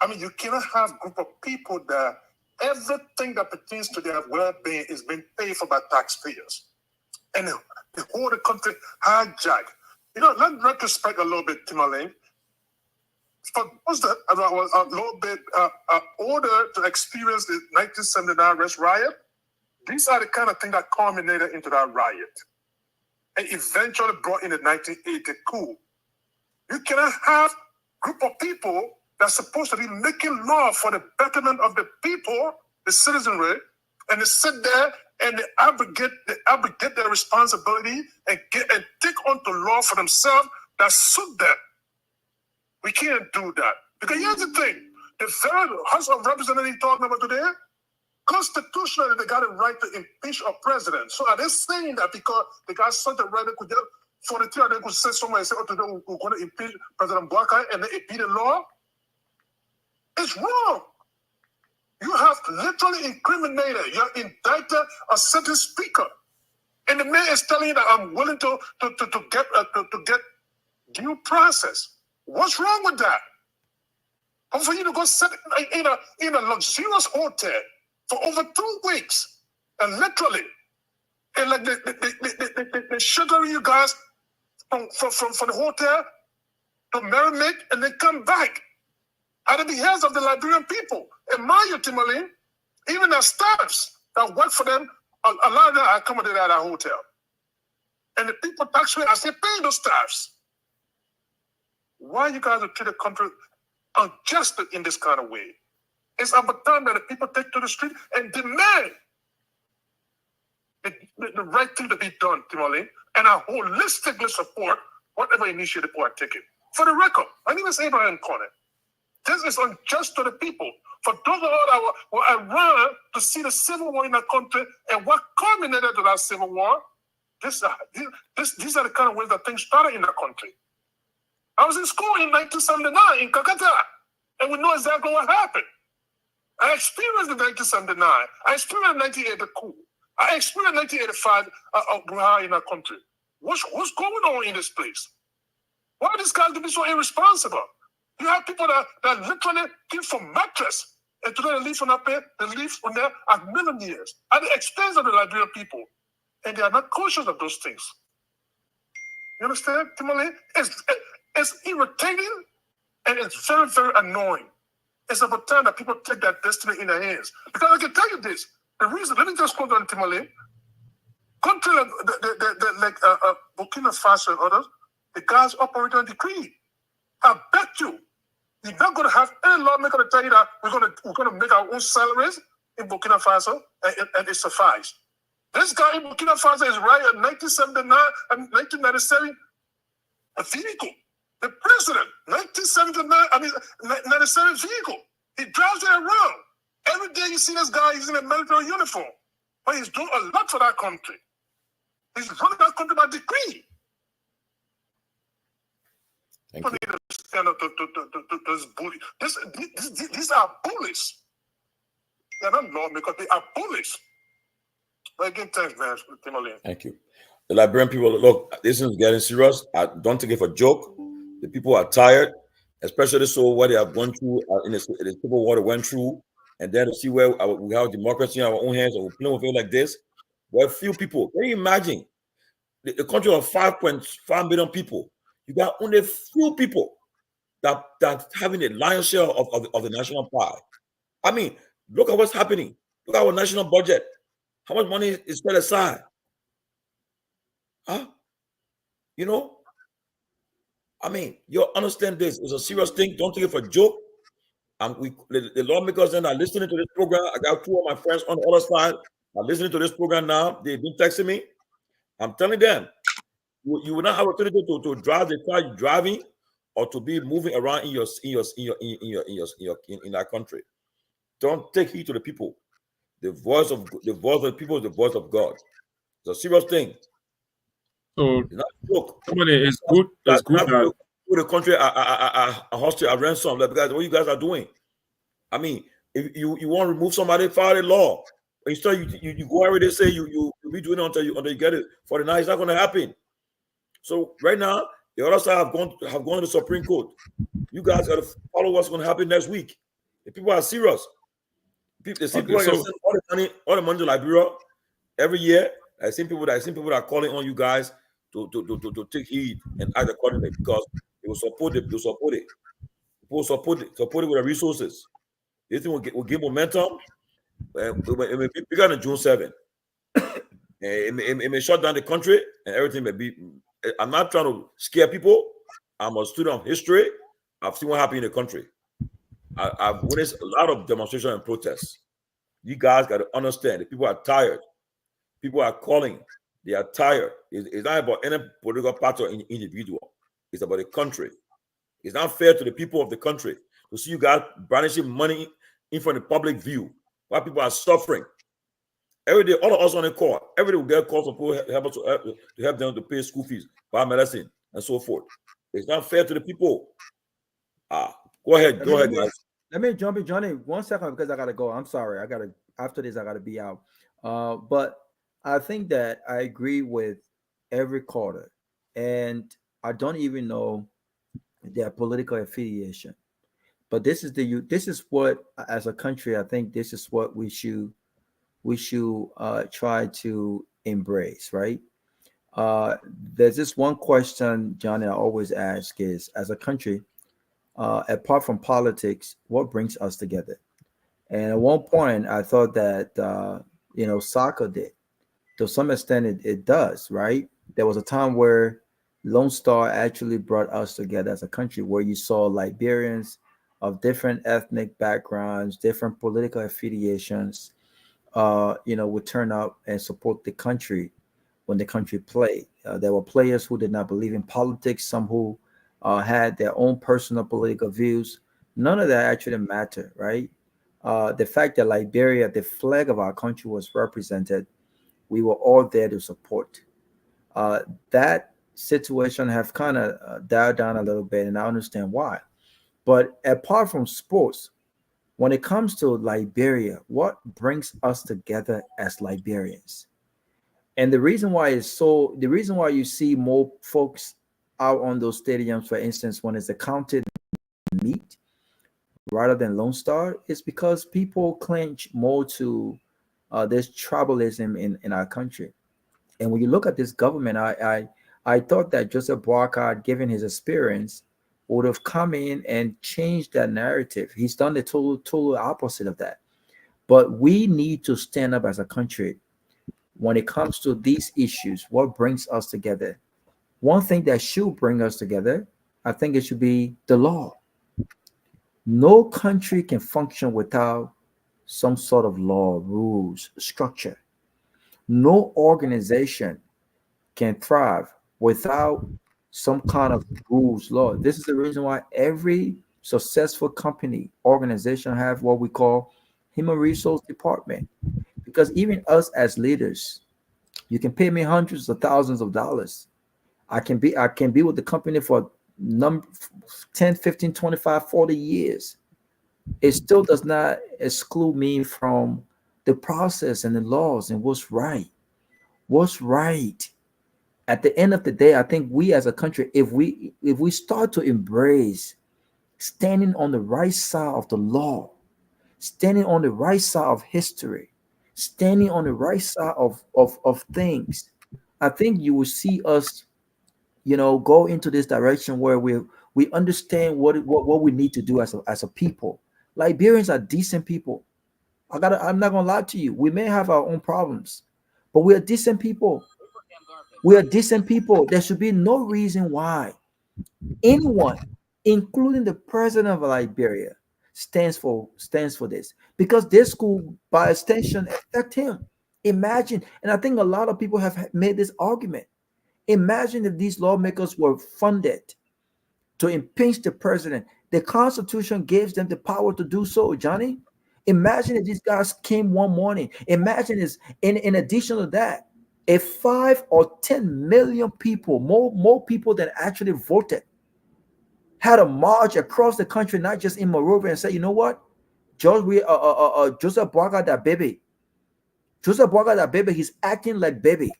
I mean, you cannot have a group of people that everything that pertains to their well-being is being paid for by taxpayers. And the whole country hijacked. You know, let's retrospect a little bit, Tomalin. For those that was a little bit older to experience the 1979 West riot, these are the kind of things that culminated into that riot and eventually brought in the 1980 coup. You cannot have a group of people that's supposed to be making law for the betterment of the people, the citizenry, and they sit there and they abrogate their responsibility and take on the law for themselves that suit them. We can't do that. Because here's the thing, the very House of Representatives talking about today, constitutionally, they got a right to impeach a president. So are they saying that because they got something right, they could for the two, they could say somewhere and say, oh, today we're going to impeach President Guar and they impede the law? It's wrong. You have literally incriminated, you have indicted a certain speaker. And the man is telling you that I'm willing to get due process. What's wrong with that? And for you to go sit in a luxurious hotel for over 2 weeks, and literally, and like they sugar you guys from the hotel to Merrimack, and they come back at the behest of the Liberian people. And mind you, Tomalin, even the staffs that work for them, a lot of them are accommodated at our hotel. And the people actually, as they pay those staffs, why you guys are treating the country unjustly in this kind of way? It's about time that the people take to the street and demand the right thing to be done, Tomalin, and I holistically support whatever initiative people are taking. For the record, my name is Abraham Conner. This is unjust to the people. For those of us that were around to see the civil war in our country and what culminated to that civil war, these are the kind of ways that things started in our country. I was in school in 1979 in Calcutta, and we know exactly what happened. I experienced in 1979. I experienced 1980 coup. I experienced 1985 Guar in our country. What's going on in this place? Why are these guys to be so irresponsible? You have people that literally give for mattress, and today they live on that bed, they live on there at million years, at the expense of the Liberian people. And they are not conscious of those things. You understand, Tomalin? It's irritating and it's very, very annoying. It's about time that people take their destiny in their hands. Because I can tell you this, the reason, let me just quote on Tomalin, country like Burkina Faso and others, the guys operate on decree. I bet you're not going to have any lawmaker to tell you that we're going to make our own salaries in Burkina Faso and it suffices. This guy in Burkina Faso is right in 1979 and 1997, a vehicle. The president, 97 vehicle. He drives it around. Every day you see this guy, he's in a military uniform. But he's doing a lot for that country. He's running that country by decree. People need to stand up to this bully. These are bullies. They're not lawmakers, they are bullies. But again, thanks, man. Thank you. The Liberian people, look, this is getting serious. I don't take it for a joke. The people are tired, especially so what they have gone through in the civil war they went through, and then to see where we have democracy in our own hands and we're playing with it like this. Well, few people. Can you imagine the country of 5.5 million people? You got only a few people that having the lion's share of the national pie. I mean, look at what's happening. Look at our national budget. How much money is set aside? Huh? You know? I mean, you understand this. It's a serious thing. Don't take it for a joke. The lawmakers then are listening to this program. I got two of my friends on the other side are listening to this program now. They've been texting me. I'm telling them, you will not have opportunity to drive the car you're driving or to be moving around in our country. Don't take heed to the people. The voice of the people is the voice of God. It's a serious thing. So it's not a joke. It's good. It's good that the country a hostage, a ransom. Like, guys, what you guys are doing? I mean, if you want to remove somebody, file a law. Instead, you go every day say you be doing it until you get it. For the night, it's not going to happen. So right now, the other side have gone to the Supreme Court. You guys got to follow what's going to happen next week. The people are serious. People send all the money to Liberia every year. I seen people that are calling on you guys to take heed and act accordingly because they will support it. They will support it. People will support it with the resources. This thing will give momentum. It may be bigger than June 7th. It may shut down the country and everything may be. I'm not trying to scare people. I'm a student of history. I've seen what happened in the country. I've witnessed a lot of demonstration and protests. You guys got to understand that people are tired. People are calling. They are tired. It's not about any political party or individual. It's about the country. It's not fair to the people of the country to see you guys brandishing money in front of the public view while people are suffering. Every day, all of us on the call, every day we get calls from people to help them to pay school fees, buy medicine, and so forth. It's not fair to the people. Go ahead, guys. Let me jump in, Johnny. 1 second, because I gotta go. I'm sorry. After this, I gotta be out. But I think that I agree with every caller, and I don't even know their political affiliation. But this is what, as a country, I think this is what we should try to embrace, right? There's this one question, Johnny, I always ask is, as a country, apart from politics, what brings us together? And at one point, I thought that soccer did. To some extent, it does, right? There was a time where Lone Star actually brought us together as a country, where you saw Liberians of different ethnic backgrounds, different political affiliations, would turn out and support the country when the country played. There were players who did not believe in politics, some who had their own personal political views. None of that actually mattered, right? The fact that Liberia, the flag of our country, was represented, we were all there to support. That situation have kind of dialed down a little bit, and I understand why. But apart from sports, when it comes to Liberia, what brings us together as Liberians? And the reason why you see more folks out on those stadiums, for instance, when it's a counted meet rather than Lone Star, is because people clinch more to this tribalism in our country. And when you look at this government, I thought that Joseph Boakai, given his experience, would have come in and changed that narrative. He's done the total opposite of that. But we need to stand up as a country when it comes to these issues. What brings us together? One thing that should bring us together, I think it should be the law. No country can function without some sort of law, rules, structure. No organization can thrive without some kind of rules, law. This is the reason why every successful company, organization have what we call human resource department. Because even us as leaders, you can pay me hundreds of thousands of dollars. I can be with the company for 10, 15, 25, 40 years. It still does not exclude me from the process and the laws and what's right. What's right? At the end of the day, I think we as a country, if we start to embrace standing on the right side of the law, standing on the right side of history, standing on the right side of things, I think you will see us, go into this direction where we understand what we need to do as a people. Liberians are decent people. I'm not gonna lie to you. We may have our own problems, but we are decent people. We are decent people. There should be no reason why anyone, including the president of Liberia, stands for this, because this could, by extension, affect him. Imagine, and I think a lot of people have made this argument. Imagine if these lawmakers were funded to impeach the president. The Constitution gives them the power to do so, Johnny. Imagine if these guys came one morning. Imagine this, in addition to that, if 5 or 10 million people, more people than actually voted, had a march across the country, not just in Monrovia, and say, you know what, Joseph Boakai that baby. Joseph Boakai that baby, he's acting like baby.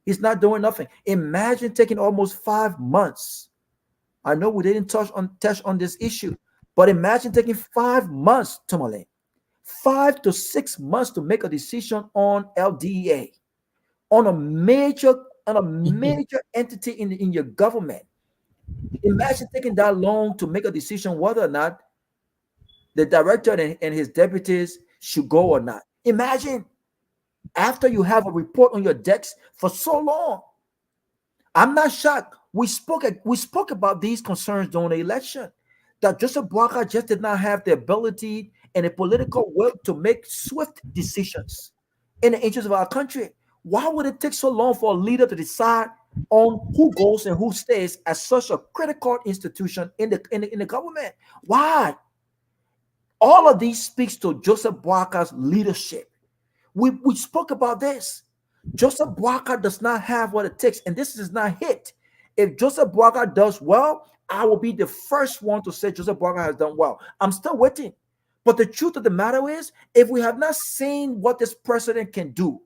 He's not doing nothing. Imagine taking almost 5 months. I know we didn't touch on this issue, but imagine taking 5 months, Tomalin, 5 to 6 months to make a decision on LDEA, on a major entity in your government. Imagine taking that long to make a decision whether or not the director and his deputies should go or not. Imagine, after you have a report on your decks for so long. I'm not shocked. We spoke about these concerns during the election, that Joseph Boakai just did not have the ability and the political will to make swift decisions in the interest of our country. Why would it take so long for a leader to decide on who goes and who stays at such a critical institution in the government? Why? All of these speaks to Joseph Boakar's leadership. We spoke about this. Joseph Boakar does not have what it takes, and this is not hit. If Joseph Boakar does well, I will be the first one to say Joseph Boakar has done well. I'm still waiting. But the truth of the matter is, if we have not seen what this president can do,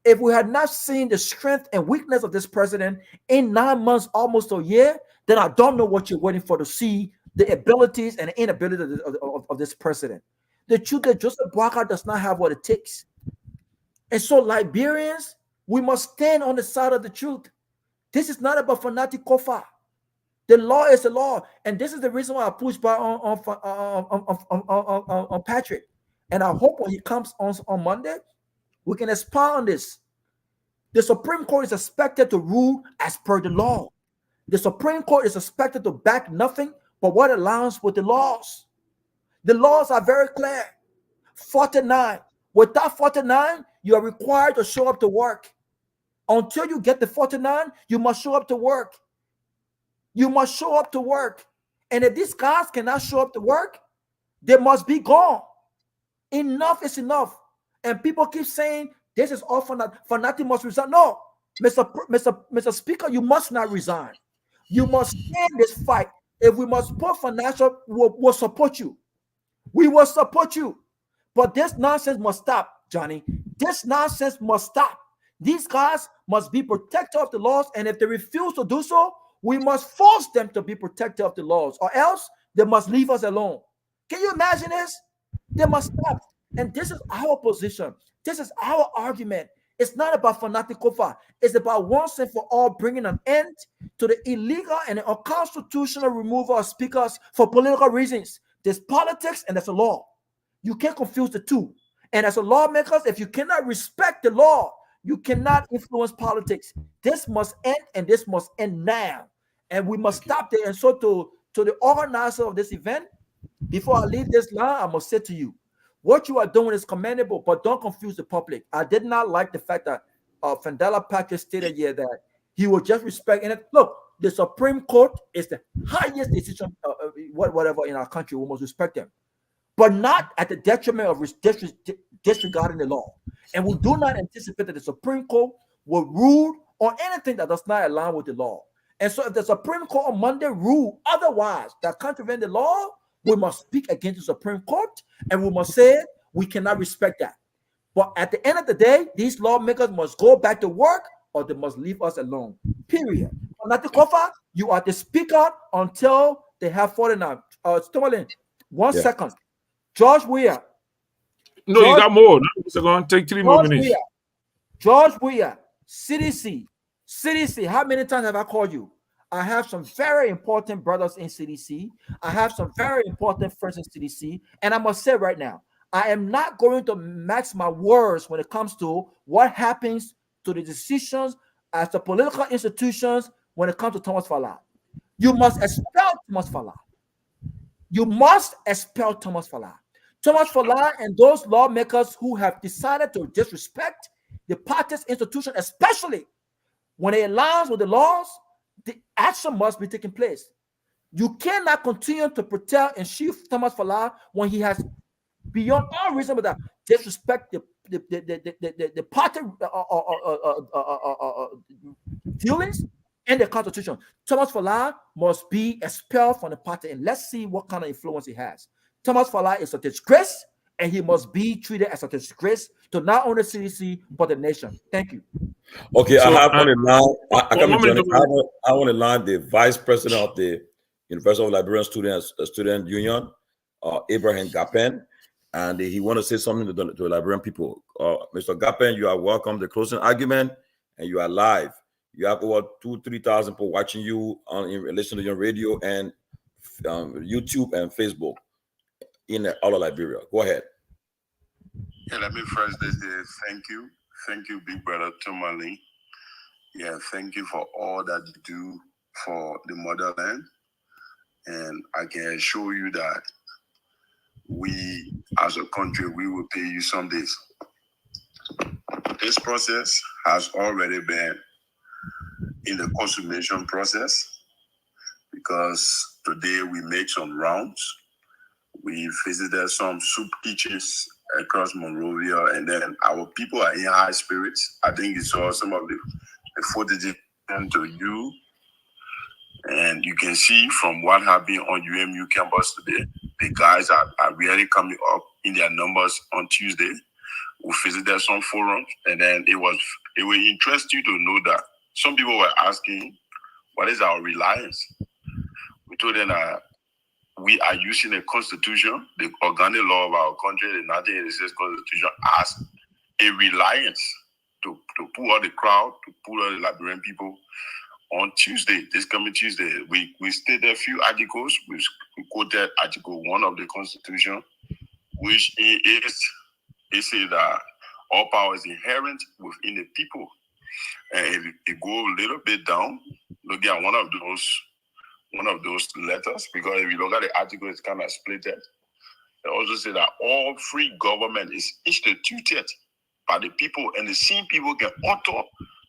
if we had not seen the strength and weakness of this president in 9 months, almost a year, then I don't know what you're waiting for to see the abilities and the inability of this president. The truth is Joseph Boakar does not have what it takes. And so Liberians, we must stand on the side of the truth. This is not about fanatic kofa. The law is the law. And this is the reason why I push back on Patrick. And I hope when he comes on Monday, we can expound on this. The Supreme Court is expected to rule as per the law. The Supreme Court is expected to back nothing but what aligns with the laws. The laws are very clear. 49. Without 49, you are required to show up to work. Until you get the 49, you must show up to work. You must show up to work. And if these guys cannot show up to work, they must be gone. Enough is enough. And people keep saying, this is all fanatic must resign. No, Mr. Speaker, you must not resign. You must stand this fight. If we must put financial, we'll support you. We will support you. But this nonsense must stop, Johnny. This nonsense must stop. These guys must be protected of the laws, and if they refuse to do so, we must force them to be protected of the laws, or else they must leave us alone. Can you imagine this? They must stop. And this is our position. This is our argument. It's not about fanatic kofa. It's about once and for all bringing an end to the illegal and unconstitutional removal of speakers for political reasons. There's politics and there's a law. You can't confuse the two. And as a lawmakers, if you cannot respect the law, you cannot influence politics. This must end, and this must end now. And we must stop there. And so to the organizer of this event, before I leave this line, I must say to you, what you are doing is commendable, but don't confuse the public. I did not like the fact that Fandela Patrick stated here that he will just respect. And look, the Supreme Court is the highest decision, whatever in our country. We must respect them, but not at the detriment of disregarding the law. And we do not anticipate that the Supreme Court will rule on anything that does not align with the law. And so if the Supreme Court on Monday rule otherwise that contravene the law, we must speak against the Supreme Court, and we must say we cannot respect that. But at the end of the day, these lawmakers must go back to work, or they must leave us alone. Period. Fanatic kofa, you are the speaker until they have 49. Tomalin, 1 second. George Weah. No, you got more. Second, take 3 more minutes. George Weah, CDC. How many times have I called you? I have some very important brothers in CDC. I have some very important friends in CDC. And I must say right now, I am not going to max my words when it comes to what happens to the decisions as the political institutions when it comes to Thomas Falah. You must expel Thomas Falah. You must expel Thomas Falah. Thomas Falah and those lawmakers who have decided to disrespect the party's institution, especially when it aligns with the laws, the action must be taking place. You cannot continue to protect and shield Thomas Falah when he has, beyond all reasonable doubt, disrespect the party feelings and the Constitution. Thomas Falah must be expelled from the party, and let's see what kind of influence he has. Thomas Falah is a disgrace, and he must be treated as a disgrace to not only CDC but the nation. Thank you. Okay, so, I have on the line. I want to line the vice president of the University of Liberian Student Union, Abraham Gapen, and he want to say something to the Liberian people. Mr. Gapen, you are welcome. The closing argument, and you are live. You have over 2,000-3,000 people watching you in relation to your radio and YouTube and Facebook in all of Liberia. Go ahead. Yeah, let me first say thank you. Thank you, big brother Tomalin. Yeah, thank you for all that you do for the motherland. And I can assure you that we, as a country, we will pay you some days. this process has already been in the consummation process, because today we make some rounds. We visited some soup kitchens across Monrovia, and then our people are in high spirits. I think you saw some of the footage to you, and you can see from what happened on UMU campus today, the guys are really coming up in their numbers on Tuesday. We visited some forums, and then it will interest you to know that some people were asking, what is our reliance? We told them that we are using the constitution, the organic law of our country, the 1986 constitution, as a reliance to pull out the crowd, to pull out the Liberian people on Tuesday, this coming Tuesday. We stated a few articles. We quoted Article 1 of the Constitution, which is says that all power is inherent within the people. And if you go a little bit down, look at one of those letters, because if you look at the article, it's kind of splitted. They also say that all free government is instituted by the people, and the same people can alter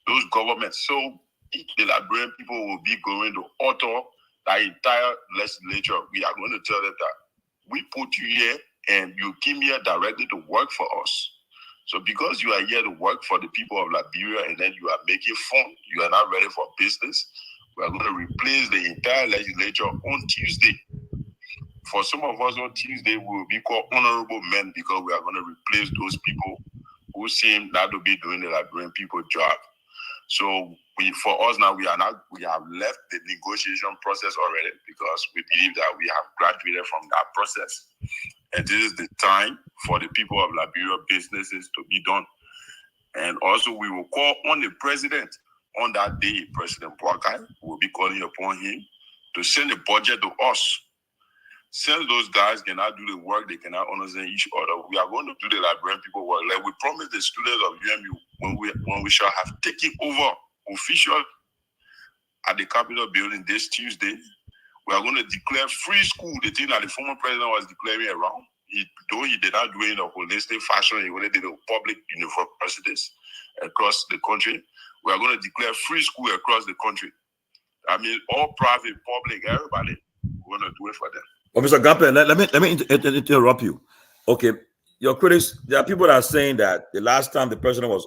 those governments. So the Liberian people will be going to alter the entire legislature. We are going to tell them that we put you here and you came here directly to work for us. So because you are here to work for the people of Liberia and then you are making fun, you are not ready for business, we are going to replace the entire legislature on Tuesday. For some of us on Tuesday, we will be called honorable men, because we are going to replace those people who seem not to be doing the Liberian people job. So for us now, we have left the negotiation process already, because we believe that we have graduated from that process. And this is the time for the people of Liberia businesses to be done. And also we will call on the president on that day. President Boakai will be calling upon him to send a budget to us. Since those guys cannot do the work, they cannot understand each other, we are going to do the Liberian people work. Like we promised the students of UMU when we shall have taken over official at the Capitol building this Tuesday, we are going to declare free school, the thing that the former president was declaring around. Though he did not do it in a holistic fashion, he only did it with public universities across the country. We are going to declare free school across the country. I mean, all private, public, everybody, we're going to do it for them. Well, Mr. Gampe, let me interrupt you. Okay, your critics, there are people that are saying that the last time the president was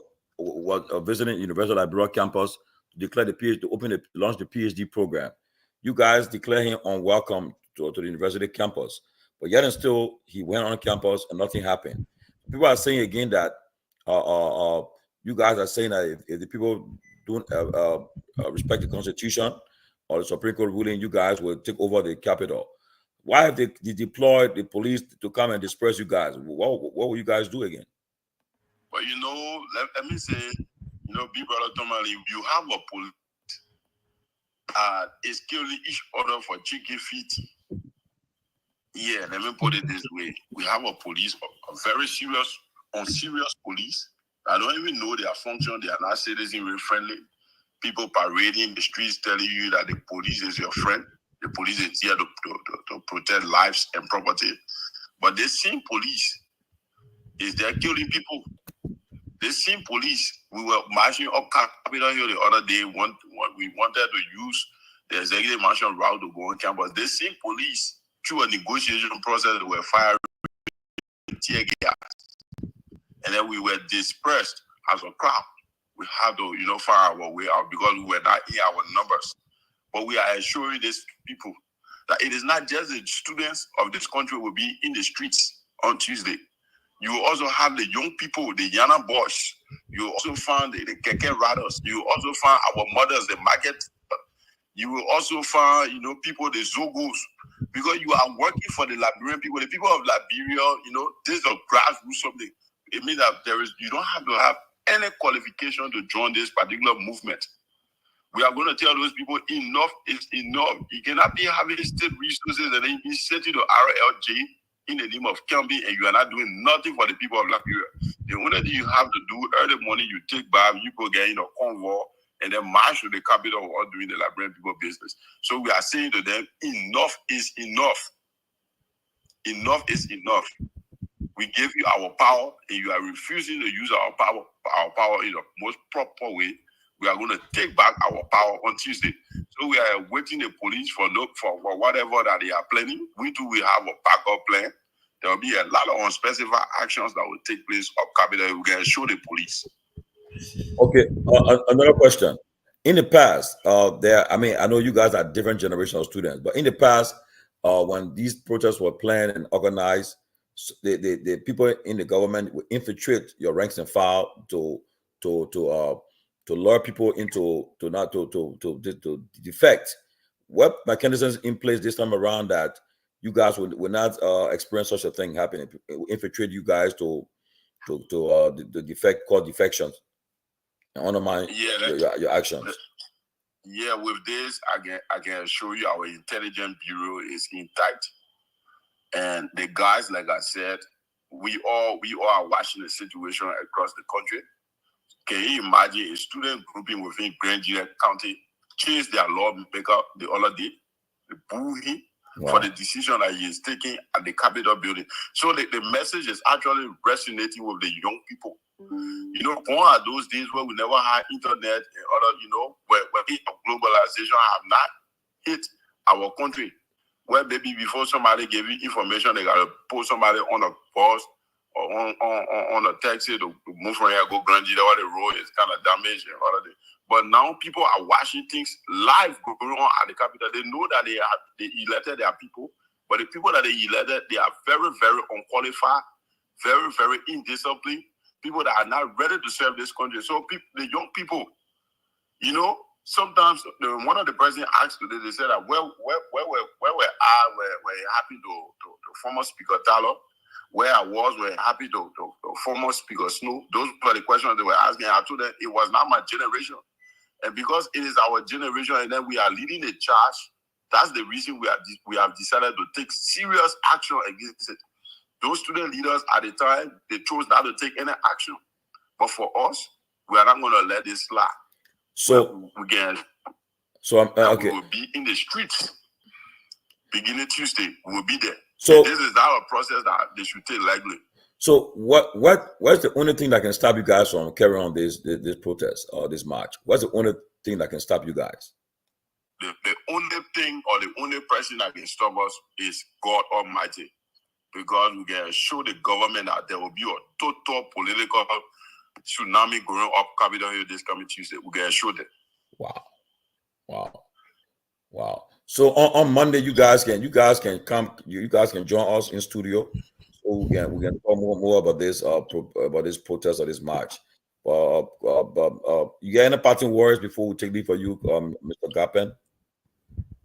visiting University of Liberia campus to declare the PhD, to launch the PhD program, you guys declare him unwelcome to the university campus. But yet and still, he went on campus and nothing happened. People are saying again that you guys are saying that if the people don't respect the Constitution or the Supreme Court ruling, you guys will take over the Capitol. Why have they deployed the police to come and disperse you guys? What will you guys do again? But let me say, Big Brother Tomalin, you have a police is killing each other for chicken feet. Yeah, let me put it this way. We have a police, a very serious police. I don't even know their function. They are not citizen friendly. People parading the streets telling you that the police is your friend. The police is here to protect lives and property. But the same police is there killing people. The same police, we were marching up Capitol Hill the other day. We wanted to use the executive marshal route to go on campus. The same police, through a negotiation process, were firing tear gas. And then we were dispersed as a crowd. We had to, fire our way out because we were not in our numbers. But we are assuring these people that it is not just the students of this country will be in the streets on Tuesday. You will also have the young people, the Yana boys. You will also find the Keke riders. You will also find our mothers, the market. You will also find, people, the Zogos. Because you are working for the Liberian people. The people of Liberia, this is a grassroots something. It means that you don't have to have any qualification to join this particular movement. We are going to tell those people enough is enough. You cannot be having state resources and then be sent to RLJ in the name of camping and you are not doing nothing for the people of Liberia. The only thing you have to do, early morning, you take bath, you go get in a convoy, and then march to the capital while doing the Liberian people business. So we are saying to them, enough is enough. Enough is enough. We give you our power, and you are refusing to use our power in the most proper way. We are going to take back our power on Tuesday. So we are waiting the police for whatever that they are planning. We have a backup plan. There will be a lot of unspecified actions that will take place of Capitol. We can show the police. Okay, another question. In the past, I know you guys are different generation of students, but in the past, when these protests were planned and organized, the people in the government would infiltrate your ranks and file to lure people into to defect. What mechanisms in place this time around that you guys would not experience such a thing happening? Infiltrate you guys to the defect, called defections, and undermine your actions. Yeah, with this, I can show you our intelligence bureau is intact, and the guys, like I said, we all are watching the situation across the country. Can you imagine a student grouping within Garguah County changed their lawmaker the other day, boo him for the decision that he is taking at the Capitol building? So the message is actually resonating with the young people. You know, one of those days where we never had internet and other, where globalization have not hit our country, where maybe before somebody gave you information, they got to put somebody on a bus or on a taxi to move from here, go Garguah, or the road is kind of damaged and all of that. But now people are watching things live going on at the Capitol. They know that they elected their people, but the people that they elected, they are very, very unqualified, very, very indisciplined, people that are not ready to serve this country. So the young people, sometimes one of the presidents asked today, they said that where we're happy to former Speaker Jallah, where I was, we're happy to former Speaker Snow. Those were the questions they were asking. I told them it was not my generation. And because it is our generation and then we are leading the charge, that's the reason we have decided to take serious action against it. Those student leaders at the time, they chose not to take any action. But for us, we are not going to let this slide. So we will be in the streets beginning Tuesday. We will be there. So and this is not a process that they should take lightly. So what's the only thing that can stop you guys from carrying on this protest or this march? What's the only thing that can stop you guys? The only thing or the only person that can stop us is God Almighty. Because we can show the government that there will be a total political tsunami going up Capitol Hill this coming Tuesday. We can show them. Wow. So on Monday, you guys can come. You guys can join us in studio. So we can talk more about this protest or this march. You got any parting words before we take leave for you, Mr. Gapen?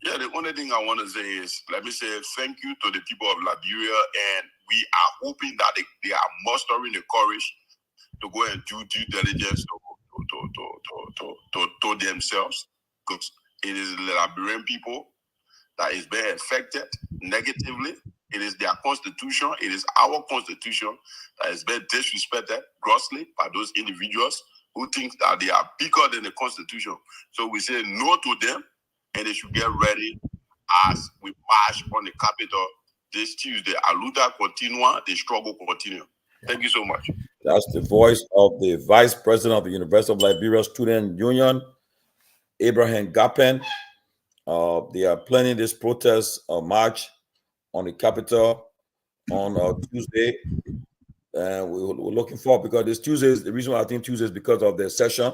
Yeah, the only thing I want to say is, let me say thank you to the people of Liberia, and we are hoping that they are mustering the courage to go and do due diligence to themselves, because it is the Liberian people that is being affected negatively. It is their constitution. It is our constitution that is being disrespected grossly by those individuals who think that they are bigger than the constitution. So we say no to them, and they should get ready as we march on the Capitol this Tuesday. A luta continua, the struggle continue. Thank you so much. That's the voice of the Vice President of the University of Liberia Student Union, Abraham Gapen. They are planning this protest march on the Capitol on Tuesday, and we're looking forward, because this Tuesday is the reason why I think Tuesday is because of the session.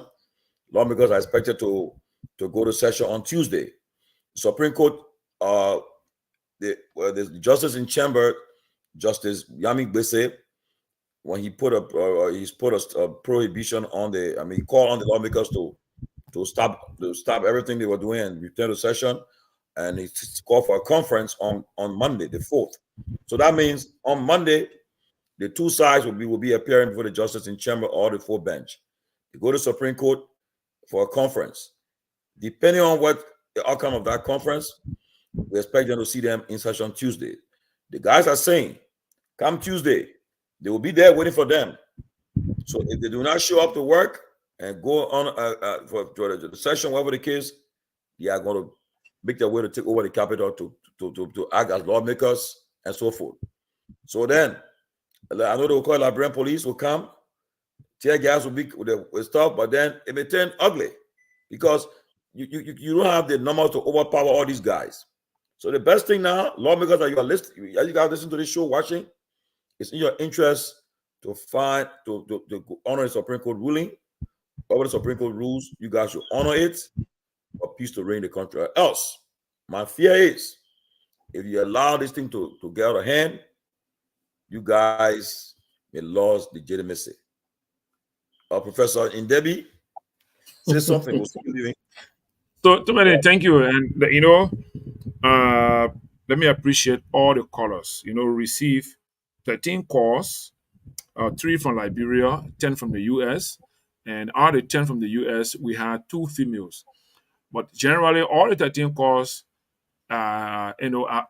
Lawmakers are expected to go to session on Tuesday. Supreme Court, the justice in chamber, Justice Yami Gbese, when he put a prohibition on he called on the lawmakers to stop everything they were doing and return to session, and he called for a conference on Monday, the 4th. So that means on Monday, the two sides will be appearing before the justice in chamber or the full bench. They go to Supreme Court for a conference. Depending on what the outcome of that conference, we expect them to see them in session Tuesday. The guys are saying, come Tuesday, they will be there waiting for them. So if they do not show up to work and go on for the session, whatever the case, they are going to make their way to take over the Capitol to act as lawmakers and so forth. So then, I know they will call Liberian police will come, tear gas will be with stuff, but then it may turn ugly because you don't have the numbers to overpower all these guys. So the best thing now, lawmakers that you are listening, as you guys listen to this show, watching, it's in your interest to find to honor the Supreme Court ruling, over the Supreme Court rules. You guys should honor it for peace to reign in the country. Or else, my fear is if you allow this thing to get out of hand, you guys may lose legitimacy. Professor Indebi, say something. We'll see you leaving. So, Tomalin, thank you. And, let me appreciate all the callers. Receive 13 calls, 3 from Liberia, 10 from the US. And out of the 10 from the US, we had 2 females. But generally, all the 13 calls, are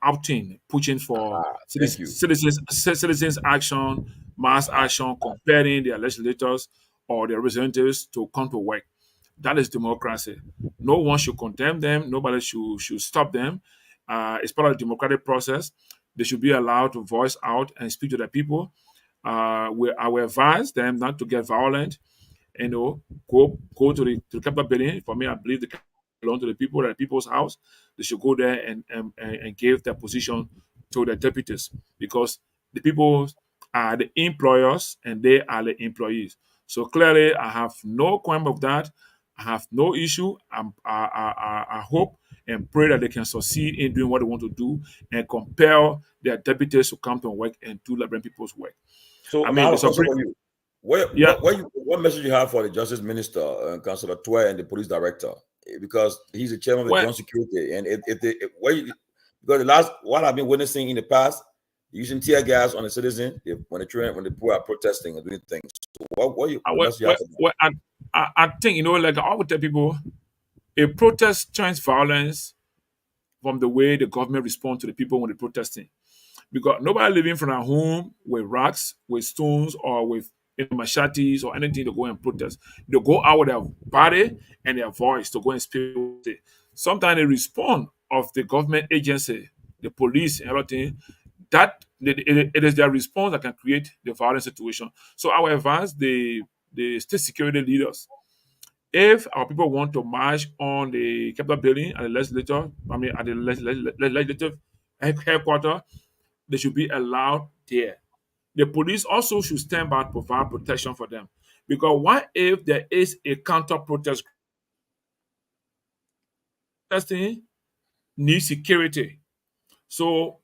outing, pushing for citizens action, mass action, comparing their legislators or their representatives to come to work. That is democracy. No one should condemn them. Nobody should stop them. It's part of the democratic process. They should be allowed to voice out and speak to the people. I will advise them not to get violent. Go to the Capitol building. For me, I believe they belong to the people, at the people's house. They should go there and give their position to the deputies, because the people are the employers and they are the employees. So clearly, I have no qualm of that. I have no issue. I hope and pray that they can succeed in doing what they want to do and compel their deputies to come to work and do Liberian people's work. So, I mean, what message you have for the Justice Minister, Councillor Twe, and the police director? Because he's the chairman of the Joint Security, and because what I've been witnessing in the past, using tear gas on the citizen when the poor are protesting and doing things. So I think like I would tell people, a protest turns violence from the way the government responds to the people when they're protesting. Because nobody living from their home with rocks, with stones, or with machetes or anything to go and protest. They go out with their body and their voice to go and speak. Sometimes the response of the government agency, the police, and everything, that it is their response that can create the violent situation. So I would advise the state security leaders, if our people want to march on the Capitol building at the legislature, at the legislative headquarters, they should be allowed there. The police also should stand by to provide protection for them. Because what if there is a counter-protest? Protesting needs security. So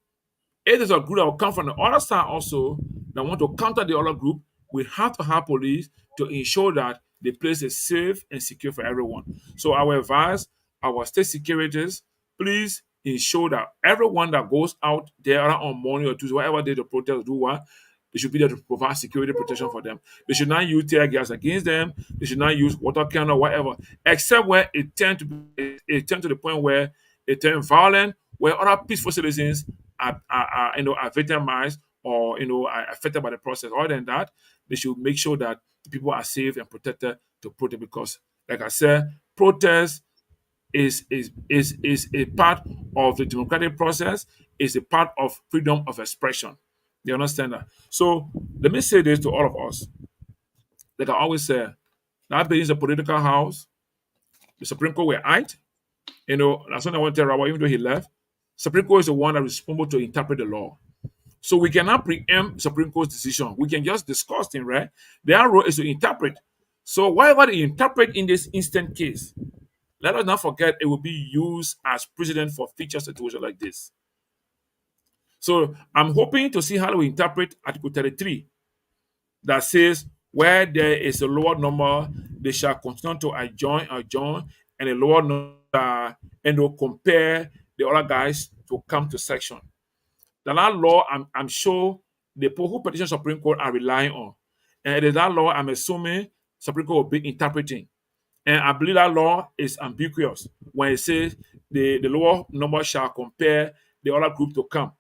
if there's a group that will come from the other side also that want to counter the other group, we have to have police to ensure that the place is safe and secure for everyone. So I will advise our state securities, please ensure that everyone that goes out there on Monday or Tuesday, whatever day the protest do what, they should be there to provide security protection for them. They should not use tear gas against them. They should not use water cannon or whatever, except where it tend to the point where it turns violent, where other peaceful citizens are victimized or are affected by the process. Other than that, they should make sure that people are safe and protected to protest. Because, like I said, protest is a part of the democratic process. Is a part of freedom of expression. You understand that? So let me say this to all of us. Like I always say, that being a political house, the Supreme Court were out. That's what I want to tell Rabbi, even though he left. Supreme Court is the one that is responsible to interpret the law. So we cannot preempt Supreme Court's decision. We can just discuss things, right? Their role is to interpret. So whatever they interpret in this instant case, let us not forget it will be used as precedent for future situations like this. So I'm hoping to see how we interpret Article 33 that says where there is a lower number, they shall continue to adjoin, and a lower number, and they'll compare the other guys to come to section. That law, I'm sure the people who petition Supreme Court are relying on. And it is that law I'm assuming Supreme Court will be interpreting. And I believe that law is ambiguous when it says the lower number shall compare the other group to come.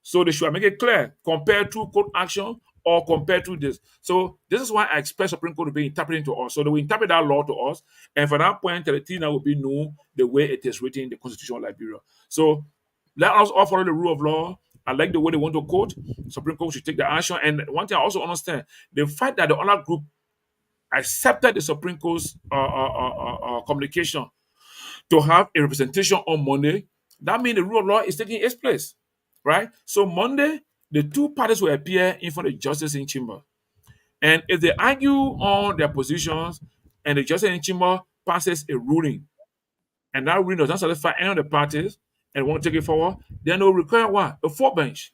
So they should make it clear, compared to court action or compared to this. So this is why I expect Supreme Court to be interpreting to us. So they will interpret that law to us. And for that point, the thing will be known the way it is written in the Constitution of Liberia. So let us all follow the rule of law I like the way they want to court. Supreme Court should take the action. And one thing I also understand, the fact that the other group accepted the Supreme Court's communication to have a representation on Monday, that means the rule of law is taking its place, right? So Monday, the two parties will appear in front of the justice in chamber. And if they argue on their positions and the justice in chamber passes a ruling, and that ruling does not satisfy any of the parties and want to take it forward, then they will require what? A full bench.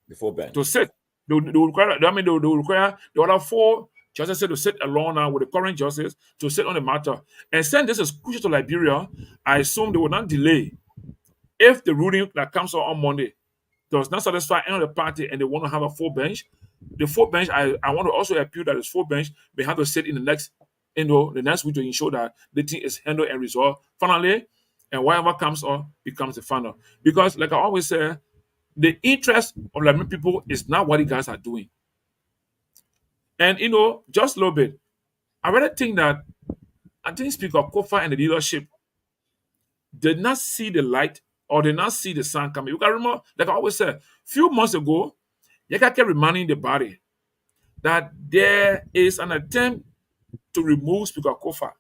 The full bench. To sit. They will require, they will require the other four justices to sit alone now with the current justice to sit on the matter. And since this is crucial to Liberia, I assume they will not delay. If the ruling that comes out on Monday does not satisfy any of the party and they want to have a full bench, the full bench, I want to also appeal that this full bench may have to sit in the next week to ensure that the thing is handled and resolved finally, and whatever comes up becomes the final. Because, like I always say, the interest of Liberian people is not what you guys are doing. And, just a little bit, I really think that Speaker Kofa and the leadership did not see the light or did not see the sun coming. You can remember, like I always said, a few months ago, Yeka kept reminding the body that there is an attempt to remove Speaker Kofa.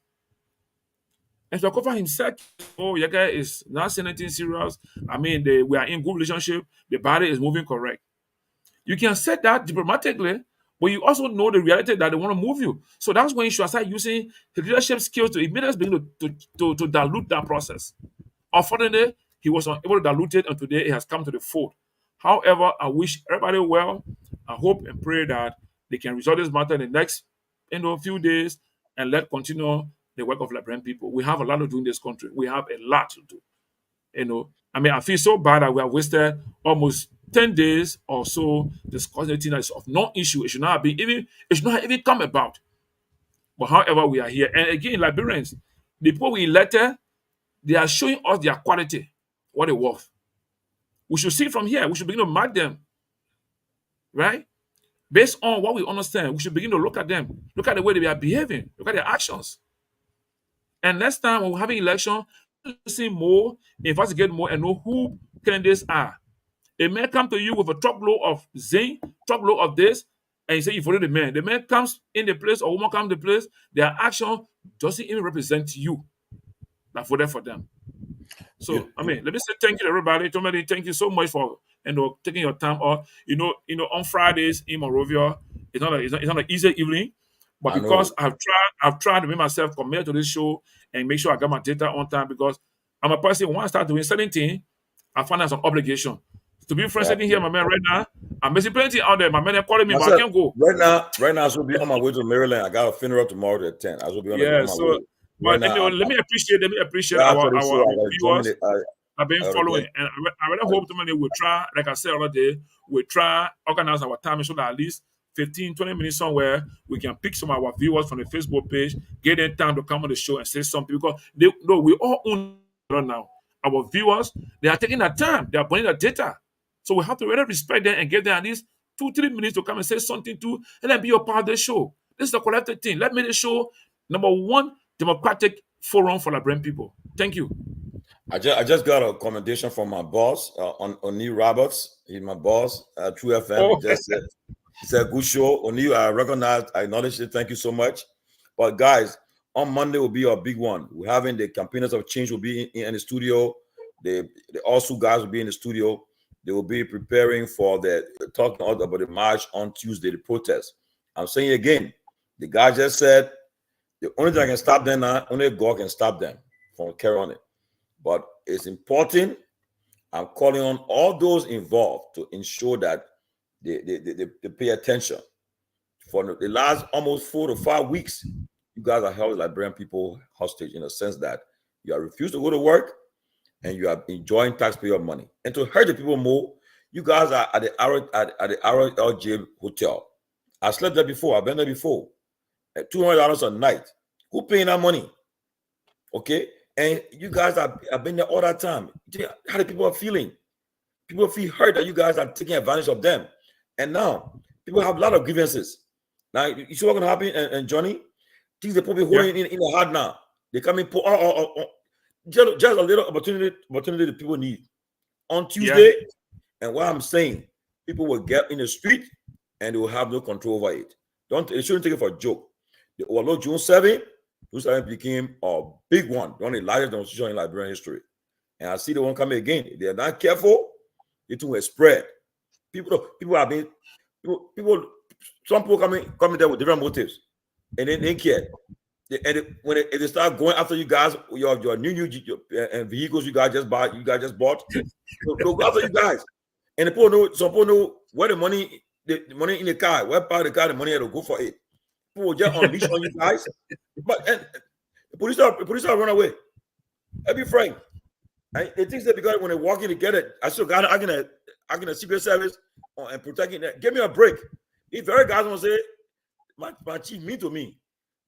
And Speaker Kofa himself, Yeka is not saying anything serious. I mean, we are in good relationship. The body is moving correct. You can say that diplomatically, but you also know the reality that they want to move you. So that's when you should start using his leadership skills to immediately begin to dilute that process. Unfortunately, he was unable to dilute it, and today it has come to the fold. However, I wish everybody well. I hope and pray that they can resolve this matter in the next few days and let continue the work of Liberian people. We have a lot to do in this country. We have a lot to do. I mean, I feel so bad that we have wasted almost 10 days or so discussing a thing that is of no issue. It should not even come about. But however, we are here. And again, Liberians, the people we elected, they are showing us their quality, what they worth. We should see it from here. We should begin to mark them. Right? Based on what we understand, we should begin to look at them. Look at the way they are behaving. Look at their actions. And next time when we're having election, see more, investigate more, and know who candidates are. A man come to you with a truckload of zinc, truckload of this, and you say you follow the man. The man comes in the place, or woman comes in the place, their action doesn't even represent you. That voted for them. So, I mean, let me say thank you to everybody. Tomalin, thank you so much for taking your time off. On Fridays in Monrovia, it's not an easy evening, but because I've tried to make myself committed to this show and make sure I got my data on time, because I'm a person when I start doing certain things, I find that's an obligation. To be friends sitting here, my man, right now, I'm missing plenty out there. My man, they're calling me, but I can't go. Right now, I should be on my way to Maryland. I got a funeral tomorrow at 10. I should be on my way. But let me appreciate our viewers have been following, and I really hope tomorrow we'll try, like I said the other day, we'll try organize our time so that at least 15-20 minutes somewhere we can pick some of our viewers from the Facebook page, get them time to come on the show and say something, because we all own now. Our viewers, they are taking their time, they are putting their data, so we have to really respect them and give them at least 2-3 minutes to come and say something too, and then be a part of the show. This is a collective thing. Let me the show number one democratic forum for Liberian people. Thank you. I just got a commendation from my boss, O'Neill Roberts. He's my boss at True FM. He said, good show. O'Neill, I acknowledge it. Thank you so much. But guys, on Monday will be a big one. We're having the campaigners of change will be in the studio. The also guys will be in the studio. They will be preparing for talking about the march on Tuesday, the protest. I'm saying again, the guy just said, the only thing that can stop them now, only God can stop them from carrying on it. But it's important. I'm calling on all those involved to ensure that they pay attention. For the last almost 4 to 5 weeks, you guys are held Liberian people hostage in a sense that you have refused to go to work and you are enjoying taxpayer money. And to hurt the people more, you guys are at the RLJ Hotel. I slept there before. I've been there before. At $200 a night. Who paying that money? Okay? And you guys have been there all that time. How the people are feeling? People feel hurt that you guys are taking advantage of them. And now, people have a lot of grievances. Now, you see what's going to happen, and Johnny? Things they're probably holding in the heart now. They come in, just a little opportunity the people need. On Tuesday, And what I'm saying, people will get in the street and they will have no control over it. They shouldn't take it for a joke. The overload June 7 became a big one, one of the largest demonstrations in Liberian history. And I see the one coming again. If they're not careful, it will spread. People have been some people coming there with different motives, and then they care. When they start going after you guys, your new vehicles you guys just bought, they'll go after you guys. And the some people know where the money in the car, where part of the car, the money to go for it. People will just unleash on you guys, but the police are run away. I'll be frank. They think that because when they walk in to get it, I still got it. I get a Secret Service and protecting that. Give me a break. If very guys want to say, my chief mean to me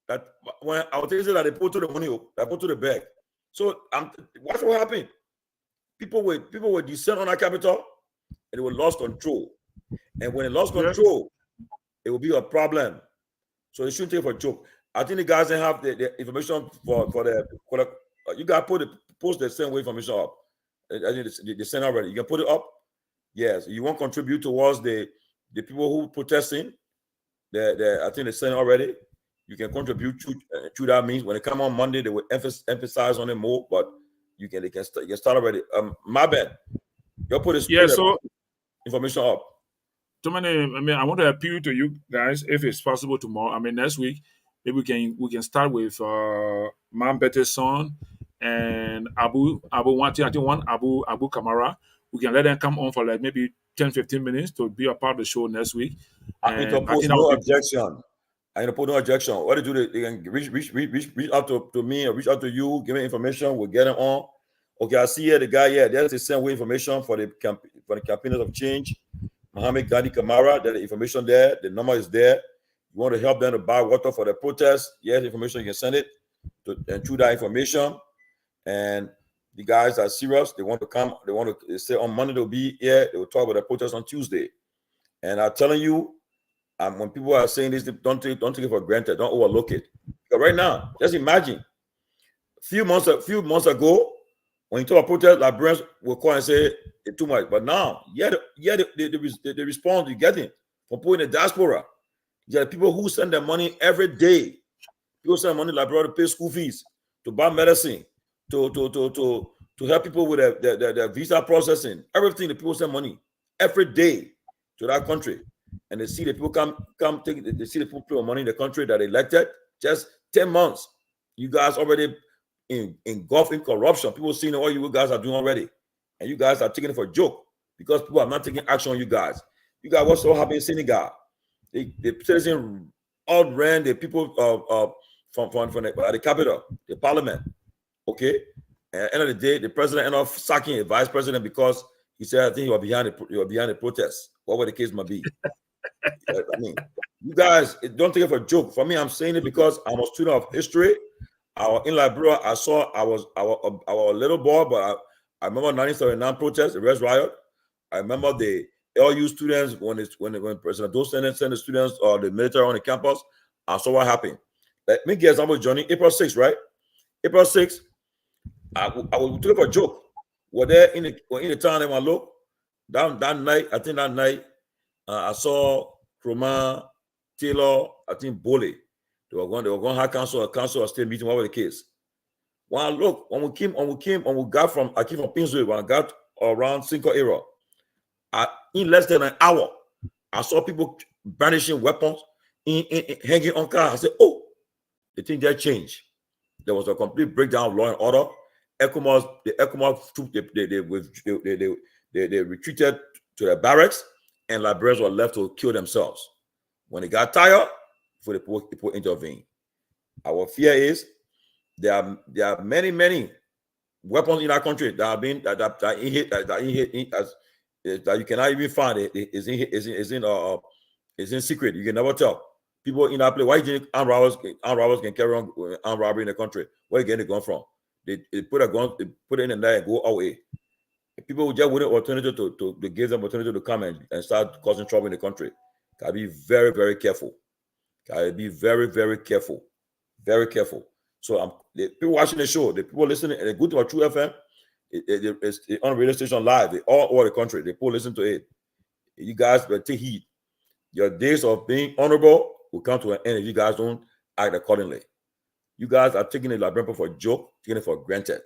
that when I was telling you that they put to the money, they put to the bag. So watch what happened. People will descend on our capital and they will lose control. And when they lost control, it will be a problem. So they shouldn't take it for a joke. I think the guys didn't have the information for the you got to post the same way information up. I think they sent already. You can put it up. Yes, you won't contribute towards the people who protesting. I think they sent already. You can contribute to that means when they come on Monday, they will emphasize on it more. But you can start already. My bad. You'll put the information up. Tomalin, I want to appeal to you guys if it's possible tomorrow. Next week, maybe we can start with Mambete's son and Abu Kamara. We can let them come on for like maybe 10-15 minutes to be a part of the show next week. I interpose no objection. What they do, they can reach out to me or reach out to you, give me information, we'll get them on. Okay, I see here the guy here. There's the same way information for the campaigners of change. Mohammed Gandhi Kamara, there's the information there. The number is there. You want to help them to buy water for the protest? Yes, information, you can send it and through that information. And the guys are serious. They want to come. They say on Monday they'll be here. They will talk about the protest on Tuesday. And I'm telling you, when people are saying this, don't take it for granted. Don't overlook it. Because right now, just imagine, a few months ago, when you talk about protest, Liberians will call and say it's too much. But now, the response you're getting from people in the diaspora, you have people who send their money every day. People send money to Liberia to pay school fees, to buy medicine, to help people with their visa processing. Everything, the people send money every day to that country. And they see the people they see the people put money in the country that they elected. Just 10 months. You guys already engulfed in corruption. People seeing what you guys are doing already. And you guys are taking it for a joke because people are not taking action on you guys. You guys, what's so happening in Senegal? The citizens outran the people from the capital, the parliament. Okay? And at the end of the day, the president ended up sacking a vice president because he said, I think you are behind the protest. Whatever the case might be. You guys, don't take it for a joke. For me, I'm saying it because I'm a student of history. In Liberia, I was a little boy, but I remember 1979 protest, the Red Riot. I remember the LU students when President Dawson sent the students or the military on the campus. I saw what happened. Let me give example, Johnny. April 6th, right? April 6th, I will take it for a joke. Were there in the town that I look that night? I think that night I saw Kroma, Taylor, I think Bole. They were going to have council or state meeting, whatever the case. When I look, when we came from Pinsway, when I got around Cinco era, in less than an hour, I saw people brandishing weapons, hanging on cars. I said, oh, the thing that changed. There was a complete breakdown of law and order. The ECOMOS troop, they retreated to the barracks, and Liberians were left to kill themselves. When they got tired, before the people intervene. Our fear is there are many weapons in our country that have been that you cannot even find. It is in secret. You can never tell. People in that place. Why do you think armed robbers can carry on armed robbery in the country? Where you getting the gun from? They put a gun, they put it in there and go away. People just wouldn't alternative to give them opportunity to come and start causing trouble in the country. Gotta be very, very careful. Gotta be very, very careful. Very careful. So the people watching the show, the people listening, and they go to our True FM, It's on radio station live. They all over the country. They people listen to it. You guys better take heed. Your days of being honorable will come to an end if you guys don't act accordingly. You guys are taking the Liberian for a joke, taking it for granted.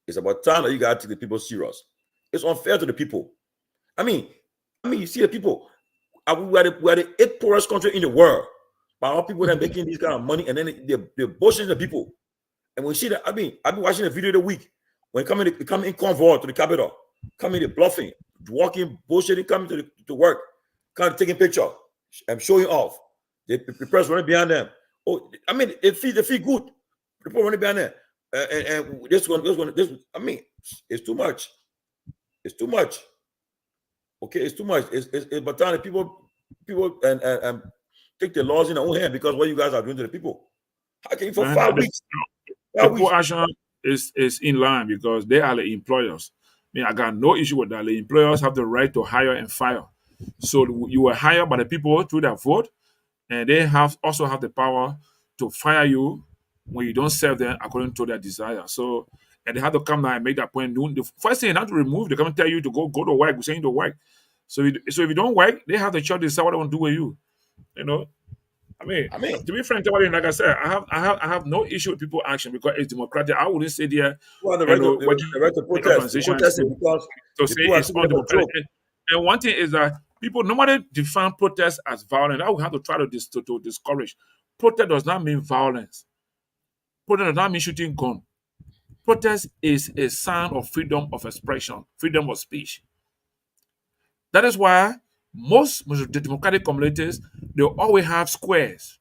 It's about time that you guys take the people serious. It's unfair to the people. I mean, you see the people. We are the 8th poorest country in the world. But all people that are making this kind of money, and then they're bullshitting the people. And when you see that, I've been watching the video of the week. When they come in convoy to the Capitol, coming to bluffing, walking, bullshitting, coming to work, kind of taking picture and showing off. The press running behind them. Oh, I mean, they feel good. People running behind them. And this one, I mean, it's too much. It's too much. Okay, it's too much. It's but time people and take the laws in their own hand because what you guys are doing to the people. How can you for 5 weeks? The poor action is in line because they are the employers. I mean, I got no issue with that. The employers have the right to hire and fire. So you were hired by the people through their vote, and they also have the power to fire you when you don't serve them according to their desire. So, and they have to come down and make that point. The first thing they have to remove, they come and tell you to go to work. We're saying to work. So if you don't work, they have the choice to decide what they want to do with you. You know, I mean, to be frank, like I said, I have no issue with people action because it's democratic. I wouldn't say there. Well, the right to protest. Protesting because to say it's undemocratic. And one thing is that people normally define protest as violent. I would have to try to discourage. Protest does not mean violence. Protest does not mean shooting gun. Protest is a sign of freedom of expression, freedom of speech. That is why most of the democratic communities, they always have squares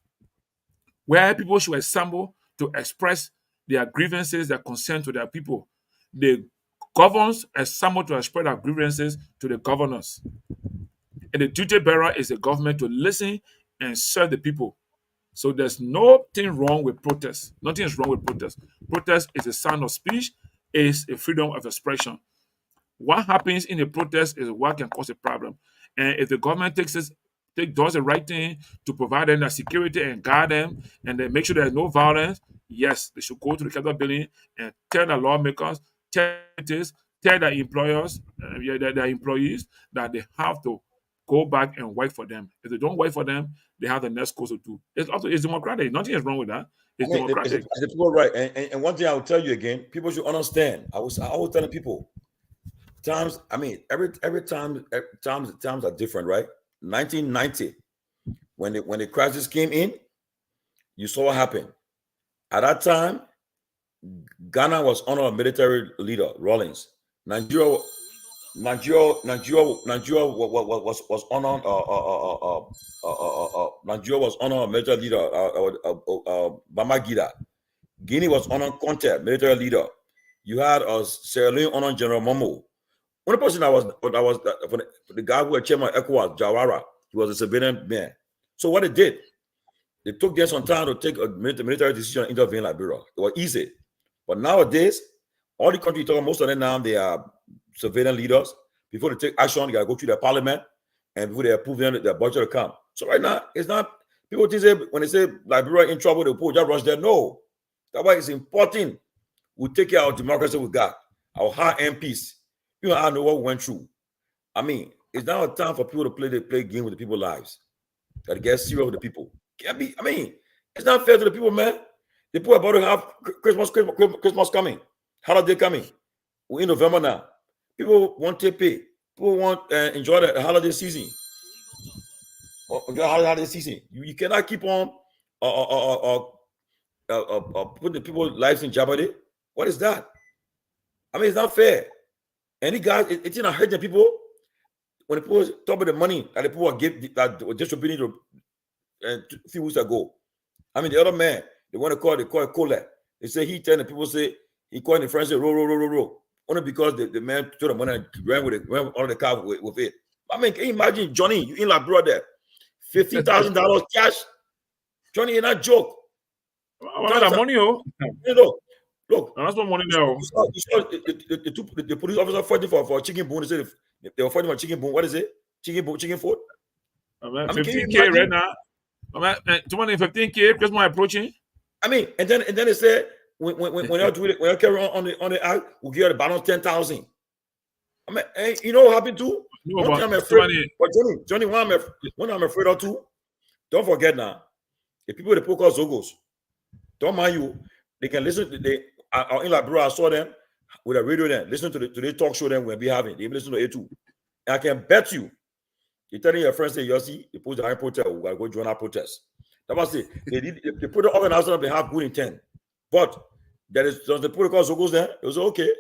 where people should assemble to express their grievances, their concern to their people. The governors assemble to express their grievances to the governors. And the duty bearer is the government to listen and serve the people. So there's nothing wrong with protest. Nothing is wrong with protest. Protest is a sign of speech, is a freedom of expression. What happens in a protest is what can cause a problem. And if the government does the right thing to provide them the security and guard them and then make sure there's no violence, yes, they should go to the Capitol building and tell the lawmakers, tell their employers, their employees that they have to go back and work for them. If they don't work for them, they have the next course to do. It's democratic. Nothing is wrong with that. It's democratic. The people right. And one thing I will tell you again, people should understand. I was telling people, times are different, right? 1990, when the crisis came in, you saw what happened. At that time, Ghana was under a military leader, Rawlings. Nigeria was on a military leader, Bamagida. Guinea was on a Conte, military leader. You had Sierra Leone on General Momo. One person that was the guy who was chairman of ECOWAS, Jallah. He was a civilian man. So what they did, they took them some time to take a military decision and intervene in Liberia. It was easy. But nowadays, all the countries talking, most of them now, they are civilian leaders. Before they take action, they got to go through the parliament, and before they approve them, their budget will come. So right now, it's not, people think when they say Liberia in trouble, they put just rush there. No. That's why it's important we take care of democracy we got, our high MPs. You know, I know what we went through. I mean, it's now a time for people to play game with the people's lives. Got to get serious with the people. Can't be. I mean, it's not fair to the people, man. The people are about to have Christmas coming, holiday coming. We're in November now. People want to pay. People want to enjoy the holiday season. Holiday season. You cannot keep on putting the people's lives in jeopardy. What is that? I mean, it's not fair. And these guys, it's not hurting people. When the people talk about the money that the people were distributing a few weeks ago. I mean, the other man, they want to call it Colette. They say he telling the people, say he called the friends, say roll. Only because the man took the money and ran on the car with it. I mean, can you imagine Johnny, you in Liberia there, $50,000 cash? Johnny, you're not joke. Well, that money, oh. Look, that's what money now. You saw the police officer fighting for chicken bone. They said they were fighting for chicken bone. What is it? Chicken foot? 15K right now. 15K, because my approaching. I mean, and then they said when you do it, when you carry on the act, we give you the balance 10,000. I mean, hey, you know what happened too? No, One thing I'm afraid. But Johnny, one I'm afraid of too. Don't forget now, the people that poke us Zogos, don't mind you. They can listen to in Liberia. I saw them with a radio. Then listen to the talk show. Then we'll be having. They listen to it too. And I can bet you. You're telling your friends, say, you see, they put the high protest. We gotta go join our protest. That was it. They put the organizer. They have good intent, but there is the protocol Zogos there. It was okay.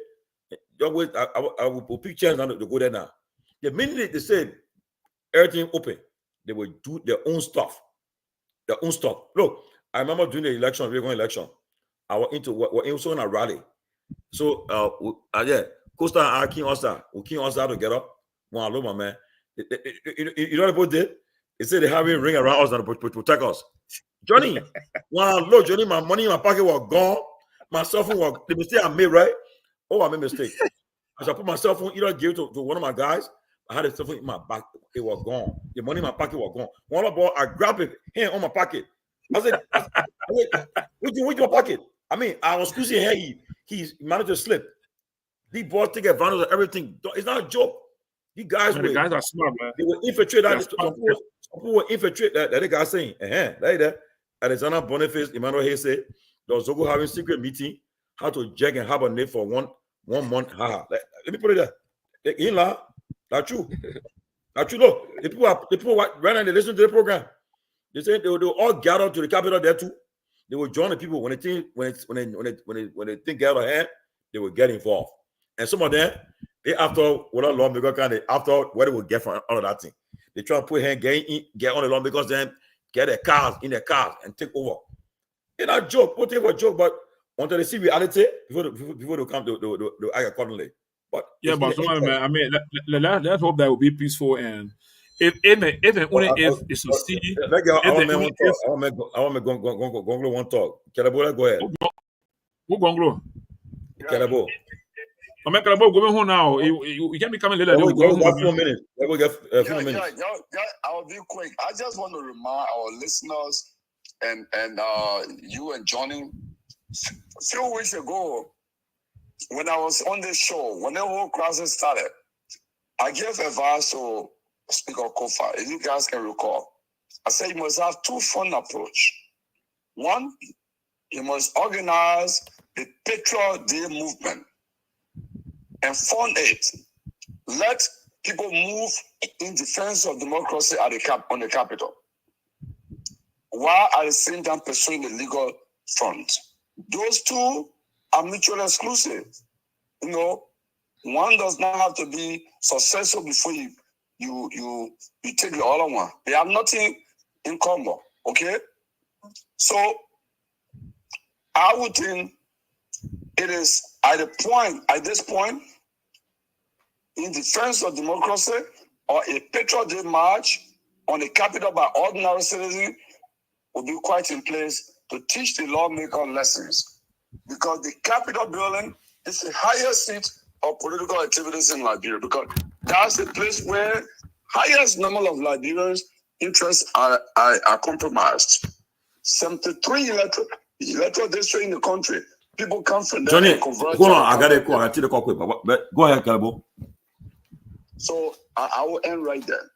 Don't wait. I will pick chance to go there now. The minute they said everything open, they will do their own stuff. Look, I remember during the election, Reagan election, I was in a rally. So, Costa and King Osa, we King Osa together. One alone, my man. You know what they did? They said they have a ring around us and to protect us. Johnny, Johnny, my money in my pocket was gone. My cell phone was the mistake I made, right? Oh, I made a mistake. As I put my cell phone, either gave it to one of my guys. I had a cell phone in my back. It was gone. The money in my pocket was gone. One of the I grabbed it, hand on my pocket. I said, what's your pocket? I mean, I was squeezing hair. He managed to slip. These boys take advantage of everything. It's not a joke. These guys the guys are smart, man. They will infiltrate that. Some people will infiltrate that the guy saying, like that. Alexander Boniface, Emmanuel Hayes said, those Zogo having secret meeting, how to jack and hibernate for one month. Let me put it there. That's true. That's true. Look, the people right now, they listen to the program. They say they will all gather to the capital there too. They will join the people when they think get out of hand, they will get involved. And some of them, they after what a lawmaker kind of after what they will get from all of that thing. They try to put hand get on the lawn because then get their cars and take over. It's not a joke. Put it for a joke, but until they see reality, before they come to act accordingly. But yeah, but man, I mean, let's hope that will be peaceful and if it succeed. I want to Gongloe one talk. Kehleboe, go ahead. Who Gongloe? Kehleboe. I mean, Kehleboe going home now. You can't be coming later. We got 4 minutes. We got a few minutes. I'll be quick. I just want to remind our listeners and you and Johnny. A few weeks ago, when I was on this show, when the whole crisis started, I gave advice to Speaker Kofa, if you guys can recall. I said you must have two fund approach. One, you must organize the Patriot Day movement and fund it. Let people move in defense of democracy on the Capitol, while at the same time pursuing the legal front. Those two are mutually exclusive. You know, one does not have to be successful before you take the other one. They have nothing in common. Okay? So I would think it is at this point, in defense of democracy or a Patriot Day march on the Capitol by ordinary citizens will be quite in place to teach the lawmaker lessons. Because the Capitol building is the highest seat of political activities in Liberia, because that's the place where highest number of Liberians' interests are compromised. 73 electoral districts in the country. People come from there. Johnny, hold on. I got to take the call quick. But go ahead, Kehleboe. So I will end right there.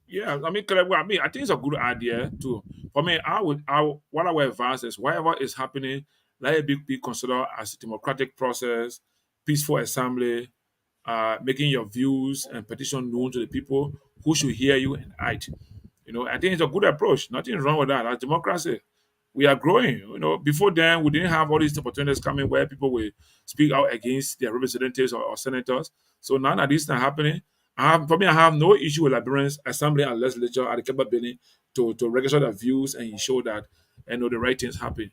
Yeah, I mean, I think it's a good idea too. For me, what I would advise is whatever is happening, let it be considered as a democratic process, peaceful assembly, making your views and petition known to the people who should hear you and act. You know, I think it's a good approach. Nothing wrong with that. As democracy, we are growing. You know, before then, we didn't have all these opportunities coming where people will speak out against their representatives or senators. So now that this is not happening, I have no issue with Liberians assembly and legislature at the capability to register their views and ensure that the right things happen.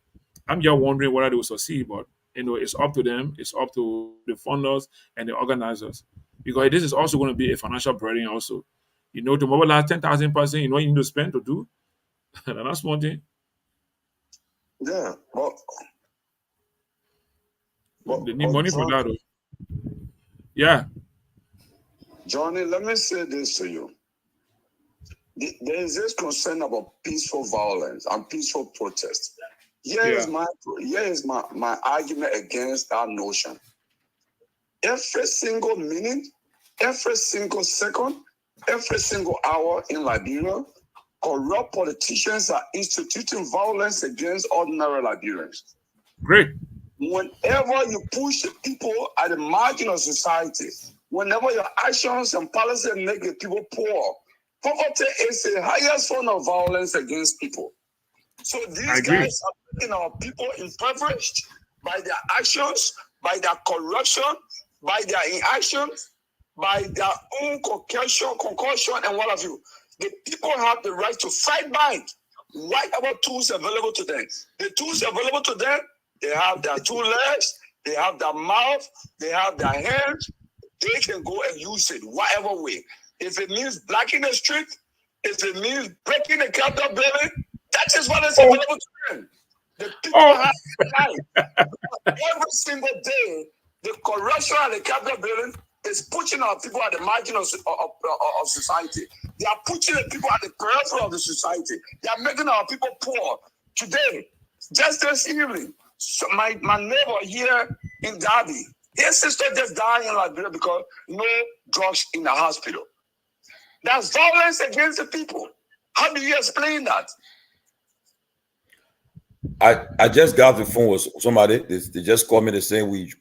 I'm just wondering whether they will succeed, but it's up to them. It's up to the funders and the organizers, because this is also going to be a financial burden. Also, to mobilize 10,000 person, you need to spend to do, and that's one thing. Yeah, they need money for that. Though. Yeah. Johnny, let me say this to you. There is this concern about peaceful violence and peaceful protest. Here is my argument against that notion. Every single minute, every single second, every single hour in Liberia, corrupt politicians are instituting violence against ordinary Liberians. Great. Whenever you push the people at the margin of society, whenever your actions and policies make the people poor, poverty is the highest form of violence against people. So these guys are making our people impoverished by their actions, by their corruption, by their inactions, by their own concussion, and what have you. The people have the right to fight back. Whatever tools available to them. The tools available to them, they have their 2 legs, they have their mouth, they have their hands. They can go and use it whatever way. If it means blocking the street, if it means breaking the Capitol building, that is what is available to them. The people have the right. Every single day, the corruption at the Capitol building is pushing our people at the margin of society. They are pushing the people at the periphery of the society. They are making our people poor. Today, just this evening, so my neighbor here in Derby, his sister just died in Liberia because no drugs in the hospital. That's violence against the people. How do you explain that? I just got off the phone with somebody. They just called me to say we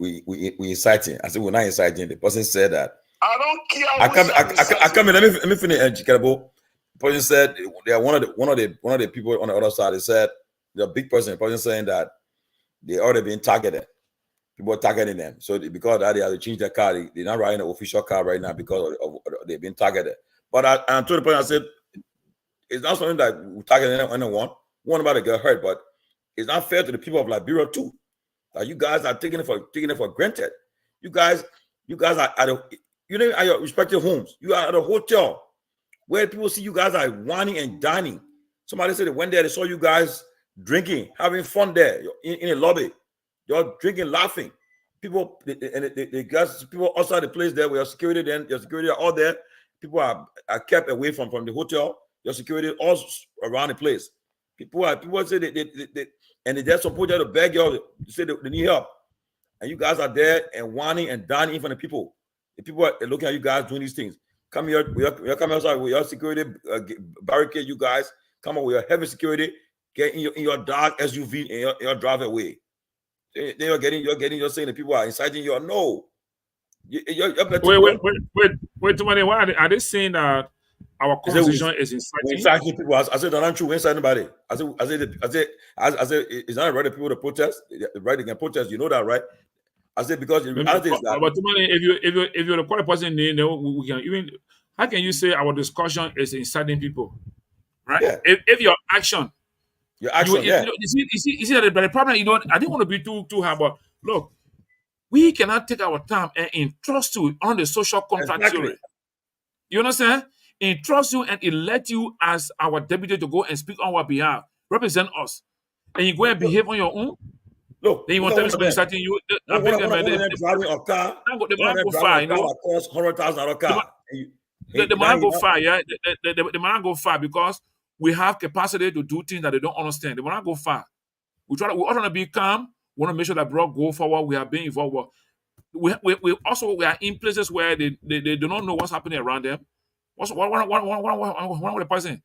inciting. I said we're not inciting. The person said that. I don't care. I come in. Let me finish. Kehleboe. The person said they are one of the people on the other side. They said the big person. The person saying that they already been targeted. People are targeting them. So because of that, they have to change their car. They're not riding an official car right now because of they've been targeted. But I told the person, I said it's not something that we target anyone. One about to get hurt, but it's not fair to the people of Liberia too. Like you guys are taking it for granted. You guys are at your respective homes. You are at a hotel where people see you guys are whining and dining. Somebody said they went there, they saw you guys drinking, having fun there in a lobby. You're drinking, laughing. People people outside the place there, where your security are all there. People are kept away from the hotel. Your security all around the place. People say they just support you to beg you to say they need help. And you guys are there and whining and dining in front of people. The people are looking at you guys doing these things. Come here, you're coming outside with your security barricade. You guys come up with your heavy security. Get in your dark SUV and your drive away. Then you're saying that people are inciting you. No. Wait, Tomani, why are they saying that our conversation is inciting people? I said, don't you incite anybody? I said, it's not right for people to protest. Right, they can protest. You know that, right? I said because the reality is that. But Tomani, if you're the quality person, we can even. How can you say our discussion is inciting people? Right? Yeah. If your action. You see that the problem, I didn't want to be too hard, but look, we cannot take our time and entrust you on the social contract theory. You understand? Entrust you and elect you as our deputy to go and speak on our behalf, represent us, and you go and behave on your own. Look, then you want to tell me something inciting you. I beg them, driving a car. The man go far, you know. $100,000 car. The man go far, yeah. The man go far because we have capacity to do things that they don't understand. They will not go far. We all trying to be calm. We want to make sure that bro go forward. We are being involved. We are in places where they do not know what's happening around them. What the person?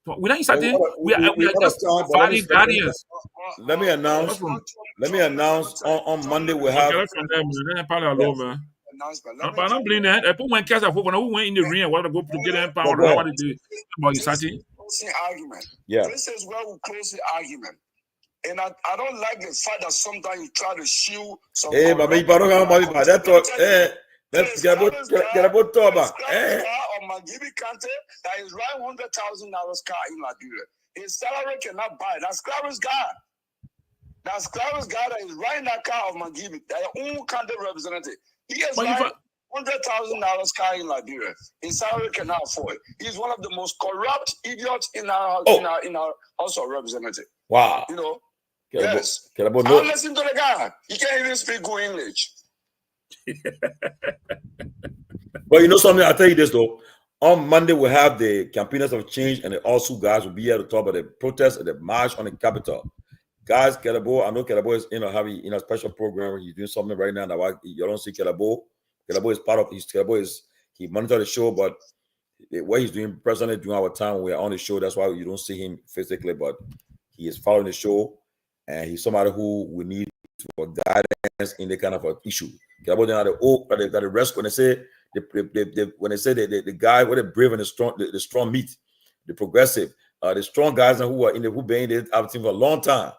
We're not inciting. We are just fighting guardians. Let me announce on Monday we have. But I'm blaming that. I put one case of when we went in the ring and wanted to go to get empowered. What did they about inciting? Argument. Yeah. This is where we close the argument. And I don't like the fact that sometimes you try to shield some. Hey, but you don't have money by that talk. Let's get about Togar. On Magibi Kante, that is right $100,000 car in Liberia. His salary cannot buy. That's Clara's guy. That's Clara's guy that is riding that car of Magibi. That your own Kante representative. He is right $100,000 car in Liberia. His salary cannot afford it. He's one of the most corrupt idiots in our House of Representatives. Wow. You know. Yes. I listen to the guy. He can't even speak good English. But you know something? I'll tell you this though. On Monday we have the campaigners of change, and the also guys will be here to talk about the protest and the march on the Capitol. guys, Kehleboe, I know Kehleboe is having a special program. He's doing something right now that you don't see Kehleboe. Kehleboe is part of he monitors the show, but what he's doing presently during our time we're on the show, that's why you don't see him physically, but he is following the show, and he's somebody who we need for guidance in the kind of issue. Kehleboe that the rest when they say the guy with the brave and the strong meat, the progressive, the strong guys who been in the team for a long time.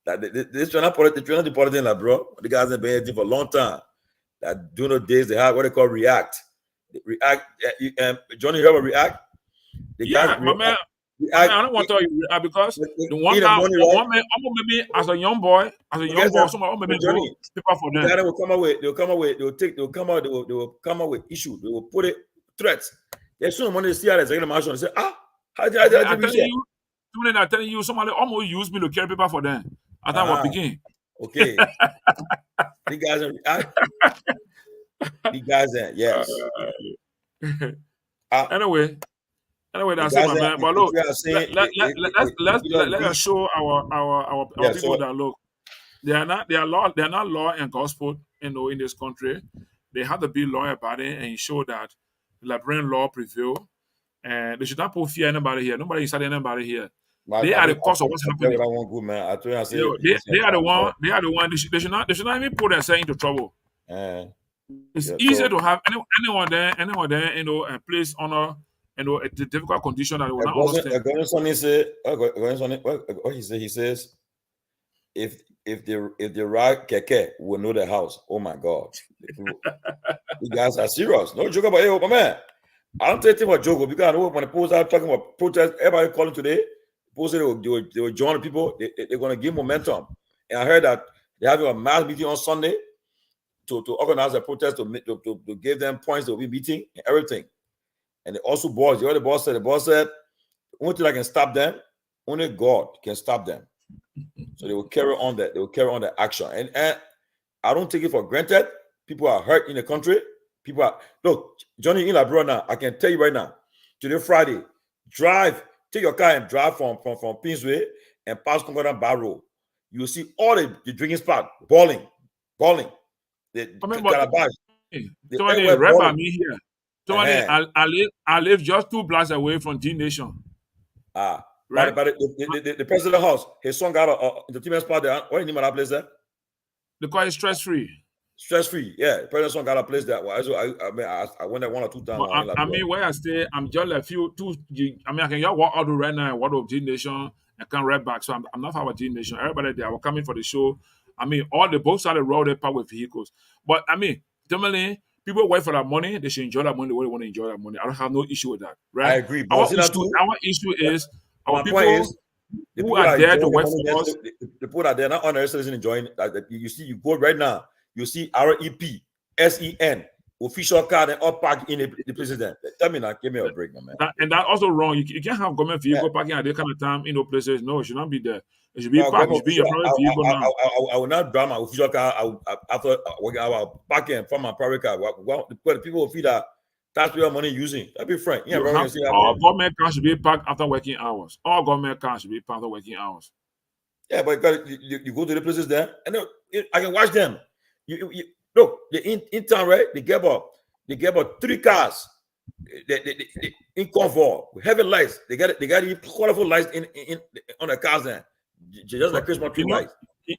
That they're trying to do politics, like, bro. The guys have been in the team for a long time. That during the days they have what they call react. Johnny, you ever react? My man. I don't want to tell you because the one man, maybe as a young boy, someone maybe Johnny, people for them. They will come out with issues. They will put it threats. There's so many see how executive marshal and say, how did I telling you, somebody almost used me to carry paper for them. I thought what begin. Okay. The guys react. The guys yes. Anyway, that's it, my man. But look, let us show our people that look, they are not law and gospel, in this country. They have to be law about it and ensure that Liberian law prevail. And they should not put fear anybody here. Nobody inside anybody here. They are the cause of what's happening. They are the one. They should not even put themselves into trouble. It's easier to have anyone there, and place honor. A difficult condition that will not understand. He says, if the right keke will know the house, oh my God, you guys are serious. No joke about it, man. I don't take it for joke because I know when the post are talking about protest, everybody calling today, post they will join the people. They're going to give momentum. And I heard that they're having a mass meeting on Sunday to organize a protest to give them points. They'll be meeting and everything. And the boss said, only thing that can stop them, only God can stop them. So they will carry on that. They will carry on the action. And I don't take it for granted. People are hurt in the country. Look, Johnny in Liberia now, I can tell you right now, today Friday, take your car and drive from Pinsway and pass Concordan Bar Road. You will see all the drinking spot balling. Calabash. Tony, right by me here. Tony, I live just 2 blocks away from G Nation. Right? But the president house, his son got a entertainment spot there. What is the name of that place there? They call it stress-free. Stress-free, yeah. The president's son got a place there. I went there 1 or 2 times. Where I stay, I'm just like I can just walk out right now and walk up G Nation and come right back. So I'm not for G Nation. Everybody there, I was coming for the show. All the both sides of the road, they park with vehicles. But Tomalin, people wait for that money. They should enjoy that money the way they want to enjoy that money. I don't have no issue with that, right? I agree. Our issue is our people who are there to work for us. The people that they're not unnecessarily enjoying. You see, you go right now. You see REP, SEN, official card, and all parked in the president. Tell me now, give me a break, my man. And that's also wrong. You can't have government vehicle parking at that kind of time in those places. No, it should not be there. It should be parked. It should be your private vehicle now. I will not drive my official car after parking from my private car. The people will feel that taxpayer money using. That'd be frank. Yeah, all government cars should be parked after working hours. All government cars should be parked after working hours. Yeah, but you go to the places there, and I can watch them. Look, in town, right? They gave up 3 cars. They in convoy with heavy lights. They got colorful lights in on the cars there. Just like Christmas tree lights.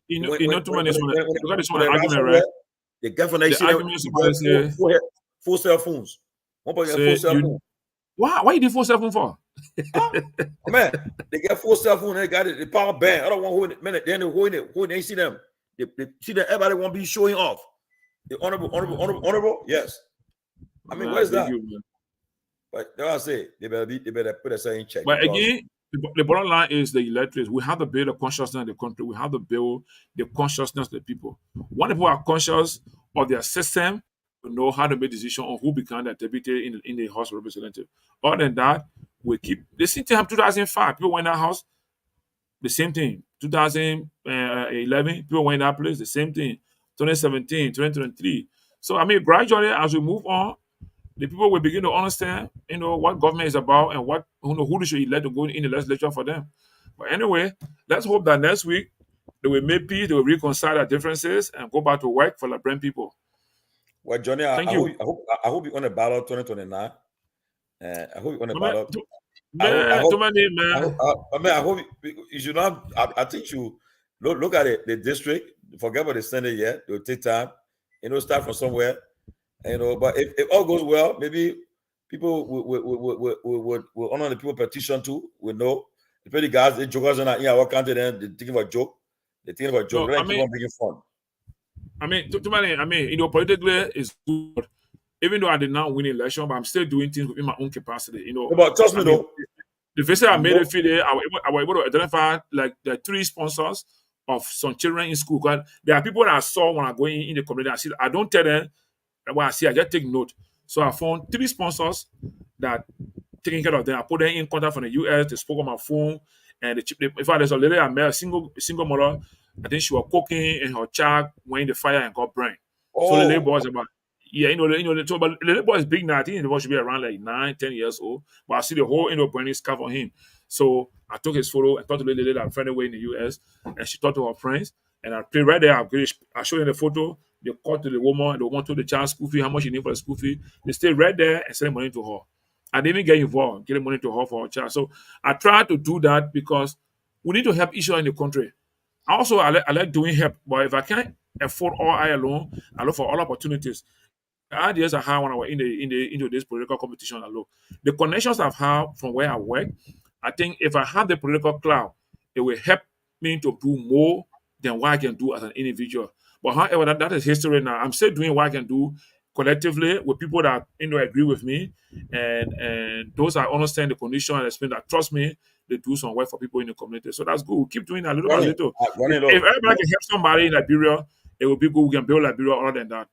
You know too many. Look at this one argument, right? The government say 4 cell phones. 1.4 cell phone. Why you did 4 cell phone for? Man, they get 4 cell phone. They got it. The power band. I don't want who in it. Then they hold it. Who they see them. They see that everybody won't be showing off. The honorable. Yes. Where's that? But I say they better put us in check. But again, the bottom line is the electorate. We have to build a consciousness in the country. We have to build the consciousness of the people. When people are conscious of their system, we know how to make decisions on who become the deputy in the House of Representatives. Other than that, we keep the same thing. 2005, people went in that house. The same thing. 2011, people went in that place. The same thing. 2017, 2023. So gradually as we move on, the people will begin to understand, what government is about and who they should elect to go in the legislature for them. But anyway, let's hope that next week They will make peace. They will reconcile their differences and go back to work for Liberian people. Well, Johnny, I Thank you. hope you're on the ballot 2029. I hope you're on the Man, ballot. too many, man. I hope you should not. I think you look at it. The district, forget about the Senate yet. It will take time. Start from somewhere. But if all goes well, maybe people will honor the people petition too. We know the petty guys, the jokers in our country, then they're thinking about joke. They're thinking about joke. No, Keep on making fun. Too many. Politically is good. Even though I did not win the election, but I'm still doing things within my own capacity. But trust me, though. The visit I made a few days, I was able to identify like the 3 sponsors of some children in school. Because there are people that I saw when I go in the community. I don't tell them what I see. I just take note. So I found 3 sponsors that taking care of them. I put them in contact from the US. They spoke on my phone, and in fact, there's a lady I met, a single mother. I think she was cooking, and her child went in the fire and got burned. So the little boy is about. Yeah, but the little boy is big now. I think the boy should be around like 9, 10 years old. But I see the whole burning scarf on him. So I took his photo and talked to the lady that I'm friendly with in the US. And she talked to her friends. And I played right there. I showed her the photo. They called to the woman. The woman told the child school fee, how much she need for the school fee. They stayed right there and sent money to her. I didn't even get involved, getting money to her for her child. So I tried to do that because we need to help each other in the country. Also, I like doing help. But if I can't afford all I alone, I look for all opportunities. The ideas I had when I was into this political competition alone. The connections I've had from where I work, I think if I have the political clout, it will help me to do more than what I can do as an individual. But however, that is history now. I'm still doing what I can do collectively with people that agree with me, and those that understand the condition and explain that trust me, they do some work for people in the community. So that's good. We'll keep doing that little by little. If everybody can help somebody in Liberia, it will be good. We can build Liberia other than that.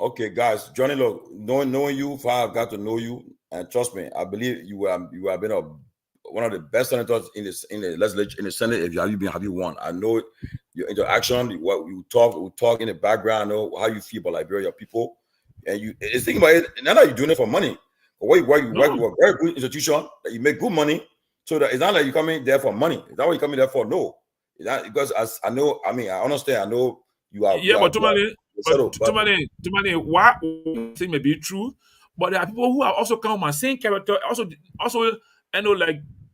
Okay, guys, Johnny, look, knowing you, I've got to know you, and trust me, I believe you have been one of the best senators in the legislature, in the Senate. If have you won? I know your interaction, what we talk in the background. I know how you feel about Liberia, your people, and it's thinking about it. Not that you're doing it for money, but you work with a very good institution that you make good money. So that it's not like you're coming there for money. Is that what you're coming there for? No, because as I know, I understand. I know you are. Yeah, but too many. What thing may be true, but there are people who are also come my same character. Also, like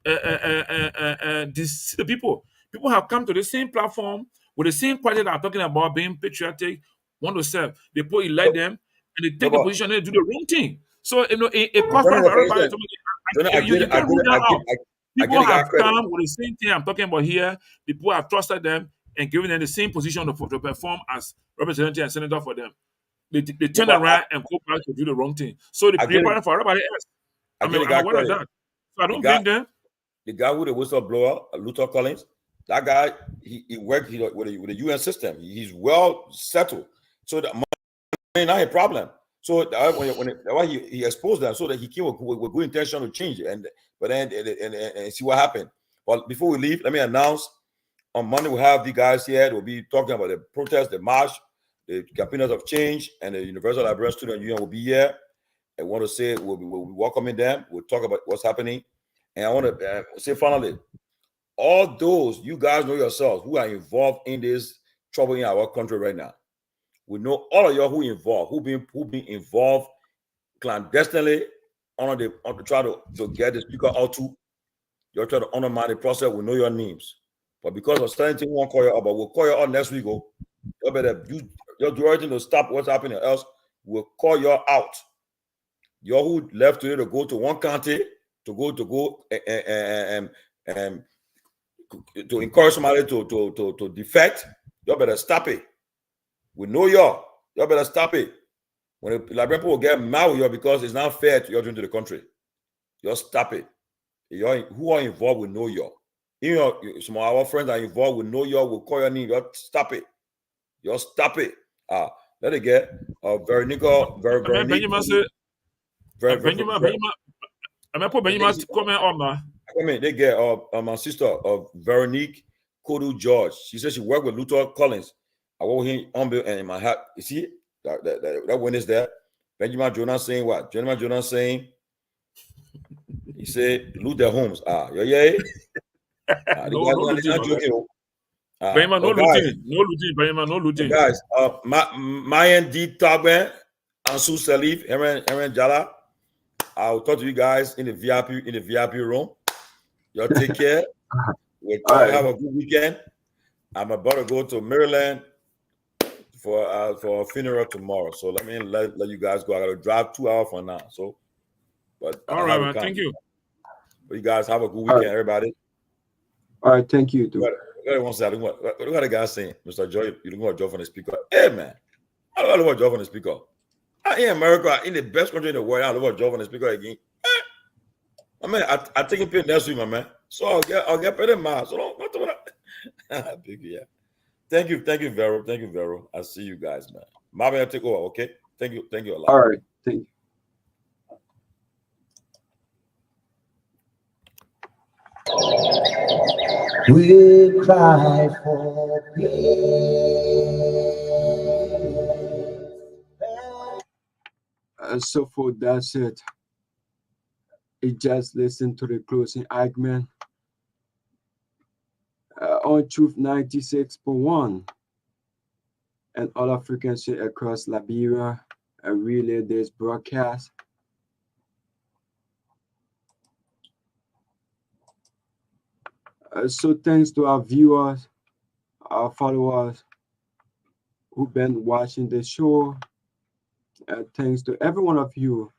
the people have come to the same platform with the same party that are talking about being patriotic, want to serve. They elect them and they take the position and they do the wrong thing. So it costs for everybody. You can't rule that out. People have come with the same thing I'm talking about here. People have trusted them and given them the same position to perform as representative and senator for them. They turn around and go back to do the wrong thing. So they prepare for everybody else. I'm aware of that. So I don't blame them. The guy with the whistleblower, Luther Collins, that guy, he worked with the UN system. He's well settled. So that money not a problem. So when he exposed them, so that he came with good intention to change it, but then see what happened. But before we leave, let me announce on Monday we have the guys here. We'll be talking about the protest, the march, the campaigners of change, and the Universal Liberian Student Union will be here. I want to say we'll be welcoming them. We'll talk about what's happening, and I want to say finally, all those you guys know yourselves who are involved in this trouble in our country right now. We know all of y'all who been involved clandestinely try to get the speaker out to. You're trying to undermine the process. We know your names. But because of certain things, we won't call you out, but we'll call you out next week. You better do everything to stop what's happening, else we'll call you out. You who left today to go to one county to encourage somebody to defect, you better stop it. We know y'all. Y'all better stop it. When the Liberian people get mad with you because it's not fair to you doing to the country, you stop it. Who are involved, we know y'all. Even some of our friends are involved, we know y'all, we'll call your name. You stop it. You stop it. Let it get Veronica. Benjamin said. Benjamin, comment on that. I mean, they get my sister Veronique Kodu George. She said she worked with Luther Collins. I work with him on and in my hat. You see that witness there? Benjamin Jonas saying what? Benjamin Jonas saying he said loot their homes. Yeah. Not joking. Benjamin, no guys, looting. No looting, Benjamin, no looting. guys, Myean D. Torgbean, Ansu Sirleaf, Aaron Jallah. I'll talk to you guys in the VIP room. Y'all take care. We'll try to have a good weekend. I'm about to go to Maryland for a funeral tomorrow. So let you guys go. I gotta drive 2 hours from now. So, but all right, man. Thank you. But you guys have a good weekend, everybody. All right, thank you. What the guy saying, Mr. Joy? You don't want to join from the speaker? Hey man, I don't want to join from the speaker. In America, in the best country in the world, I don't want to join from the speaker again. I mean, I take a pin next week, my man. So I'll get better miles. So don't big, yeah. Thank you, Vero. I'll see you guys, man. Marvin, I'll take over, okay? Thank you a lot. All right, thank you. We cry for peace. So for that's it. You just listen to the closing argument on Truth 96.1 and other frequencies across Liberia and relay this broadcast. So thanks to our viewers, our followers who've been watching the show. Thanks to every one of you.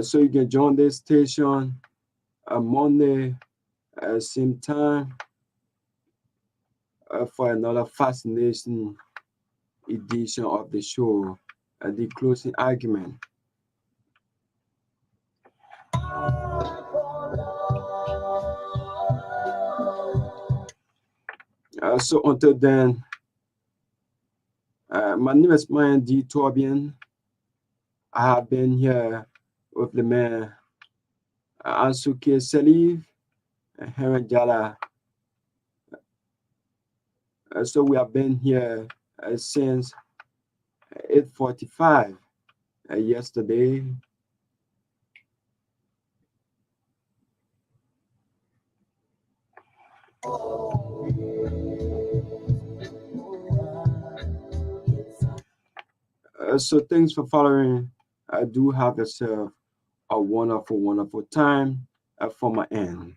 So you can join this station on Monday at the same time for another fascinating edition of the show, the closing argument. So until then, my name is Myean D. Torgbean. I have been here with the man Ansu Sirleaf and Jallah. So we have been here since 8:45 yesterday. So thanks for following. I do have yourself a wonderful time from my end.